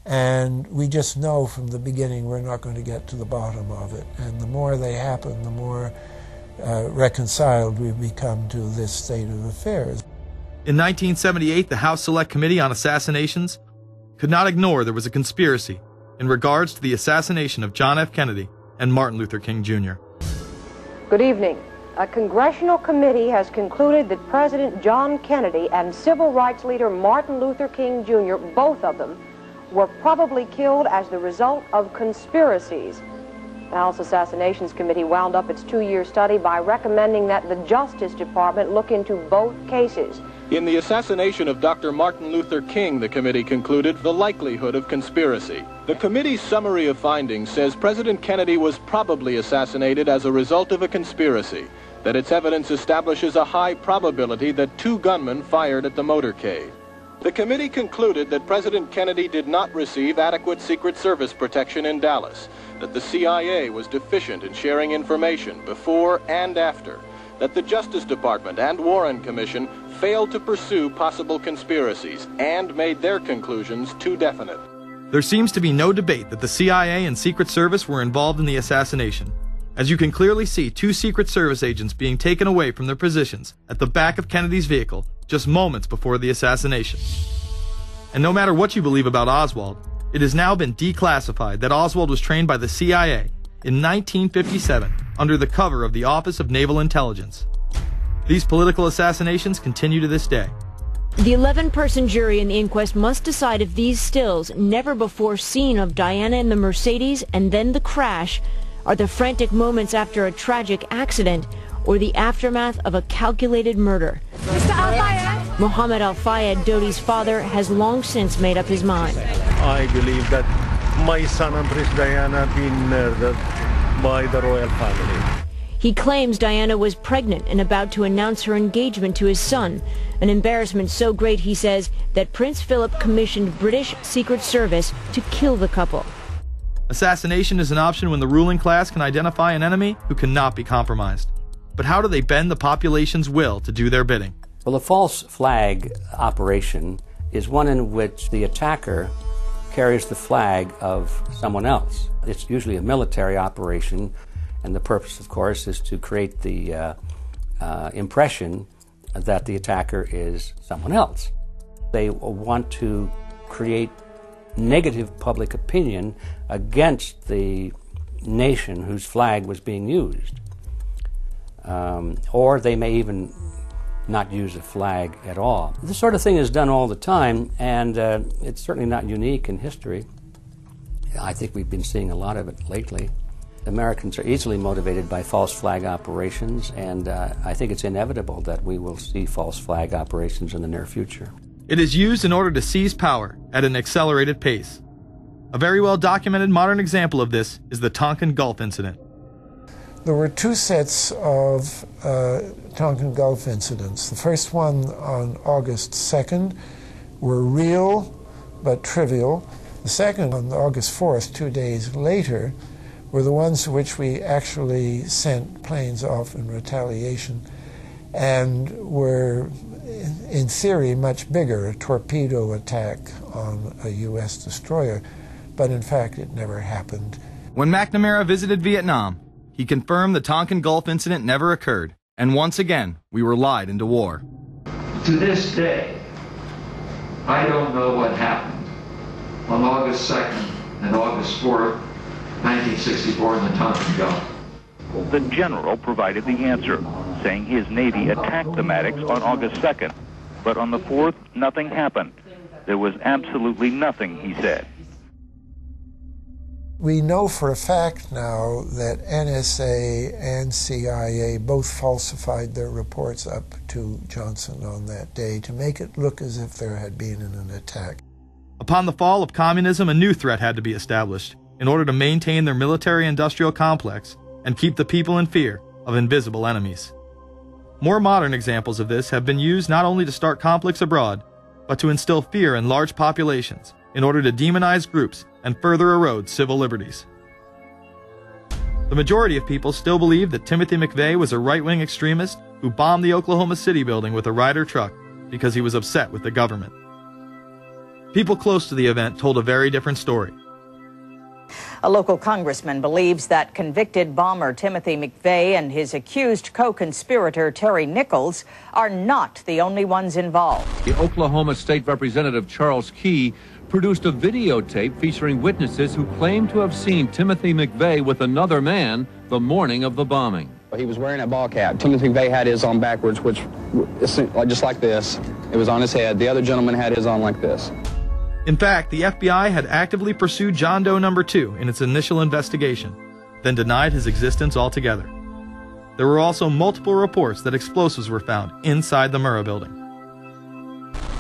and we just know from the beginning we're not going to get to the bottom of it. And the more they happen, the more reconciled we've become to this state of affairs. In 1978, the House Select Committee on Assassinations could not ignore there was a conspiracy in regards to the assassination of John F. Kennedy and Martin Luther King Jr. Good evening. A congressional committee has concluded that President John Kennedy and civil rights leader Martin Luther King Jr., both of them, were probably killed as the result of conspiracies. The House Assassinations Committee wound up its 2-year study by recommending that the Justice Department look into both cases. In the assassination of Dr. Martin Luther King, the committee concluded the likelihood of conspiracy. The committee's summary of findings says President Kennedy was probably assassinated as a result of a conspiracy, that its evidence establishes a high probability that 2 gunmen fired at the motorcade. The committee concluded that President Kennedy did not receive adequate Secret Service protection in Dallas, that the CIA was deficient in sharing information before and after, that the Justice Department and Warren Commission failed to pursue possible conspiracies and made their conclusions too definite. There seems to be no debate that the CIA and Secret Service were involved in the assassination, as you can clearly see 2 Secret Service agents being taken away from their positions at the back of Kennedy's vehicle just moments before the assassination. And no matter what you believe about Oswald, it has now been declassified that Oswald was trained by the CIA in 1957 under the cover of the Office of Naval Intelligence. These political assassinations continue to this day. The 11-person jury in the inquest must decide if these stills, never before seen of Diana in the Mercedes and then the crash, are the frantic moments after a tragic accident or the aftermath of a calculated murder. Mr. Al-Fayed? Mohammed Al-Fayed, Dodi's father, has long since made up his mind. I believe that my son and Princess Diana have been murdered by the royal family. He claims Diana was pregnant and about to announce her engagement to his son, an embarrassment so great, he says, that Prince Philip commissioned British Secret Service to kill the couple. Assassination is an option when the ruling class can identify an enemy who cannot be compromised. But how do they bend the population's will to do their bidding? Well, a false flag operation is one in which the attacker carries the flag of someone else. It's usually a military operation, and the purpose, of course, is to create the impression that the attacker is someone else. They want to create negative public opinion against the nation whose flag was being used. Or they may even not use a flag at all. This sort of thing is done all the time, and it's certainly not unique in history. I think we've been seeing a lot of it lately. Americans are easily motivated by false flag operations, and I think it's inevitable that we will see false flag operations in the near future. It is used in order to seize power at an accelerated pace. A very well-documented modern example of this is the Tonkin Gulf incident. There were two sets of Tonkin Gulf incidents. The first one on August 2nd were real but trivial. The second on August 4th, 2 days later, were the ones to which we actually sent planes off in retaliation and were, in theory, much bigger, a torpedo attack on a U.S. destroyer, but in fact it never happened. When McNamara visited Vietnam, he confirmed the Tonkin Gulf incident never occurred, and once again, we were lied into war. To this day, I don't know what happened on August 2nd and August 4th, 1964 in the Tonkin Gulf. The general provided the answer, saying his Navy attacked the Maddox on August 2nd, but on the 4th, nothing happened. There was absolutely nothing, he said. We know for a fact now that NSA and CIA both falsified their reports up to Johnson on that day to make it look as if there had been an attack. Upon the fall of communism, a new threat had to be established in order to maintain their military-industrial complex and keep the people in fear of invisible enemies. More modern examples of this have been used not only to start conflicts abroad, but to instill fear in large populations in order to demonize groups and further erode civil liberties. The majority of people still believe that Timothy McVeigh was a right-wing extremist who bombed the Oklahoma City building with a Ryder truck because he was upset with the government. People close to the event told a very different story. A local congressman believes that convicted bomber Timothy McVeigh and his accused co-conspirator Terry Nichols are not the only ones involved. The Oklahoma State Representative Charles Key produced a videotape featuring witnesses who claim to have seen Timothy McVeigh with another man the morning of the bombing. He was wearing a ball cap. Timothy McVeigh had his on backwards, which just like this. It was on his head. The other gentleman had his on like this. In fact, the FBI had actively pursued John Doe No. 2 in its initial investigation, then denied his existence altogether. There were also multiple reports that explosives were found inside the Murrah building.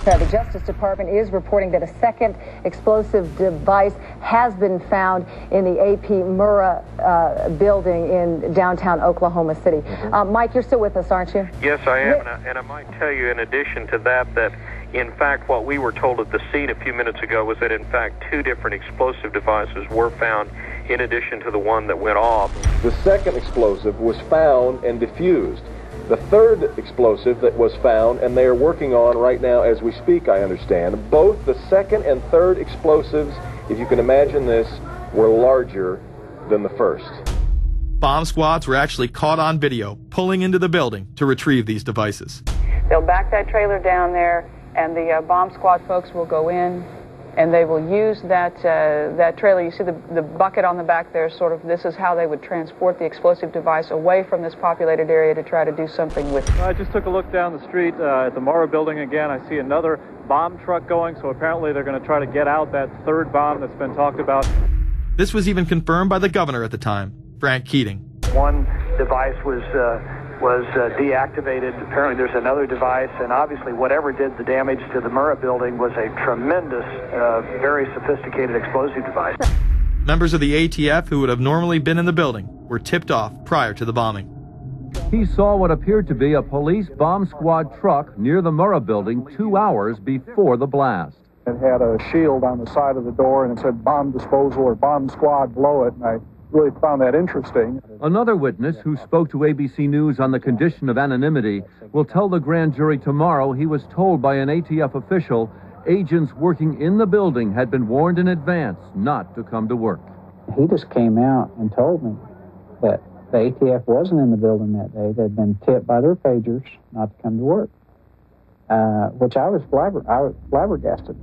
The Justice Department is reporting that a second explosive device has been found in the AP Murrah building in downtown Oklahoma City. Mike, you're still with us, aren't you? Yes, I am, and I might tell you in addition to that, in fact, what we were told at the scene a few minutes ago was that, in fact, 2 different explosive devices were found in addition to the one that went off. The second explosive was found and diffused. The third explosive that was found, and they are working on right now as we speak, I understand, both the second and third explosives, if you can imagine this, were larger than the first. Bomb squads were actually caught on video pulling into the building to retrieve these devices. They'll back that trailer down there, and the bomb squad folks will go in, and they will use that trailer. You see the bucket on the back there, this is how they would transport the explosive device away from this populated area to try to do something with it. I just took a look down the street at the Murrah building again. I see another bomb truck going, so apparently they're going to try to get out that third bomb that's been talked about. This was even confirmed by the governor at the time, Frank Keating. One device was deactivated. Apparently there's another device, and obviously whatever did the damage to the Murrah building was a tremendous, very sophisticated explosive device. Members of the ATF who would have normally been in the building were tipped off prior to the bombing. He saw what appeared to be a police bomb squad truck near the Murrah building 2 hours before the blast. It had a shield on the side of the door, and it said bomb disposal or bomb squad below it, and I really found that interesting. Another witness who spoke to ABC News on the condition of anonymity will tell the grand jury tomorrow he was told by an ATF official agents working in the building had been warned in advance not to come to work. He just came out and told me that the ATF wasn't in the building that day. They'd been tipped by their pagers not to come to work, which I was flabbergasted.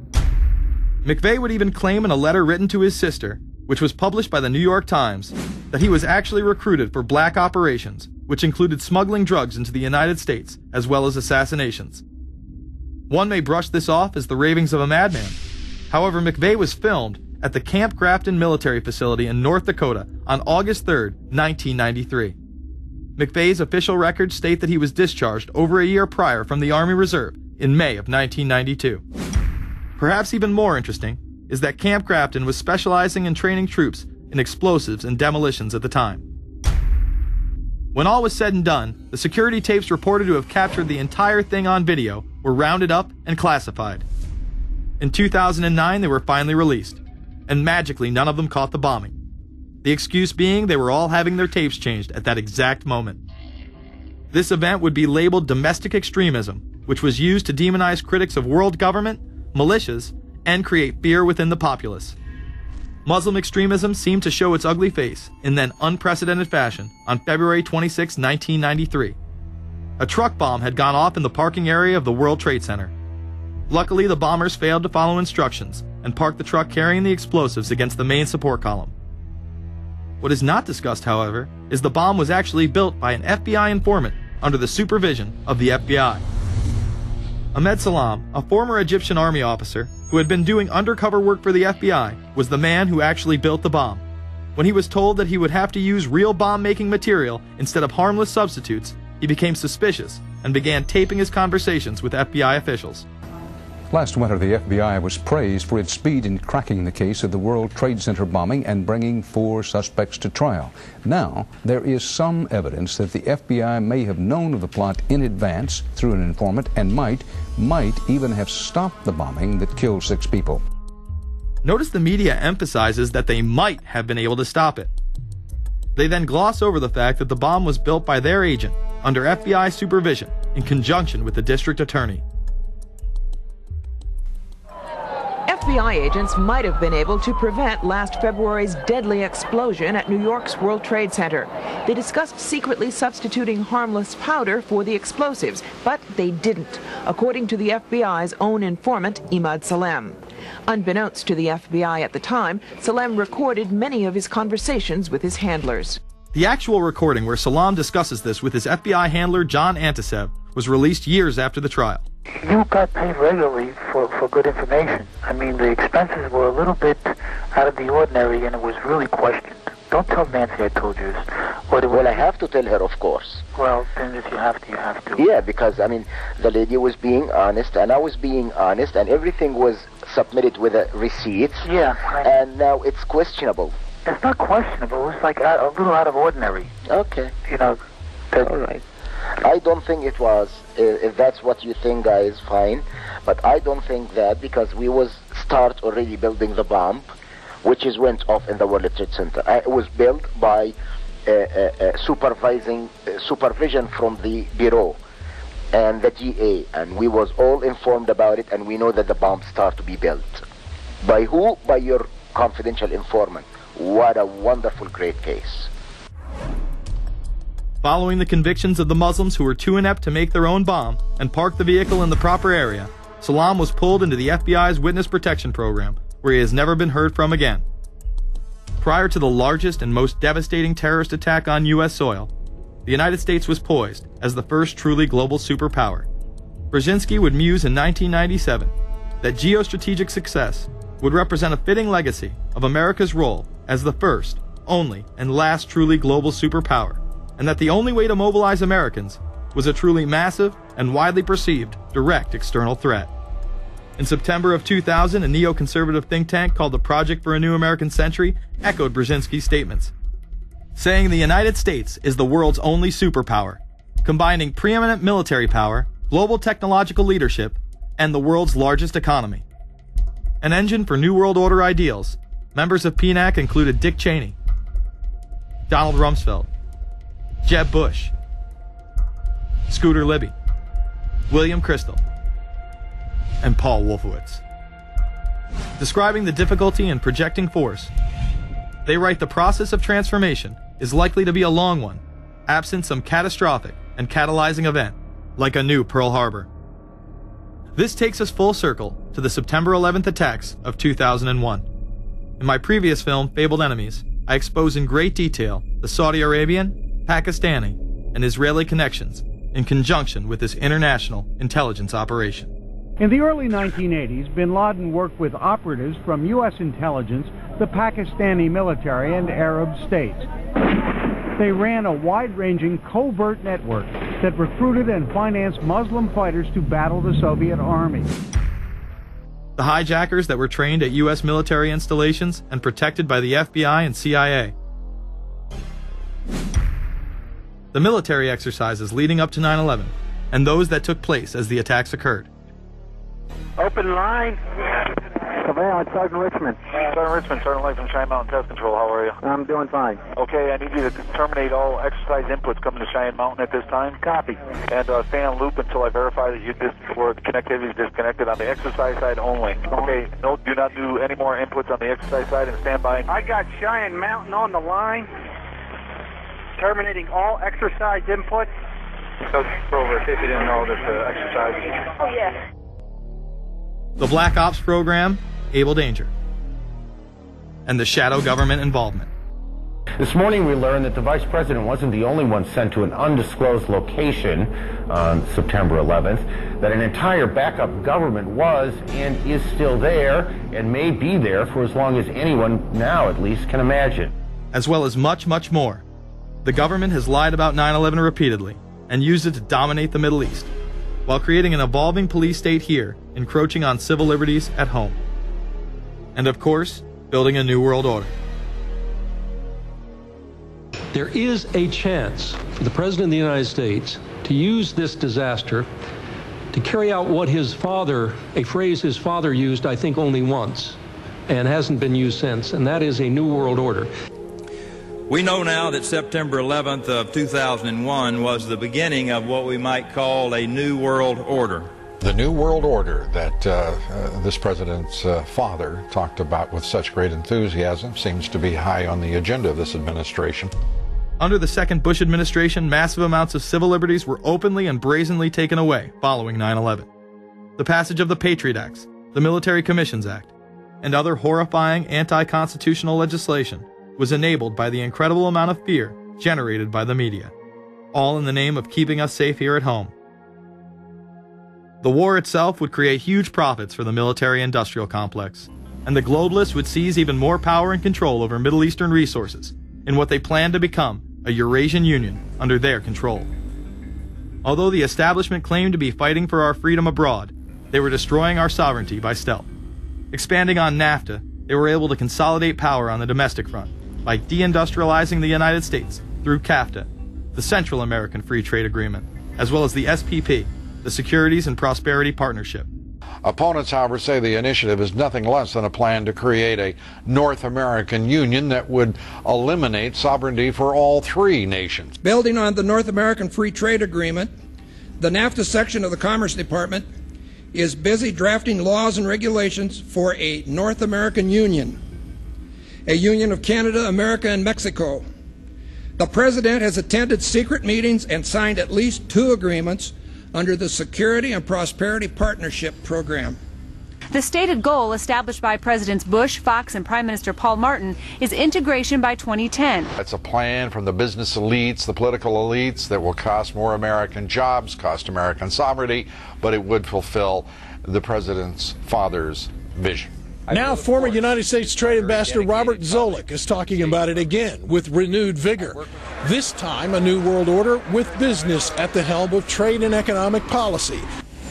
McVeigh would even claim in a letter written to his sister, which was published by the New York Times, that he was actually recruited for black operations, which included smuggling drugs into the United States, as well as assassinations. One may brush this off as the ravings of a madman. However, McVeigh was filmed at the Camp Grafton military facility in North Dakota on August 3, 1993. McVeigh's official records state that he was discharged over a year prior from the Army Reserve in May of 1992. Perhaps even more interesting, is that Camp Grafton was specializing in training troops in explosives and demolitions at the time. When all was said and done, the security tapes reported to have captured the entire thing on video were rounded up and classified. In 2009, they were finally released, and magically none of them caught the bombing. The excuse being they were all having their tapes changed at that exact moment. This event would be labeled domestic extremism, which was used to demonize critics of world government, militias, and create fear within the populace. Muslim extremism seemed to show its ugly face in then unprecedented fashion on February 26, 1993. A truck bomb had gone off in the parking area of the World Trade Center. Luckily, the bombers failed to follow instructions and parked the truck carrying the explosives against the main support column. What is not discussed, however, is the bomb was actually built by an FBI informant under the supervision of the FBI. Ahmed Salam, a former Egyptian army officer who had been doing undercover work for the FBI, was the man who actually built the bomb. When he was told that he would have to use real bomb-making material instead of harmless substitutes, he became suspicious and began taping his conversations with FBI officials. Last winter, the FBI was praised for its speed in cracking the case of the World Trade Center bombing and bringing 4 suspects to trial. Now, there is some evidence that the FBI may have known of the plot in advance through an informant and might even have stopped the bombing that killed 6 people. Notice the media emphasizes that they might have been able to stop it. They then gloss over the fact that the bomb was built by their agent under FBI supervision in conjunction with the district attorney. FBI agents might have been able to prevent last February's deadly explosion at New York's World Trade Center. They discussed secretly substituting harmless powder for the explosives, but they didn't, according to the FBI's own informant, Ahmed Salem. Unbeknownst to the FBI at the time, Salem recorded many of his conversations with his handlers. The actual recording where Salam discusses this with his FBI handler John Antisev was released years after the trial. You got paid regularly for good information. I mean, the expenses were a little bit out of the ordinary, and it was really questioned. Don't tell Nancy I told you this. Well, I have to tell her, of course. Well, then if you have to, you have to. Yeah, because, I mean, the lady was being honest, and I was being honest, and everything was submitted with a receipt. Yeah. And now it's questionable. It's not questionable. It's like a little out of ordinary. Okay. You know. All right. I don't think it was. If that's what you think, guys, fine. But I don't think that, because we was start already building the bomb, which is went off in the World Trade Center. It was built by supervision from the Bureau and the DA, and we was all informed about it, and we know that the bomb start to be built. By who? By your confidential informant. What a wonderful, great case. Following the convictions of the Muslims who were too inept to make their own bomb and park the vehicle in the proper area, Salam was pulled into the FBI's Witness Protection Program, where he has never been heard from again. Prior to the largest and most devastating terrorist attack on U.S. soil, the United States was poised as the first truly global superpower. Brzezinski would muse in 1997 that geostrategic success would represent a fitting legacy of America's role as the first, only, and last truly global superpower, and that the only way to mobilize Americans was a truly massive and widely perceived direct external threat. In September of 2000, a neoconservative think tank called the Project for a New American Century echoed Brzezinski's statements, saying the United States is the world's only superpower, combining preeminent military power, global technological leadership, and the world's largest economy. An engine for New World Order ideals, members of PNAC included Dick Cheney, Donald Rumsfeld, Jeb Bush, Scooter Libby, William Kristol, and Paul Wolfowitz. Describing the difficulty in projecting force, they write the process of transformation is likely to be a long one, absent some catastrophic and catalyzing event, like a new Pearl Harbor. This takes us full circle to the September 11th attacks of 2001. In my previous film, Fabled Enemies, I expose in great detail the Saudi Arabian, Pakistani, and Israeli connections in conjunction with this international intelligence operation. In the early 1980s, bin Laden worked with operatives from U.S. intelligence, the Pakistani military, and Arab states. They ran a wide-ranging covert network that recruited and financed Muslim fighters to battle the Soviet army. The hijackers that were trained at U.S. military installations and protected by the FBI and CIA. The military exercises leading up to 9/11, and those that took place as the attacks occurred. Open line. Surveillance, Sergeant Richmond. Sergeant Richmond, Sergeant Light from Cheyenne Mountain Test Control. How are you? I'm doing fine. Okay, I need you to terminate all exercise inputs coming to Cheyenne Mountain at this time. Copy. And stay on loop until I verify that connectivity is disconnected on the exercise side only. Okay, no, do not do any more inputs on the exercise side and stand by. I got Cheyenne Mountain on the line. Terminating all exercise inputs. So, over, in case you didn't know, that exercise. Oh, yeah. The Black Ops program, Able Danger, and the shadow government involvement. This morning we learned that the Vice President wasn't the only one sent to an undisclosed location on September 11th, that an entire backup government was and is still there and may be there for as long as anyone now at least can imagine. As well as much, much more. The government has lied about 9/11 repeatedly and used it to dominate the Middle East, while creating an evolving police state here, encroaching on civil liberties at home. And of course, building a new world order. There is a chance for the President of the United States to use this disaster to carry out what his father, a phrase his father used, I think, only once, and hasn't been used since, and that is a new world order. We know now that September 11th of 2001 was the beginning of what we might call a new world order. The new world order that this president's father talked about with such great enthusiasm seems to be high on the agenda of this administration. Under the second Bush administration, massive amounts of civil liberties were openly and brazenly taken away following 9/11. The passage of the Patriot Acts, the Military Commissions Act, and other horrifying anti-constitutional legislation was enabled by the incredible amount of fear generated by the media, all in the name of keeping us safe here at home. The war itself would create huge profits for the military-industrial complex, and the globalists would seize even more power and control over Middle Eastern resources in what they planned to become a Eurasian Union under their control. Although the establishment claimed to be fighting for our freedom abroad, they were destroying our sovereignty by stealth. Expanding on NAFTA, they were able to consolidate power on the domestic front by deindustrializing the United States through CAFTA, the Central American Free Trade Agreement, as well as the SPP, the Securities and Prosperity Partnership. Opponents, however, say the initiative is nothing less than a plan to create a North American Union that would eliminate sovereignty for all three nations. Building on the North American Free Trade Agreement, the NAFTA section of the Commerce Department is busy drafting laws and regulations for a North American Union, a union of Canada, America, and Mexico. The President has attended secret meetings and signed at least 2 agreements under the Security and Prosperity Partnership Program. The stated goal established by Presidents Bush, Fox, and Prime Minister Paul Martin is integration by 2010. It's a plan from the business elites, the political elites, that will cost more American jobs, cost American sovereignty, but it would fulfill the President's father's vision. Now, former United States Trade Ambassador Robert Zoellick is talking about it again with renewed vigor. This time, a new world order with business at the helm of trade and economic policy.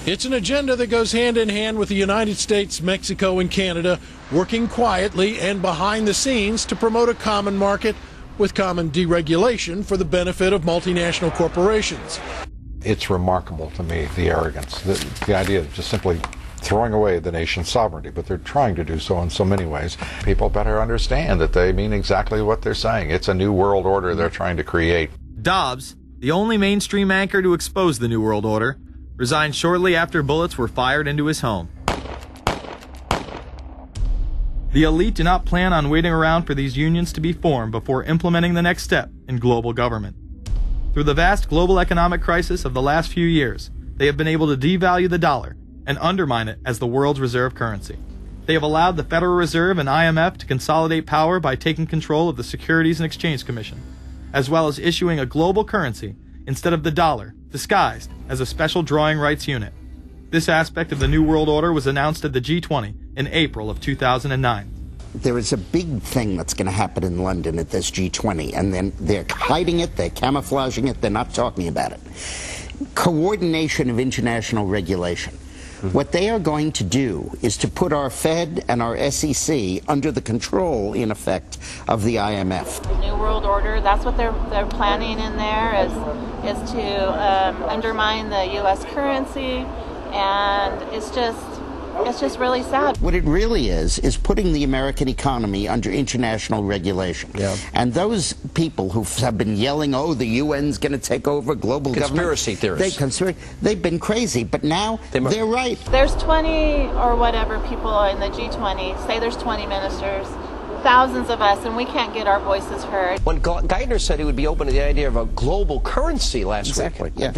It's an agenda that goes hand in hand with the United States, Mexico, and Canada, working quietly and behind the scenes to promote a common market with common deregulation for the benefit of multinational corporations. It's remarkable to me, the arrogance, the idea of just simply throwing away the nation's sovereignty, but they're trying to do so in so many ways. People better understand that they mean exactly what they're saying. It's a new world order they're trying to create. Dobbs, the only mainstream anchor to expose the new world order, resigned shortly after bullets were fired into his home. The elite do not plan on waiting around for these unions to be formed before implementing the next step in global government. Through the vast global economic crisis of the last few years, they have been able to devalue the dollar and undermine it as the world's reserve currency. They have allowed the Federal Reserve and IMF to consolidate power by taking control of the Securities and Exchange Commission, as well as issuing a global currency instead of the dollar, disguised as a special drawing rights unit. This aspect of the New World Order was announced at the G20 in April of 2009. There is a big thing that's going to happen in London at this G20, and then they're hiding it, they're camouflaging it, they're not talking about it. Coordination of international regulation. What they are going to do is to put our Fed and our SEC under the control, in effect, of the IMF. The New World Order, that's what they're planning in there, is to undermine the U.S. currency, and it's just really sad. What it really is putting the American economy under international regulation. Yeah. And those people who have been yelling, oh, the UN's going to take over global conspiracy government. Theorists. They've been crazy, but now they're right. There's 20 or whatever people in the G20, say there's 20 ministers, thousands of us, and we can't get our voices heard. When Geithner said he would be open to the idea of a global currency last week, yeah.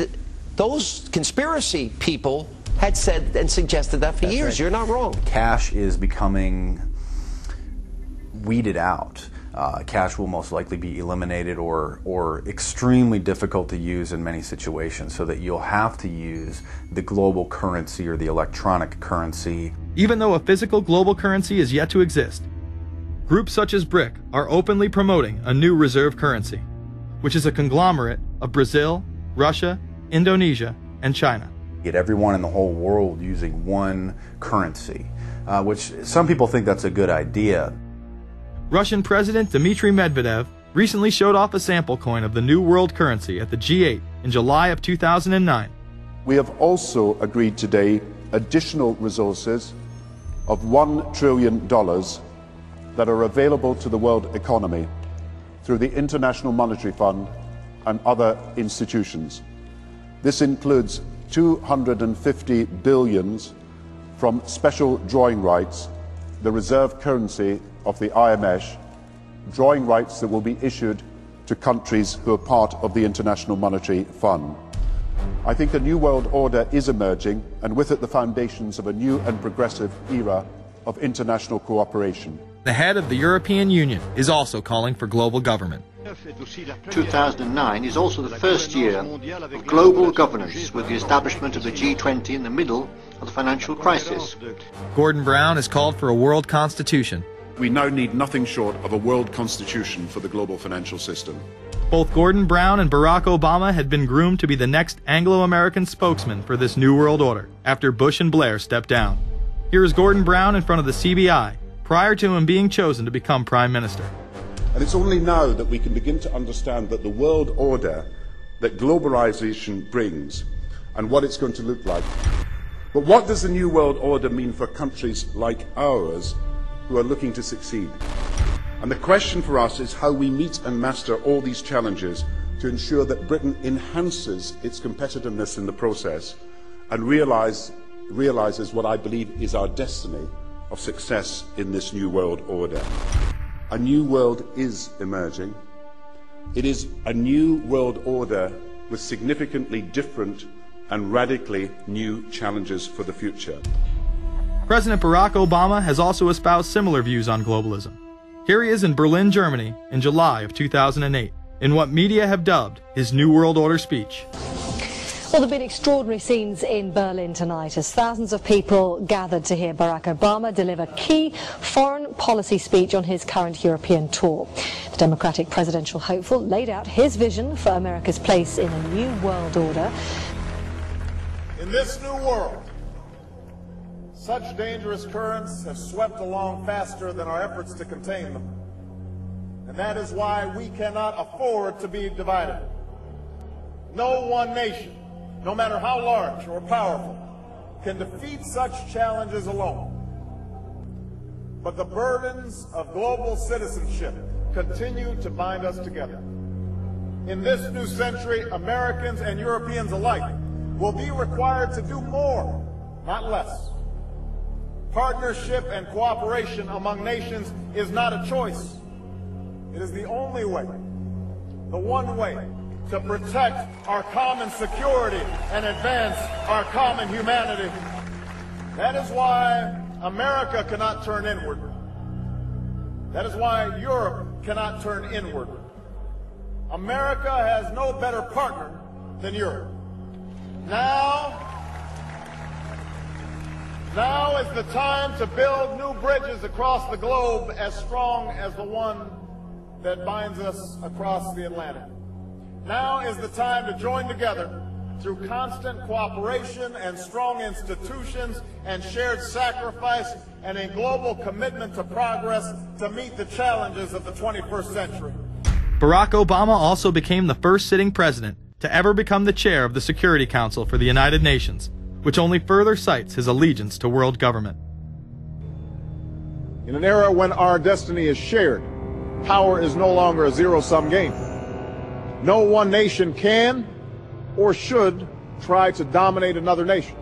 Those conspiracy people had said and suggested that for years. Right. You're not wrong. Cash is becoming weeded out. Cash will most likely be eliminated or extremely difficult to use in many situations, so that you'll have to use the global currency or the electronic currency. Even though a physical global currency is yet to exist, groups such as BRIC are openly promoting a new reserve currency, which is a conglomerate of Brazil, Russia, Indonesia, and China. Get everyone in the whole world using one currency, which some people think that's a good idea. Russian President Dmitry Medvedev recently showed off a sample coin of the new world currency at the G8 in July of 2009. We have also agreed today additional resources of $1 trillion that are available to the world economy through the International Monetary Fund and other institutions. This includes 250 billion from special drawing rights, the reserve currency of the IMF, drawing rights that will be issued to countries who are part of the International Monetary Fund. I think a new world order is emerging, and with it the foundations of a new and progressive era of international cooperation. The head of the European Union is also calling for global government. 2009 is also the first year of global governance, with the establishment of the G20 in the middle of the financial crisis. Gordon Brown has called for a world constitution. We now need nothing short of a world constitution for the global financial system. Both Gordon Brown and Barack Obama had been groomed to be the next Anglo-American spokesman for this new world order after Bush and Blair stepped down. Here is Gordon Brown in front of the CBI prior to him being chosen to become Prime Minister. And it's only now that we can begin to understand that the world order that globalization brings and what it's going to look like. But what does the new world order mean for countries like ours who are looking to succeed? And the question for us is how we meet and master all these challenges to ensure that Britain enhances its competitiveness in the process and realizes what I believe is our destiny of success in this new world order. A new world is emerging. It is a new world order with significantly different and radically new challenges for the future. President Barack Obama has also espoused similar views on globalism. Here he is in Berlin, Germany, in July of 2008, in what media have dubbed his New World Order speech. Well, there have been extraordinary scenes in Berlin tonight as thousands of people gathered to hear Barack Obama deliver key foreign policy speech on his current European tour. The Democratic presidential hopeful laid out his vision for America's place in a new world order. In this new world, such dangerous currents have swept along faster than our efforts to contain them. And that is why we cannot afford to be divided. No one nation, no matter how large or powerful, can defeat such challenges alone. But the burdens of global citizenship continue to bind us together. In this new century, Americans and Europeans alike will be required to do more, not less. Partnership and cooperation among nations is not a choice. It is the only way, the one way, to protect our common security and advance our common humanity. That is why America cannot turn inward. That is why Europe cannot turn inward. America has no better partner than Europe. Now is the time to build new bridges across the globe as strong as the one that binds us across the Atlantic. Now is the time to join together through constant cooperation and strong institutions and shared sacrifice and a global commitment to progress to meet the challenges of the 21st century. Barack Obama also became the first sitting president to ever become the chair of the Security Council for the United Nations, which only further cites his allegiance to world government. In an era when our destiny is shared, power is no longer a zero-sum game. No one nation can or should try to dominate another nation.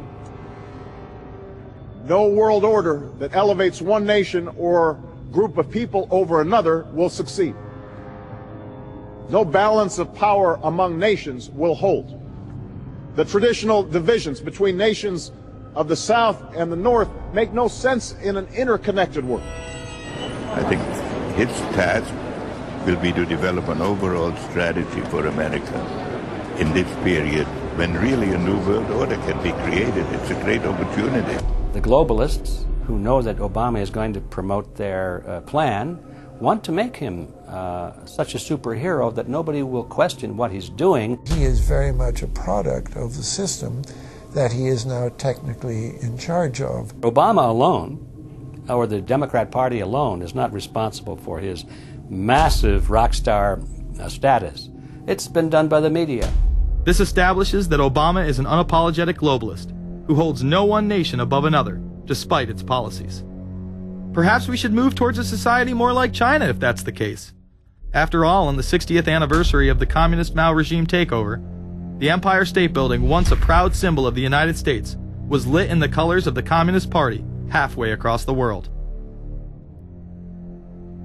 No world order that elevates one nation or group of people over another will succeed. No balance of power among nations will hold. The traditional divisions between nations of the South and the North make no sense in an interconnected world. I think its task will be to develop an overall strategy for America in this period when really a new world order can be created. It's a great opportunity. The globalists, who know that Obama is going to promote their plan, want to make him such a superhero that nobody will question what he's doing. He is very much a product of the system that he is now technically in charge of. Obama alone, or the Democrat Party alone, is not responsible for his massive rock star status. It's been done by the media. This establishes that Obama is an unapologetic globalist who holds no one nation above another, despite its policies. Perhaps we should move towards a society more like China if that's the case. After all, on the 60th anniversary of the communist Mao regime takeover, the Empire State Building, once a proud symbol of the United States, was lit in the colors of the Communist Party halfway across the world.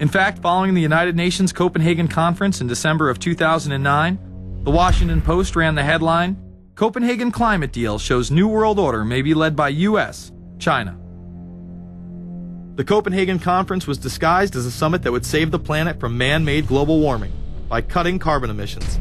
In fact, following the United Nations Copenhagen Conference in December of 2009, the Washington Post ran the headline, "Copenhagen Climate Deal Shows New World Order May Be Led by U.S., China." The Copenhagen Conference was disguised as a summit that would save the planet from man-made global warming by cutting carbon emissions.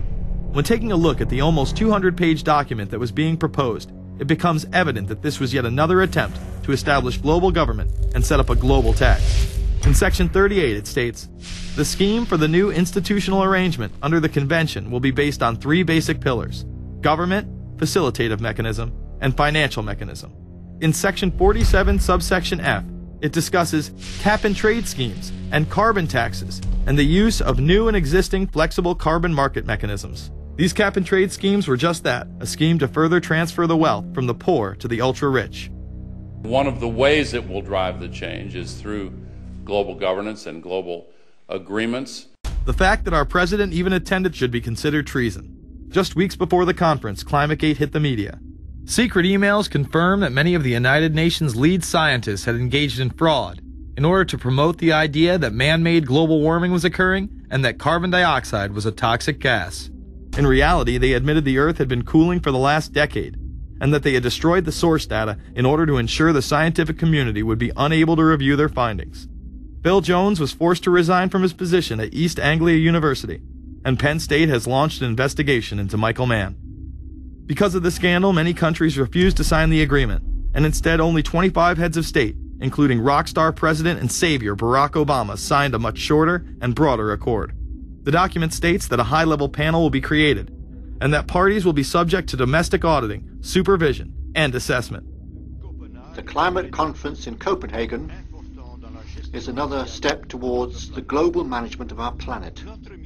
When taking a look at the almost 200-page document that was being proposed, it becomes evident that this was yet another attempt to establish global government and set up a global tax. In Section 38, it states, "The scheme for the new institutional arrangement under the Convention will be based on three basic pillars: government, facilitative mechanism, and financial mechanism." In Section 47, subsection F, it discusses cap-and-trade schemes and carbon taxes and the use of new and existing flexible carbon market mechanisms. These cap-and-trade schemes were just that, a scheme to further transfer the wealth from the poor to the ultra-rich. One of the ways it will drive the change is through global governance and global agreements. The fact that our president even attended should be considered treason. Just weeks before the conference, ClimateGate hit the media. Secret emails confirm that many of the United Nations lead scientists had engaged in fraud in order to promote the idea that man-made global warming was occurring and that carbon dioxide was a toxic gas. In reality, they admitted the Earth had been cooling for the last decade and that they had destroyed the source data in order to ensure the scientific community would be unable to review their findings. Bill Jones was forced to resign from his position at East Anglia University, and Penn State has launched an investigation into Michael Mann. Because of the scandal, many countries refused to sign the agreement, and instead only 25 heads of state, including rock star President and Savior Barack Obama, signed a much shorter and broader accord. The document states that a high-level panel will be created, and that parties will be subject to domestic auditing, supervision, and assessment. The climate conference in Copenhagen is another step towards the global management of our planet.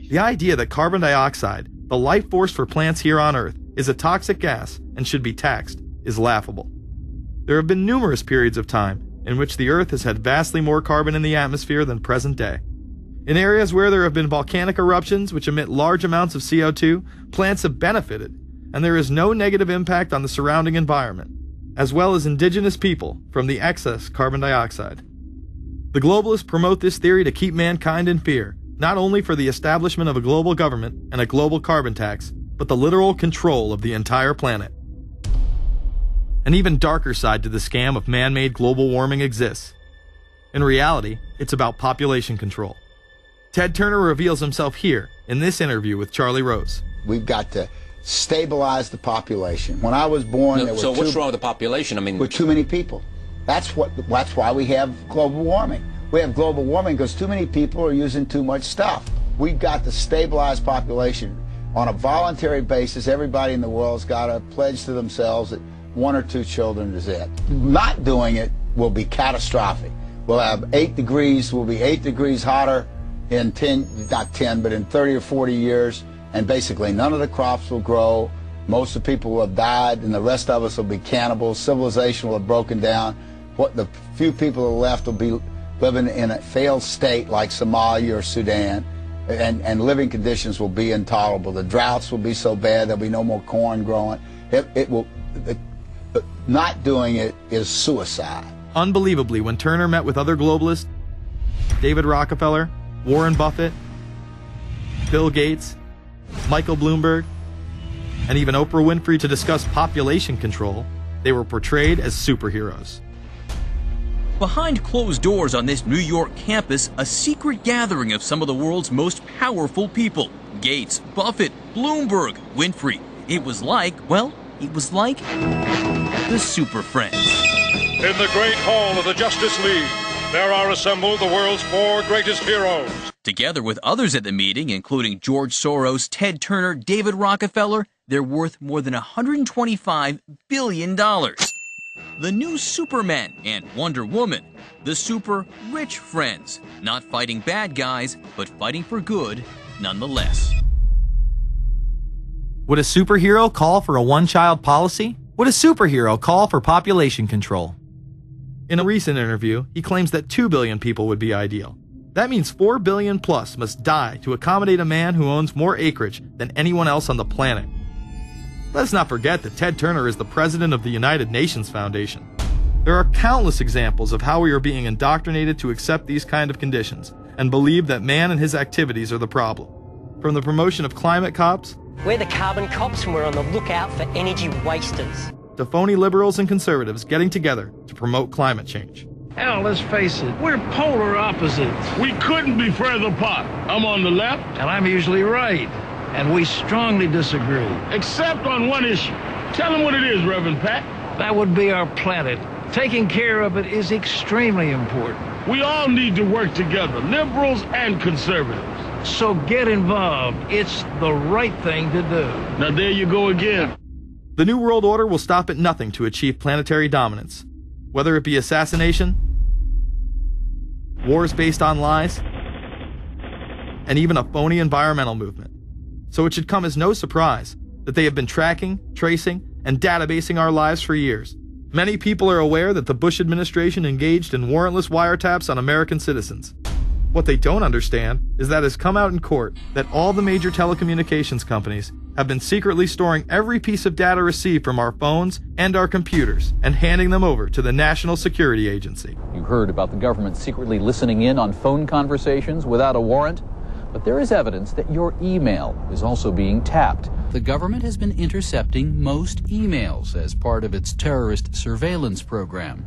The idea that carbon dioxide, the life force for plants here on Earth, is a toxic gas and should be taxed is laughable. There have been numerous periods of time in which the Earth has had vastly more carbon in the atmosphere than present day. In areas where there have been volcanic eruptions which emit large amounts of CO2, plants have benefited, and there is no negative impact on the surrounding environment, as well as indigenous people from the excess carbon dioxide. The globalists promote this theory to keep mankind in fear, not only for the establishment of a global government and a global carbon tax, but the literal control of the entire planet. An even darker side to the scam of man-made global warming exists. In reality, it's about population control. Ted Turner reveals himself here in this interview with Charlie Rose. We've got to stabilize the population. When I was born, there were so what's wrong with the population? I mean, with too many people. That's why we have global warming. We have global warming because too many people are using too much stuff. We've got to stabilize population On a voluntary basis, everybody in the world's got to pledge to themselves that 1 or 2 children is it. Not doing it will be catastrophic. We'll have 8 degrees, we'll be 8 degrees hotter in 30 or 40 years, and basically none of the crops will grow. Most of the people will have died, and the rest of us will be cannibals. Civilization will have broken down. What the few people who are left will be living in a failed state like Somalia or Sudan, and living conditions will be intolerable. The droughts will be so bad there'll be no more corn growing. Not doing it is suicide. Unbelievably, when Turner met with other globalists, David Rockefeller, Warren Buffett, Bill Gates, Michael Bloomberg, and even Oprah Winfrey to discuss population control, they were portrayed as superheroes. Behind closed doors on this New York campus, a secret gathering of some of the world's most powerful people. Gates, Buffett, Bloomberg, Winfrey. It was like the Super Friends. In the great hall of the Justice League, there are assembled the world's 4 greatest heroes. Together with others at the meeting, including George Soros, Ted Turner, David Rockefeller, they're worth more than $125 billion. The new Superman and Wonder Woman, the super rich friends, not fighting bad guys, but fighting for good nonetheless. Would a superhero call for a one-child policy? Would a superhero call for population control? In a recent interview, he claims that 2 billion people would be ideal. That means 4 billion plus must die to accommodate a man who owns more acreage than anyone else on the planet. Let's not forget that Ted Turner is the president of the United Nations Foundation. There are countless examples of how we are being indoctrinated to accept these kind of conditions and believe that man and his activities are the problem. From the promotion of climate cops, we're the carbon cops and we're on the lookout for energy wasters, to phony liberals and conservatives getting together to promote climate change. Hell, let's face it, we're polar opposites. We couldn't be further apart. I'm on the left, and I'm usually right. And we strongly disagree. Except on one issue. Tell them what it is, Reverend Pat. That would be our planet. Taking care of it is extremely important. We all need to work together, liberals and conservatives. So get involved. It's the right thing to do. Now there you go again. The New World Order will stop at nothing to achieve planetary dominance. Whether it be assassination, wars based on lies, and even a phony environmental movement. So it should come as no surprise that they have been tracking, tracing, and databasing our lives for years. Many people are aware that the Bush administration engaged in warrantless wiretaps on American citizens. What they don't understand is that it has come out in court that all the major telecommunications companies have been secretly storing every piece of data received from our phones and our computers and handing them over to the National Security Agency. You heard about the government secretly listening in on phone conversations without a warrant. But there is evidence that your email is also being tapped. The government has been intercepting most emails as part of its terrorist surveillance program.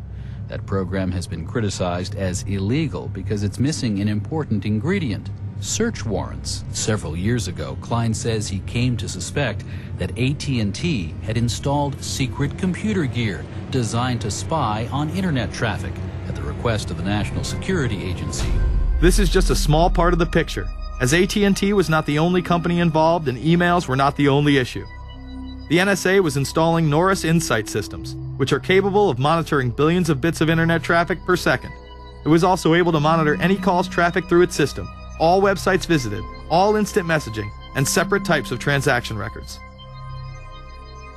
That program has been criticized as illegal because it's missing an important ingredient: search warrants. Several years ago, Klein says he came to suspect that AT&T had installed secret computer gear designed to spy on internet traffic at the request of the National Security Agency. This is just a small part of the picture, as AT&T was not the only company involved and emails were not the only issue. The NSA was installing Norris Insight systems, which are capable of monitoring billions of bits of internet traffic per second. It was also able to monitor any calls trafficked through its system, all websites visited, all instant messaging, and separate types of transaction records.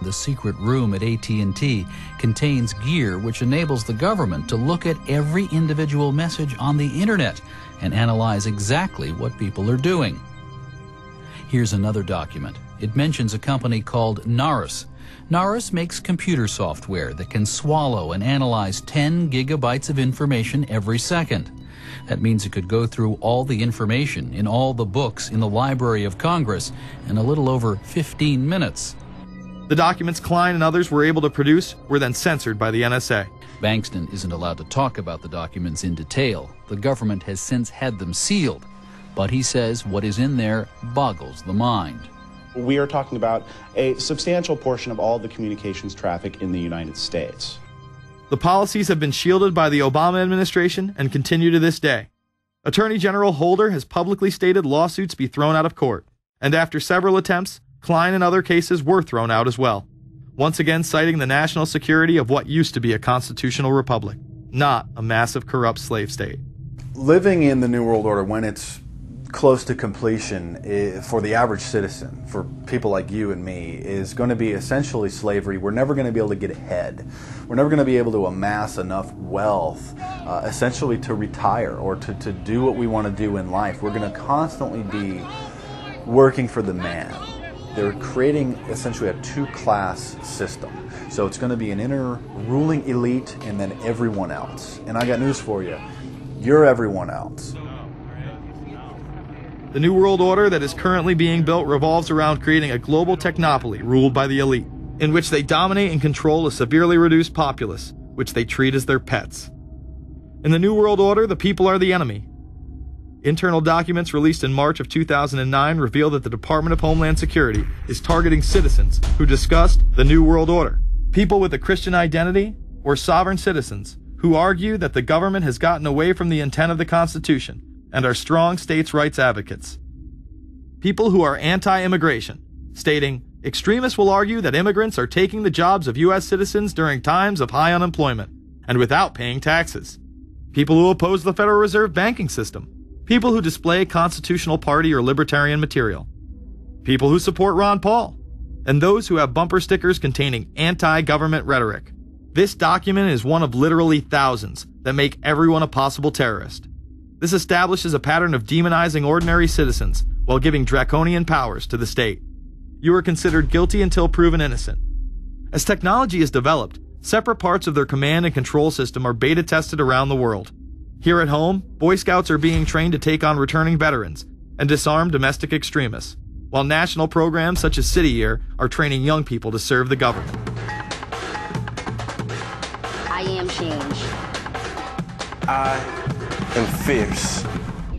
The secret room at AT&T contains gear which enables the government to look at every individual message on the internet and analyze exactly what people are doing. Here's another document. It mentions a company called Norris. Norris makes computer software that can swallow and analyze 10 gigabytes of information every second. That means it could go through all the information in all the books in the Library of Congress in a little over 15 minutes. The documents Klein and others were able to produce were then censored by the NSA. Bankston isn't allowed to talk about the documents in detail. The government has since had them sealed. But he says what is in there boggles the mind. We are talking about a substantial portion of all the communications traffic in the United States. The policies have been shielded by the Obama administration and continue to this day. Attorney General Holder has publicly stated lawsuits be thrown out of court, And after several attempts, Klein and other cases were thrown out as well, once again citing the national security of what used to be a constitutional republic, not a massive corrupt slave state. Living in the New World Order, when it's close to completion, for the average citizen, for people like you and me, is going to be essentially slavery. We're never going to be able to get ahead. We're never going to be able to amass enough wealth, essentially to retire or to do what we want to do in life. We're going to constantly be working for the man. They're creating essentially a two-class system. So it's going to be an inner ruling elite and then everyone else. And I got news for you. You're everyone else. The New World Order that is currently being built revolves around creating a global technopoly ruled by the elite, in which they dominate and control a severely reduced populace, which they treat as their pets. In the New World Order, the people are the enemy. Internal documents released in March of 2009 reveal that the Department of Homeland Security is targeting citizens who discussed the New World Order, people with a Christian identity, or sovereign citizens who argue that the government has gotten away from the intent of the Constitution and are strong states' rights advocates. People who are anti-immigration, stating, extremists will argue that immigrants are taking the jobs of U.S. citizens during times of high unemployment and without paying taxes. People who oppose the Federal Reserve banking system. People who display constitutional party or libertarian material. People who support Ron Paul. And those who have bumper stickers containing anti-government rhetoric. This document is one of literally thousands that make everyone a possible terrorist. This establishes a pattern of demonizing ordinary citizens while giving draconian powers to the state. You are considered guilty until proven innocent. As technology is developed, separate parts of their command and control system are beta tested around the world. Here at home, Boy Scouts are being trained to take on returning veterans and disarm domestic extremists, while national programs such as City Year are training young people to serve the government. I am change. I am fierce.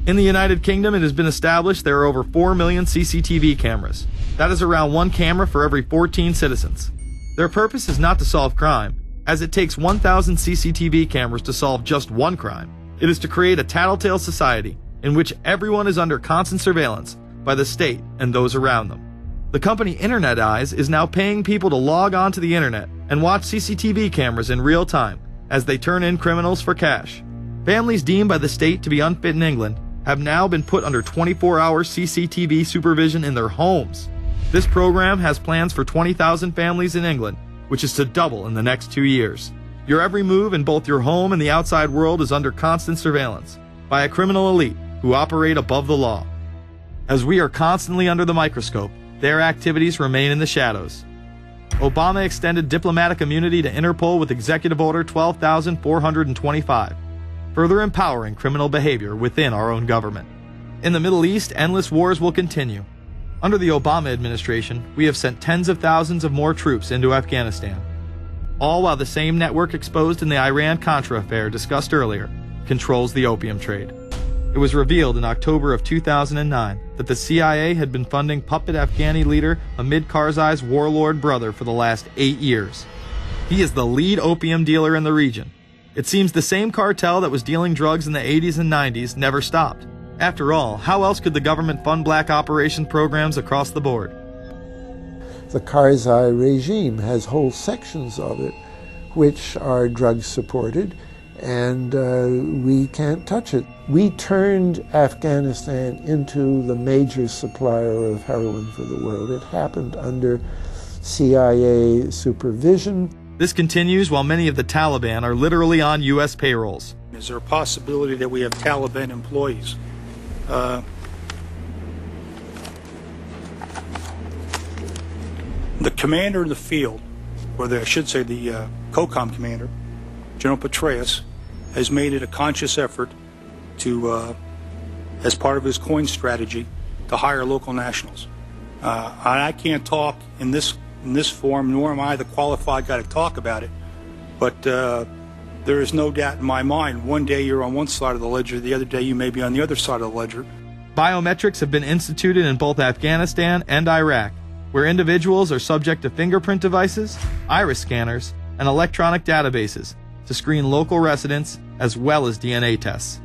In the United Kingdom, it has been established there are over 4 million CCTV cameras. That is around 1 camera for every 14 citizens. Their purpose is not to solve crime, as it takes 1,000 CCTV cameras to solve just one crime. It is to create a tattletale society in which everyone is under constant surveillance by the state and those around them. The company Internet Eyes is now paying people to log onto the internet and watch CCTV cameras in real time as they turn in criminals for cash. Families deemed by the state to be unfit in England have now been put under 24-hour CCTV supervision in their homes. This program has plans for 20,000 families in England, which is to double in the next 2 years. Your every move in both your home and the outside world is under constant surveillance by a criminal elite who operate above the law. As we are constantly under the microscope, their activities remain in the shadows. Obama extended diplomatic immunity to Interpol with Executive Order 12,425, further empowering criminal behavior within our own government. In the Middle East, endless wars will continue. Under the Obama administration, we have sent tens of thousands of more troops into Afghanistan, all while the same network exposed in the Iran-Contra affair discussed earlier controls the opium trade. It was revealed in October of 2009 that the CIA had been funding puppet Afghani leader Hamid Karzai's warlord brother for the last 8 years. He is the lead opium dealer in the region. It seems the same cartel that was dealing drugs in the 80s and 90s never stopped. After all, how else could the government fund black operation programs across the board? The Karzai regime has whole sections of it which are drug-supported, and we can't touch it. We turned Afghanistan into the major supplier of heroin for the world. It happened under CIA supervision. This continues while many of the Taliban are literally on U.S. payrolls. Is there a possibility that we have Taliban employees? The commander in the field, or I should say the COCOM commander, General Petraeus, has made it a conscious effort to, as part of his coin strategy, to hire local nationals. I can't talk in this forum, nor am I the qualified guy to talk about it, but there is no doubt in my mind, one day you're on one side of the ledger, the other day you may be on the other side of the ledger. Biometrics have been instituted in both Afghanistan and Iraq, where individuals are subject to fingerprint devices, iris scanners, and electronic databases to screen local residents as well as DNA tests.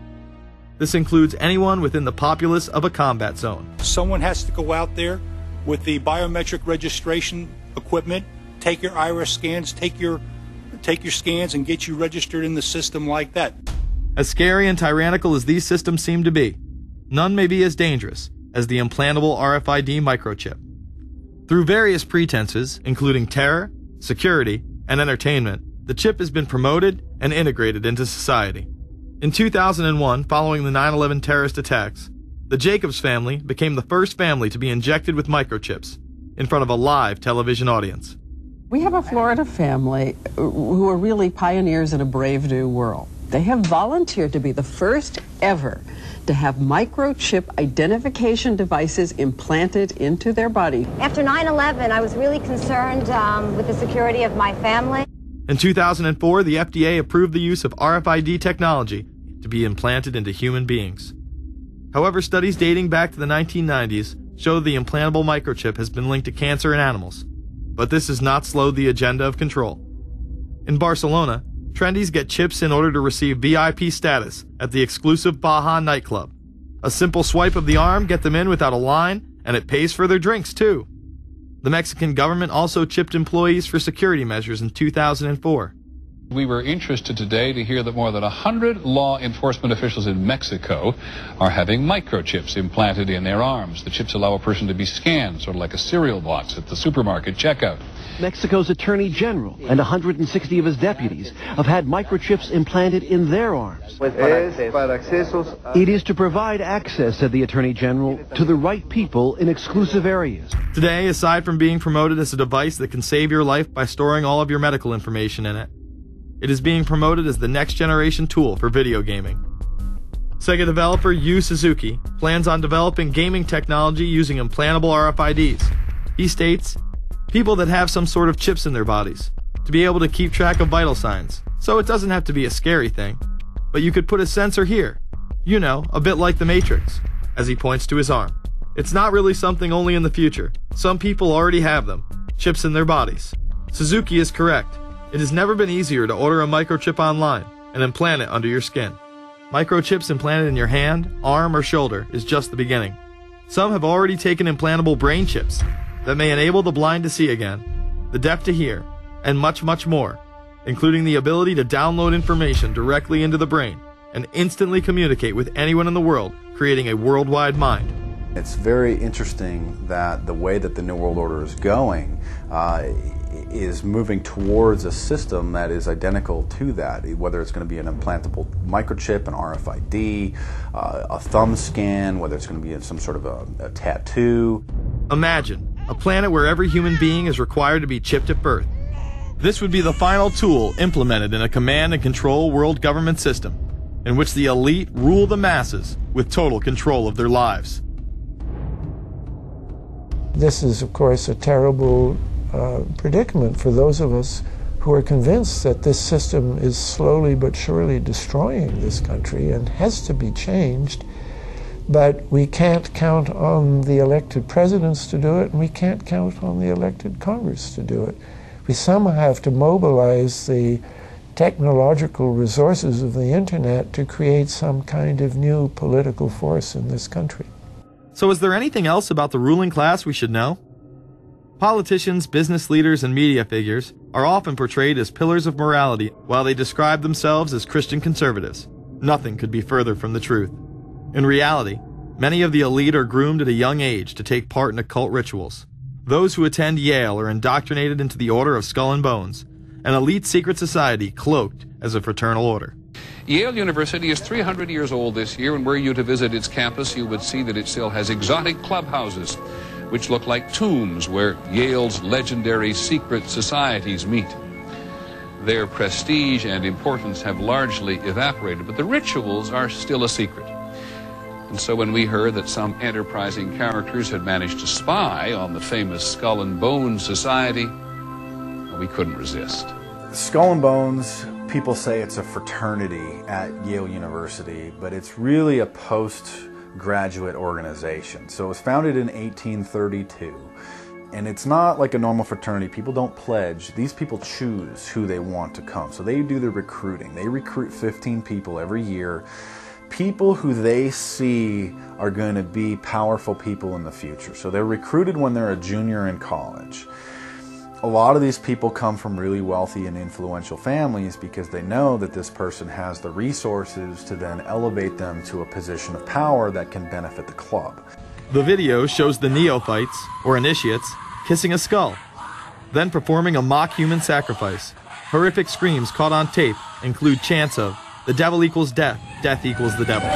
This includes anyone within the populace of a combat zone. Someone has to go out there with the biometric registration equipment, take your iris scans, take your scans and get you registered in the system like that. As scary and tyrannical as these systems seem to be, none may be as dangerous as the implantable RFID microchip. Through various pretenses, including terror, security, and entertainment, the chip has been promoted and integrated into society. In 2001, following the 9/11 terrorist attacks, the Jacobs family became the first family to be injected with microchips in front of a live television audience. We have a Florida family who are really pioneers in a brave new world. They have volunteered to be the first ever to have microchip identification devices implanted into their body. After 9/11, I was really concerned with the security of my family. In 2004, the FDA approved the use of RFID technology to be implanted into human beings. However, studies dating back to the 1990s show the implantable microchip has been linked to cancer in animals. But this has not slowed the agenda of control. In Barcelona, trendies get chips in order to receive VIP status at the exclusive Baja nightclub. A simple swipe of the arm gets them in without a line, and it pays for their drinks too. The Mexican government also chipped employees for security measures in 2004. We were interested today to hear that more than 100 law enforcement officials in Mexico are having microchips implanted in their arms. The chips allow a person to be scanned, sort of like a cereal box at the supermarket checkout. Mexico's Attorney General and 160 of his deputies have had microchips implanted in their arms. It is to provide access, said the Attorney General, to the right people in exclusive areas. Today, aside from being promoted as a device that can save your life by storing all of your medical information in it, it is being promoted as the next generation tool for video gaming. Sega developer Yu Suzuki plans on developing gaming technology using implantable RFIDs. He states, people that have some sort of chips in their bodies, to be able to keep track of vital signs, so it doesn't have to be a scary thing. But you could put a sensor here, you know, a bit like the Matrix, as he points to his arm. It's not really something only in the future. Some people already have them, chips in their bodies. Suzuki is correct. It has never been easier to order a microchip online and implant it under your skin. Microchips implanted in your hand, arm, or shoulder is just the beginning. Some have already taken implantable brain chips that may enable the blind to see again, the deaf to hear, and much, much more, including the ability to download information directly into the brain and instantly communicate with anyone in the world, creating a worldwide mind. It's very interesting that the way that the New World Order is going is moving towards a system that is identical to that, whether it's going to be an implantable microchip, an RFID, a thumb scan, whether it's going to be some sort of a tattoo. Imagine a planet where every human being is required to be chipped at birth. This would be the final tool implemented in a command and control world government system, in which the elite rule the masses with total control of their lives. This is, of course, a terrible predicament for those of us who are convinced that this system is slowly but surely destroying this country and has to be changed. But we can't count on the elected presidents to do it, and we can't count on the elected Congress to do it. We somehow have to mobilize the technological resources of the internet to create some kind of new political force in this country. So is there anything else about the ruling class we should know? Politicians, business leaders, and media figures are often portrayed as pillars of morality while they describe themselves as Christian conservatives. Nothing could be further from the truth. In reality, many of the elite are groomed at a young age to take part in occult rituals. Those who attend Yale are indoctrinated into the Order of Skull and Bones, an elite secret society cloaked as a fraternal order. Yale University is 300 years old this year, and were you to visit its campus, you would see that it still has exotic clubhouses, which look like tombs where Yale's legendary secret societies meet. Their prestige and importance have largely evaporated, but the rituals are still a secret. And so when we heard that some enterprising characters had managed to spy on the famous Skull and Bones Society, we couldn't resist. Skull and Bones, people say it's a fraternity at Yale University, but it's really a postgraduate organization. So it was founded in 1832, and it's not like a normal fraternity. People don't pledge. These people choose who they want to come. So they do the recruiting. They recruit 15 people every year people who they see are going to be powerful people in the future. So they're recruited when they're a junior in college. A lot of these people come from really wealthy and influential families because they know that this person has the resources to then elevate them to a position of power that can benefit the club. The video shows the neophytes, or initiates, kissing a skull, then performing a mock human sacrifice. Horrific screams caught on tape include chants of, "The devil equals death, death equals the devil."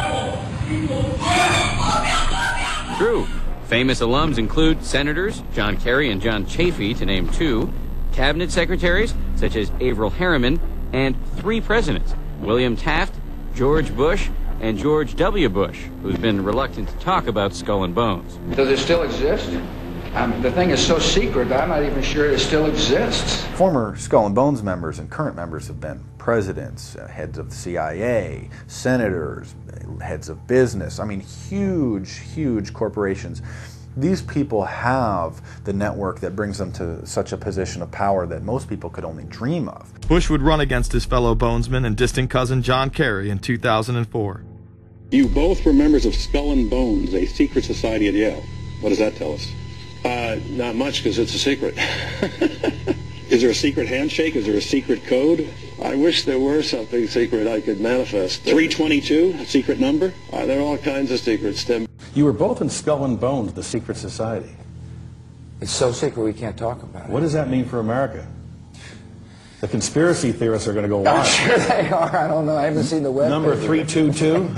True. Famous alums include Senators John Kerry and John Chafee, to name two, cabinet secretaries such as Averell Harriman, and 3 presidents, William Taft, George Bush, and George W. Bush, who's been reluctant to talk about Skull and Bones. Does it still exist? The thing is so secret, I'm not even sure it still exists. Former Skull and Bones members and current members have been presidents, heads of the CIA, senators, heads of business. I mean, huge, huge corporations. These people have the network that brings them to such a position of power that most people could only dream of. Bush would run against his fellow bonesman and distant cousin John Kerry in 2004. You both were members of Skull and Bones, a secret society at Yale. What does that tell us? Not much, because it's a secret. Is there a secret handshake? Is there a secret code? I wish there were something secret I could manifest. 322, a secret number? There are all kinds of secrets, Tim. You were both in Skull and Bones, the secret society. It's so secret we can't talk about it. What does that mean for America? The conspiracy theorists are going to go wild. I'm sure they are. I don't know. I haven't seen the web. Number 322?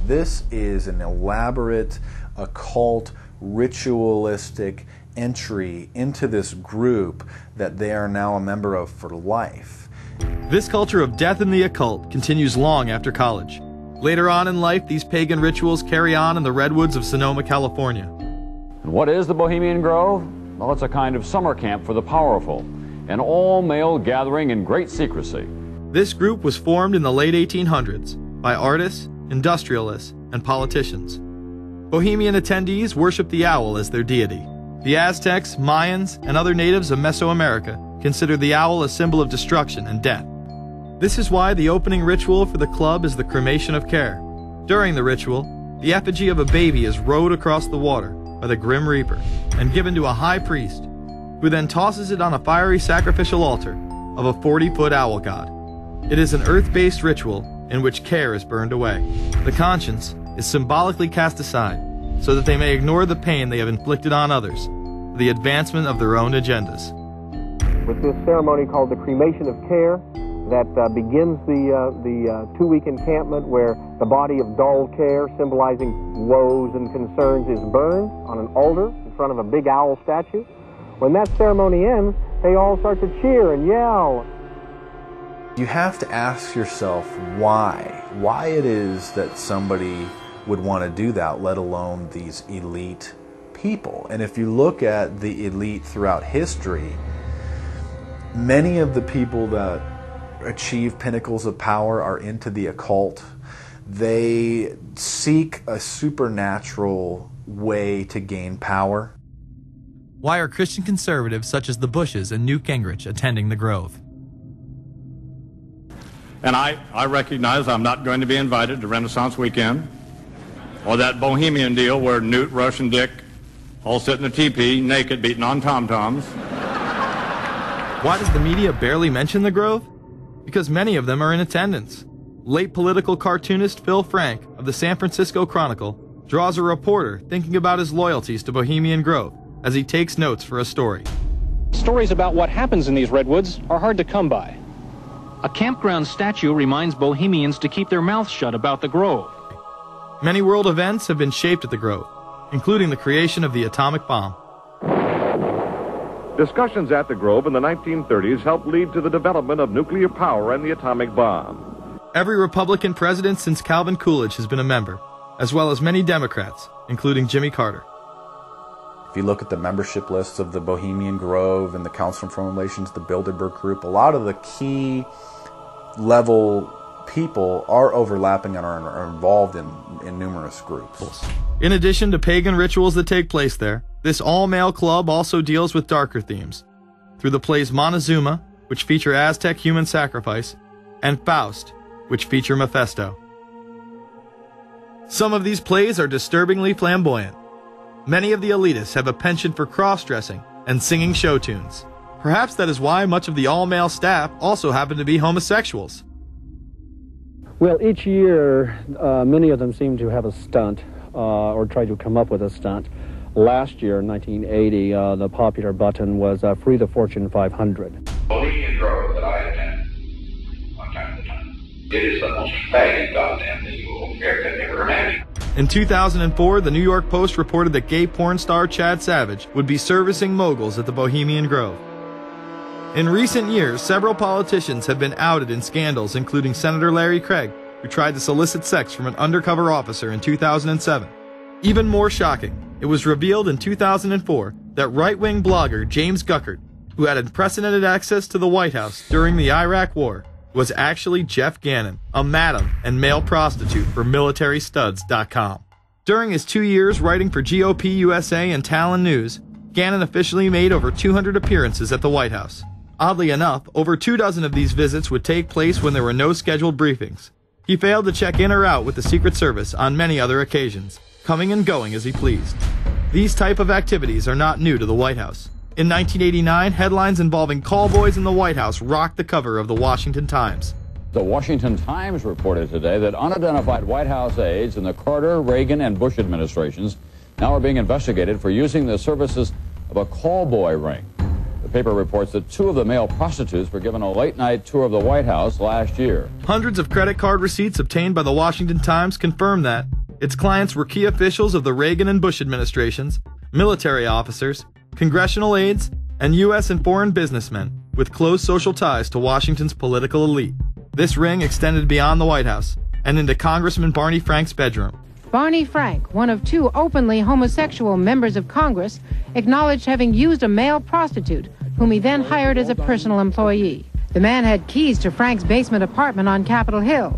This is an elaborate, occult, ritualistic entry into this group that they are now a member of for life. This culture of death in the occult continues long after college. Later on in life, these pagan rituals carry on in the redwoods of Sonoma, California. And what is the Bohemian Grove? Well, it's a kind of summer camp for the powerful, an all-male gathering in great secrecy. This group was formed in the late 1800s by artists, industrialists, and politicians. Bohemian attendees worship the owl as their deity. The Aztecs, Mayans, and other natives of Mesoamerica consider the owl a symbol of destruction and death. This is why the opening ritual for the club is the cremation of care. During the ritual, the effigy of a baby is rowed across the water by the Grim Reaper and given to a high priest, who then tosses it on a fiery sacrificial altar of a 40-foot owl god. It is an earth-based ritual in which care is burned away. The conscience is symbolically cast aside so that they may ignore the pain they have inflicted on others for the advancement of their own agendas. With this ceremony called the cremation of care, that begins the 2-week encampment where the body of dull care, symbolizing woes and concerns, is burned on an altar in front of a big owl statue. When that ceremony ends, they all start to cheer and yell. You have to ask yourself why it is that somebody would want to do that, let alone these elite people. And if you look at the elite throughout history, many of the people that achieve pinnacles of power are into the occult. They seek a supernatural way to gain power. Why are Christian conservatives such as the Bushes and Newt Gingrich attending the Grove? And I recognize I'm not going to be invited to Renaissance Weekend or that Bohemian deal where Newt, Rush, and Dick all sit in a teepee naked beating on tom-toms. Why does the media barely mention the Grove? Because many of them are in attendance. Late political cartoonist Phil Frank of the San Francisco Chronicle draws a reporter thinking about his loyalties to Bohemian Grove as he takes notes for a story. Stories about what happens in these redwoods are hard to come by. A campground statue reminds Bohemians to keep their mouths shut about the Grove. Many world events have been shaped at the Grove, including the creation of the atomic bomb. Discussions at the Grove in the 1930s helped lead to the development of nuclear power and the atomic bomb. Every Republican president since Calvin Coolidge has been a member, as well as many Democrats, including Jimmy Carter. If you look at the membership lists of the Bohemian Grove and the Council on Foreign Relations, the Bilderberg Group, a lot of the key level people are overlapping and are involved in numerous groups. In addition to pagan rituals that take place there, this all-male club also deals with darker themes through the plays Montezuma, which feature Aztec human sacrifice, and Faust, which feature Mephisto. Some of these plays are disturbingly flamboyant. Many of the elitists have a penchant for cross-dressing and singing show tunes. Perhaps that is why much of the all-male staff also happen to be homosexuals. Well, each year, many of them seem to have a stunt or try to come up with a stunt. Last year, in 1980, the popular button was Free the Fortune 500. Bohemian Grove that I attend one time at a time. It is the most faggot goddamn thing you will ever imagine. In 2004, the New York Post reported that gay porn star Chad Savage would be servicing moguls at the Bohemian Grove. In recent years, several politicians have been outed in scandals, including Senator Larry Craig, who tried to solicit sex from an undercover officer in 2007. Even more shocking, it was revealed in 2004 that right-wing blogger James Guckert, who had unprecedented access to the White House during the Iraq War, was actually Jeff Gannon, a madam and male prostitute for militarystuds.com. During his 2 years writing for GOP USA and Talon News, Gannon officially made over 200 appearances at the White House. Oddly enough, over 24 of these visits would take place when there were no scheduled briefings. He failed to check in or out with the Secret Service on many other occasions, coming and going as he pleased. These type of activities are not new to the White House. In 1989, headlines involving callboys in the White House rocked the cover of the Washington Times. The Washington Times reported today that unidentified White House aides in the Carter, Reagan, and Bush administrations now are being investigated for using the services of a callboy ring. The paper reports that 2 of the male prostitutes were given a late-night tour of the White House last year. Hundreds of credit card receipts obtained by the Washington Times confirm that its clients were key officials of the Reagan and Bush administrations, military officers, congressional aides, and U.S. and foreign businessmen with close social ties to Washington's political elite. This ring extended beyond the White House and into Congressman Barney Frank's bedroom. Barney Frank, one of 2 openly homosexual members of Congress, acknowledged having used a male prostitute, whom he then hired as a personal employee. The man had keys to Frank's basement apartment on Capitol Hill.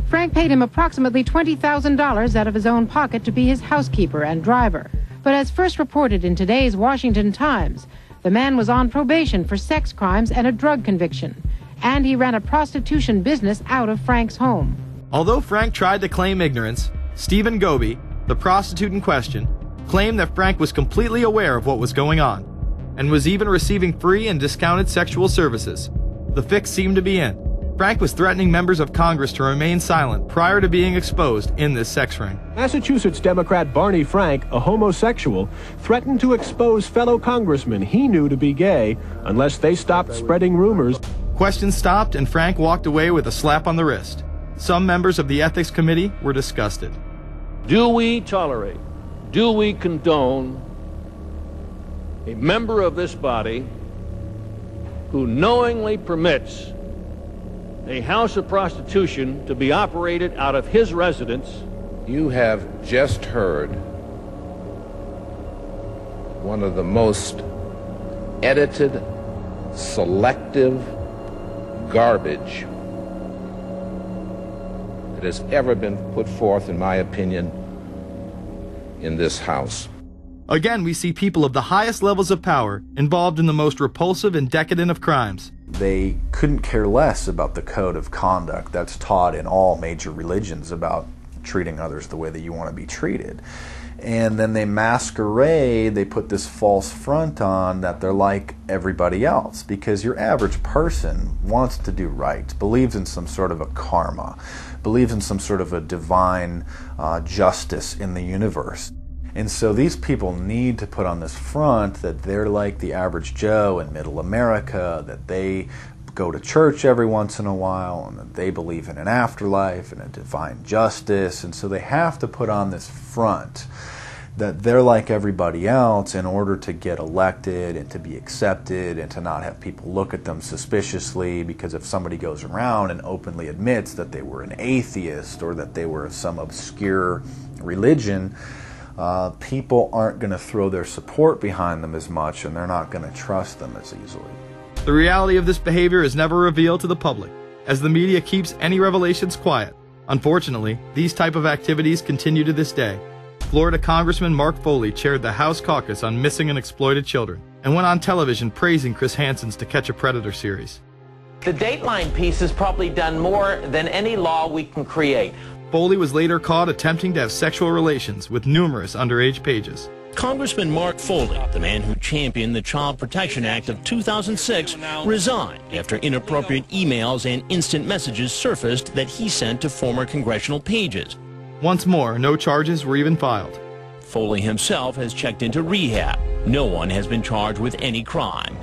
Frank paid him approximately $20,000 out of his own pocket to be his housekeeper and driver. But as first reported in today's Washington Times, the man was on probation for sex crimes and a drug conviction, and he ran a prostitution business out of Frank's home. Although Frank tried to claim ignorance, Stephen Goby, the prostitute in question, claimed that Frank was completely aware of what was going on, and was even receiving free and discounted sexual services. The fix seemed to be in. Frank was threatening members of Congress to remain silent prior to being exposed in this sex ring. Massachusetts Democrat Barney Frank, a homosexual, threatened to expose fellow congressmen he knew to be gay unless they stopped spreading rumors. Questions stopped and Frank walked away with a slap on the wrist. Some members of the Ethics Committee were disgusted. Do we tolerate, do we condone a member of this body who knowingly permits a house of prostitution to be operated out of his residence? You have just heard one of the most edited, selective garbage that has ever been put forth, in my opinion, in this House. Again, we see people of the highest levels of power involved in the most repulsive and decadent of crimes. They couldn't care less about the code of conduct that's taught in all major religions about treating others the way that you want to be treated. And then they masquerade, they put this false front on that they're like everybody else, because your average person wants to do right, believes in some sort of a karma, believes in some sort of a divine justice in the universe. And so these people need to put on this front that they're like the average Joe in middle America, that they go to church every once in a while, and that they believe in an afterlife and a divine justice. And so they have to put on this front that they're like everybody else in order to get elected and to be accepted and to not have people look at them suspiciously, because if somebody goes around and openly admits that they were an atheist or that they were of some obscure religion, people aren't going to throw their support behind them as much, and they're not going to trust them as easily. The reality of this behavior is never revealed to the public, as the media keeps any revelations quiet. Unfortunately, these type of activities continue to this day. Florida Congressman Mark Foley chaired the House caucus on missing and exploited children, and went on television praising Chris Hansen's To Catch a Predator series. The Dateline piece has probably done more than any law we can create. Foley was later caught attempting to have sexual relations with numerous underage pages. Congressman Mark Foley, the man who championed the Child Protection Act of 2006, resigned after inappropriate emails and instant messages surfaced that he sent to former congressional pages. Once more, no charges were even filed. Foley himself has checked into rehab. No one has been charged with any crime.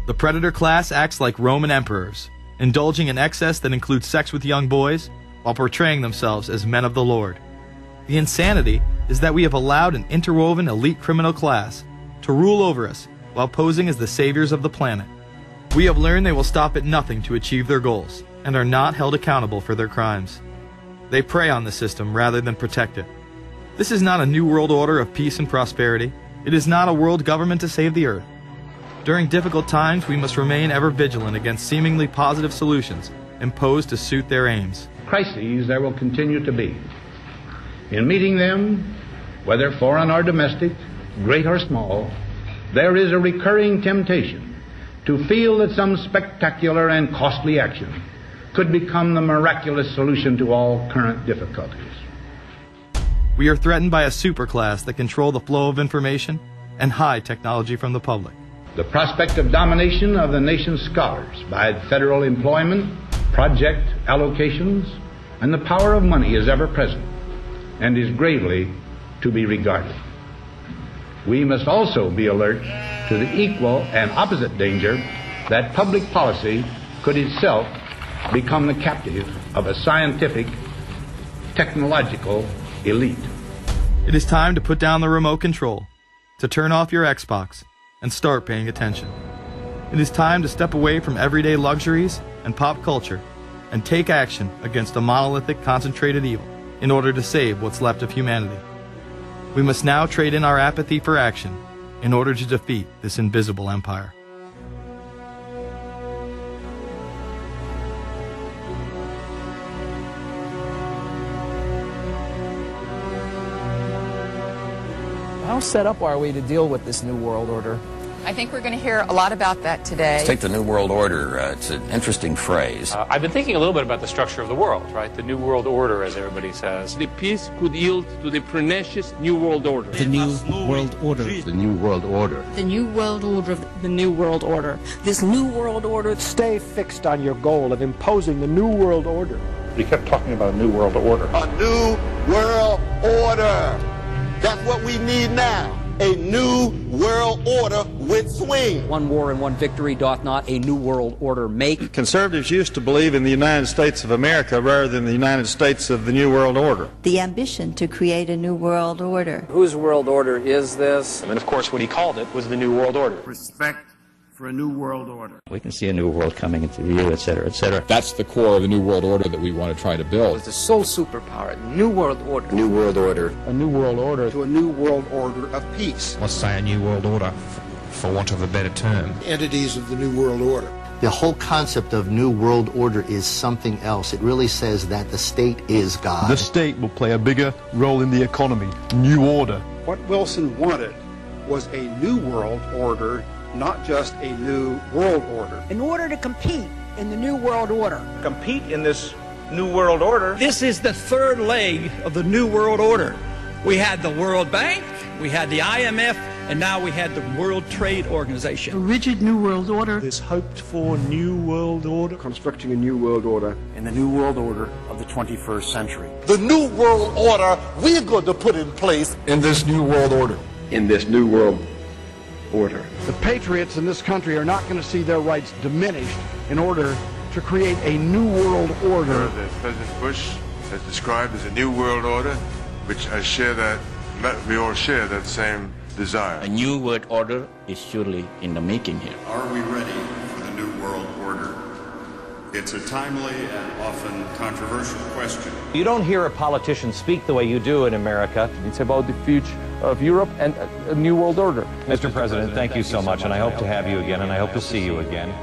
The predator class acts like Roman emperors, indulging in excess that includes sex with young boys while portraying themselves as men of the Lord. The insanity is that we have allowed an interwoven elite criminal class to rule over us while posing as the saviors of the planet. We have learned they will stop at nothing to achieve their goals and are not held accountable for their crimes. They prey on the system rather than protect it. This is not a new world order of peace and prosperity. It is not a world government to save the earth. During difficult times, we must remain ever vigilant against seemingly positive solutions imposed to suit their aims. Crises there will continue to be. In meeting them, whether foreign or domestic, great or small, there is a recurring temptation to feel that some spectacular and costly action could become the miraculous solution to all current difficulties. We are threatened by a superclass that control the flow of information and hide technology from the public. The prospect of domination of the nation's scholars by federal employment, project allocations, and the power of money is ever present and is gravely to be regarded. We must also be alert to the equal and opposite danger that public policy could itself become the captive of a scientific, technological elite. It is time to put down the remote control, to turn off your Xbox, and start paying attention. It is time to step away from everyday luxuries and pop culture and take action against a monolithic, concentrated evil in order to save what's left of humanity. We must now trade in our apathy for action in order to defeat this invisible empire. How set up are we to deal with this New World Order? I think we're going to hear a lot about that today. Let's take the New World Order. It's an interesting phrase. I've been thinking a little bit about the structure of the world, right? The New World Order, as everybody says. The peace could yield to the pernicious New World Order. The New World Order. The New World Order. The New World Order. The New World Order. This New World Order. Stay fixed on your goal of imposing the New World Order. We kept talking about a New World Order. A New World Order. That's what we need now. A new world order with swing. One war and one victory doth not a new world order make. Conservatives used to believe in the United States of America rather than the United States of the New World Order. The ambition to create a new world order. Whose world order is this? And of course what he called it was the New World Order. Respect for a new world order. We can see a new world coming into view, et cetera, et cetera. That's the core of the New World Order that we want to try to build. It's the sole superpower, New World Order. New World Order. A new world order. To a new world order of peace. Let's say a new world order, for want of a better term. Entities of the new world order. The whole concept of new world order is something else. It really says that the state is God. The state will play a bigger role in the economy. New order. What Wilson wanted was a new world order, not just a new world order. In order to compete in the New World Order. Compete in this New World Order. This is the third leg of the New World Order. We had the World Bank, we had the IMF, and now we had the World Trade Organization. A rigid New World Order. This hoped-for new world order. Constructing a new world order. In the new world order of the 21st century. The new world order we're going to put in place In this new world order. in this new world order. The patriots in this country are not going to see their rights diminished in order to create a new world order. That President Bush has described as a new world order, which we all share that same desire. A new world order is surely in the making here. Are we ready for the new world order? It's a timely and often controversial question. You don't hear a politician speak the way you do in America. It's about the future of Europe and a New World Order. Mr. President, thank you so much, and I hope to have you again, and I hope to see you again.